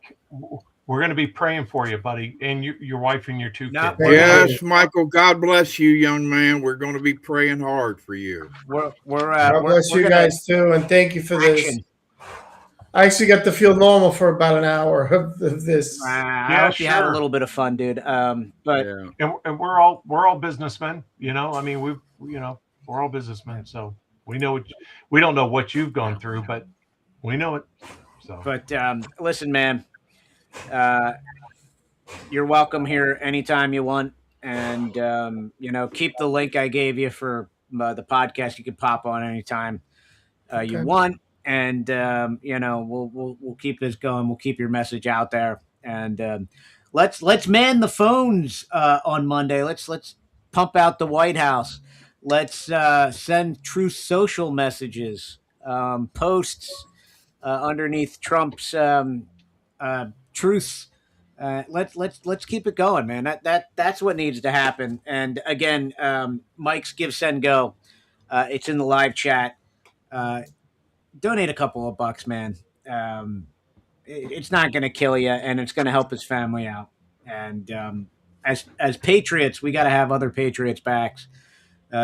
We're going to be praying for you, buddy, and your wife and your 2 kids. Yes, Michael. God bless you, young man. We're going to be praying hard for you. God bless you guys too, and thank you for this. I actually got to feel normal for about an hour of this. I hope you had a little bit of fun, dude. But and we're all businessmen. I mean, we're all businessmen, so we know we don't know what you've gone through, but we know it. So, but listen, man. You're welcome here anytime you want, and keep the link I gave you for the podcast. You can pop on anytime you want, and we'll keep this going. We'll keep your message out there, and let's man the phones on Monday. Let's pump out the White House. Let's send Truth Social messages, posts underneath Trump's truths. Let's keep it going, man. That's what needs to happen. And again, Mike's Give Send Go. It's in the live chat. Donate a couple of bucks, man. It's not going to kill you, and it's going to help his family out. And as patriots, we got to have other patriots' backs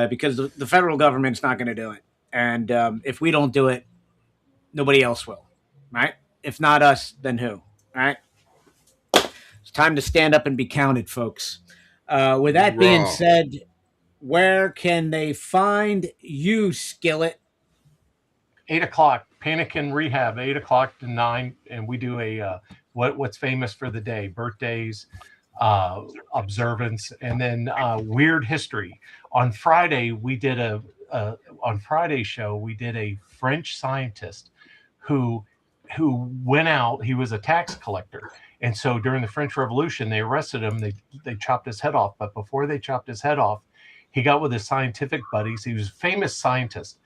because the federal government's not going to do it. And if we don't do it, nobody else will, right? If not us, then who? All right. It's time to stand up and be counted, folks. With that being said, where can they find you, Skillet? 8 o'clock, Panic and Rehab, 8 o'clock to 9. And we do a what's famous for the day, birthdays, observance, and then weird history. On Friday, we did on Friday's show, we did a French scientist who went out. He was a tax collector, and so during the French Revolution, they arrested him. They chopped his head off, but before they chopped his head off, he got with his scientific buddies. He was a famous scientist.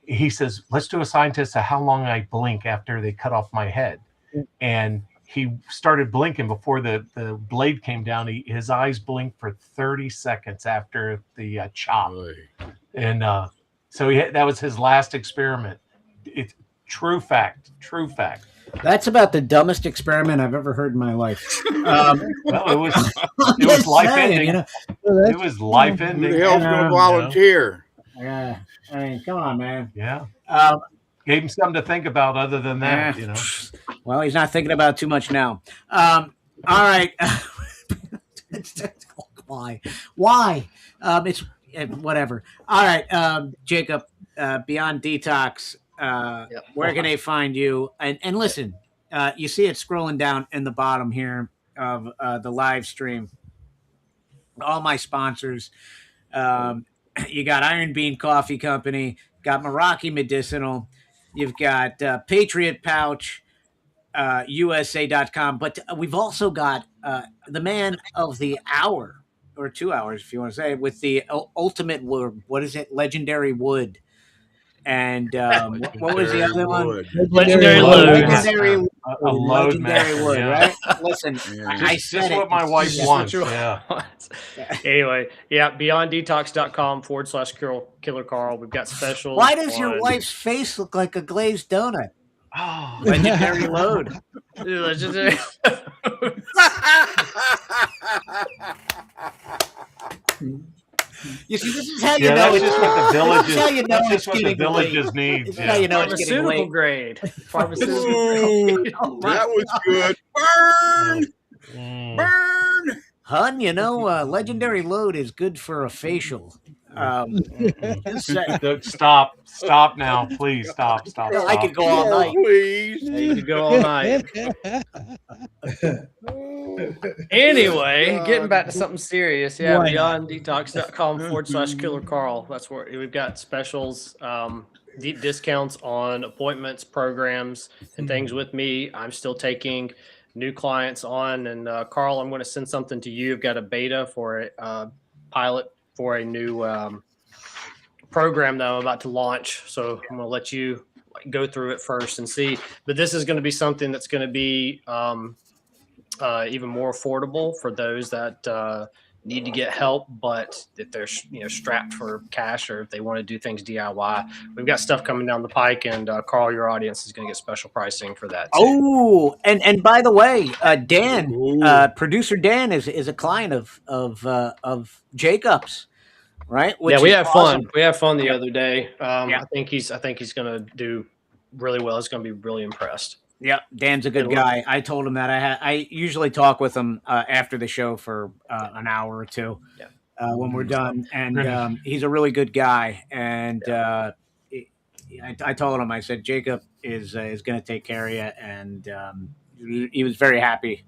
He says, "Let's do a scientist of how long I blink after they cut off my head," and he started blinking before the blade came down. His eyes blinked for 30 seconds after the chop, and so that was his last experiment. It's true fact. That's about the dumbest experiment I've ever heard in my life. Well, it was life ending. It was life ending. Who the hell's going to volunteer? Yeah, I mean, come on, man. Yeah. Gave him something to think about other than that, Well, he's not thinking about too much now. All right. Why? It's whatever. All right, Jacob, Beyond Detox. Where can they find you? And listen, you see it scrolling down in the bottom here of the live stream. All my sponsors. You got Iron Bean Coffee Company, got Meraki Medicinal, you've got Patriot Pouch, USA.com, but we've also got the man of the hour, or 2 hours if you want to say, with the ultimate wood. What is it? Legendary Wood. And what was the other one? Legendary Load. Legendary A load Wood, yeah. right? Listen, I said just what my wife wants. Yeah. Anyway, beyonddetox.com/Killer Carl. We've got specials. Why does your on- wife's face look like a glazed donut? Oh, Legendary Load. Legendary. You see, this is how you know that's it's just what the villages. This is how you know That's it's just what the getting villages late. need. This is how you know it's getting Pharmaceutical late. grade. Pharmaceutical Ooh, grade. that was good. Burn! Mm. Burn! Hun, Legendary Load is good for a facial. Just say- Stop now, please. Stop. I could go all night. Please. You could go all night. Anyway, getting back to something serious. Yeah, Why not? beyonddetox.com/Killer Carl. That's where we've got specials, deep discounts on appointments, programs, and things with me. I'm still taking new clients on. And Carl, I'm going to send something to you. I've got a beta for a pilot for a new program that I'm about to launch. So I'm going to let you go through it first and see. But this is going to be something that's going to be even more affordable for those that need to get help, but if they're strapped for cash or if they want to do things DIY. We've got stuff coming down the pike, and Carl, your audience is going to get special pricing for that too. Oh, and by the way, Dan, producer Dan is a client of Jacob's, right? Yeah, we have awesome. fun. We have fun the other day. I think he's going to do really well. He's going to be really impressed. Yeah, Dan's a good guy. I told him that I usually talk with him after the show for an hour or two when we're done, and he's a really good guy. And I told him, I said, Jacob is going to take care of you, and he was very happy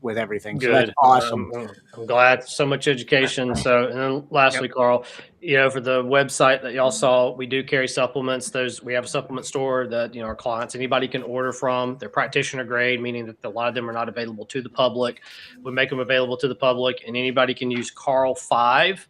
with everything. Good. So that's awesome. I'm glad. So much education. So, and then lastly, Carl, for the website that y'all saw, we do carry supplements. We have a supplement store that, our clients, anybody can order from. They're practitioner grade, meaning that a lot of them are not available to the public. We make them available to the public, and anybody can use Carl 5.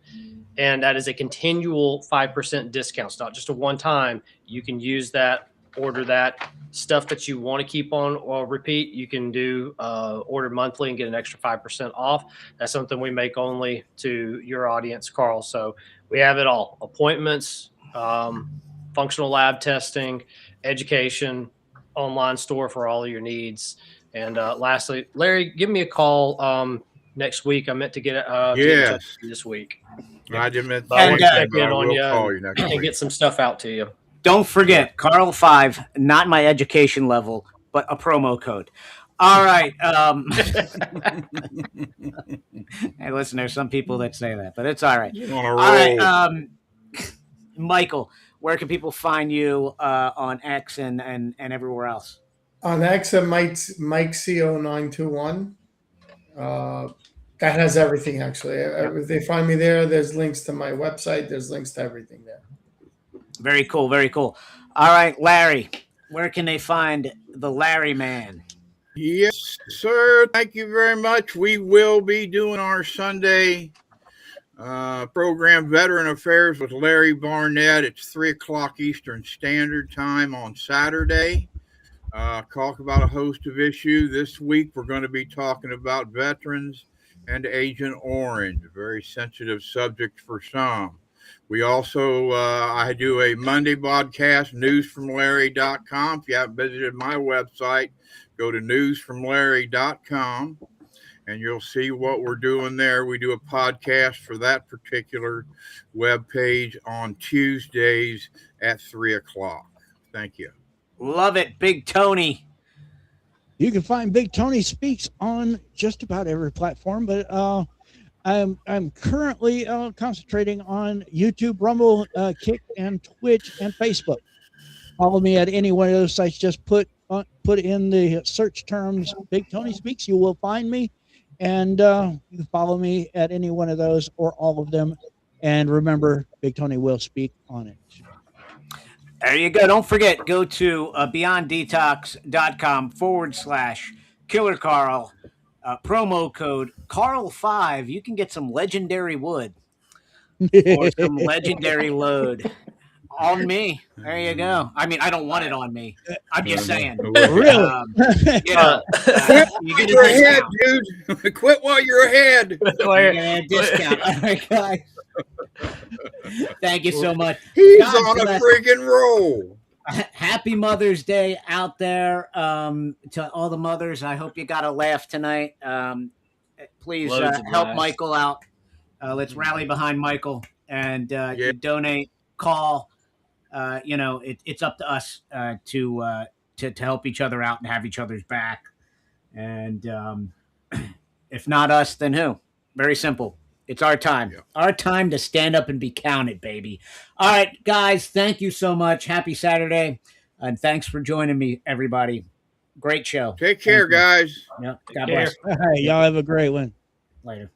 And that is a continual 5% discount. It's not just a one time. You can use that, order that. Stuff that you want to keep on or repeat, you can do order monthly and get an extra 5% off. That's something we make only to your audience, Carl. So we have it all: appointments, functional lab testing, education, online store for all of your needs. And lastly, Larry, give me a call next week. I meant to get this week. I just meant I want to check in on we'll you call you next and week. get some stuff out to you. Don't forget, Carl 5, not my education level, but a promo code. All right. Hey, listen, there's some people that say that, but it's all right. All right. Michael, where can people find you on X and everywhere else? On X at Mike CO921. That has everything, actually. If they find me there, there's links to my website. There's links to everything there. Very cool. Very cool. All right, Larry, where can they find the Larry Man? Yes, sir. Thank you very much. We will be doing our Sunday program, Veteran Affairs with Larry Barnett. It's 3:00 Eastern Standard Time on Saturday. Talk about a host of issues. This week, we're going to be talking about veterans and Agent Orange, a very sensitive subject for some. We also, I do a Monday podcast, newsfromlarry.com. If you haven't visited my website, go to newsfromlarry.com and you'll see what we're doing there. We do a podcast for that particular webpage on Tuesdays at 3:00. Thank you. Love it, Big Tony. You can find Big Tony Speaks on just about every platform, but I'm currently concentrating on YouTube, Rumble, Kick, and Twitch, and Facebook. Follow me at any one of those sites. Just put in the search terms Big Tony Speaks. You will find me, and you can follow me at any one of those or all of them. And remember, Big Tony will speak on it. There you go. Don't forget, go to beyonddetox.com/Killer Carl. Promo code Carl5. You can get some legendary wood or some legendary load on me. There you go. I mean, I don't want it on me. I'm just saying. Really? You get You're a ahead, discount. dude. Quit while you're ahead. You get a discount. All right, guys. Thank you so much. He's God on a bless. friggin' roll. Happy Mother's Day out there to all the mothers. I hope you got a laugh tonight. Please help laughs. Michael out. Let's rally behind Michael and you donate, call. It's up to us to help each other out and have each other's back. And if not us, then who? Very simple. It's our time. Our time to stand up and be counted, baby. All right, guys, thank you so much. Happy Saturday. And thanks for joining me, everybody. Great show. Take care, guys. Yep. God bless. All right, y'all have a great one. Later.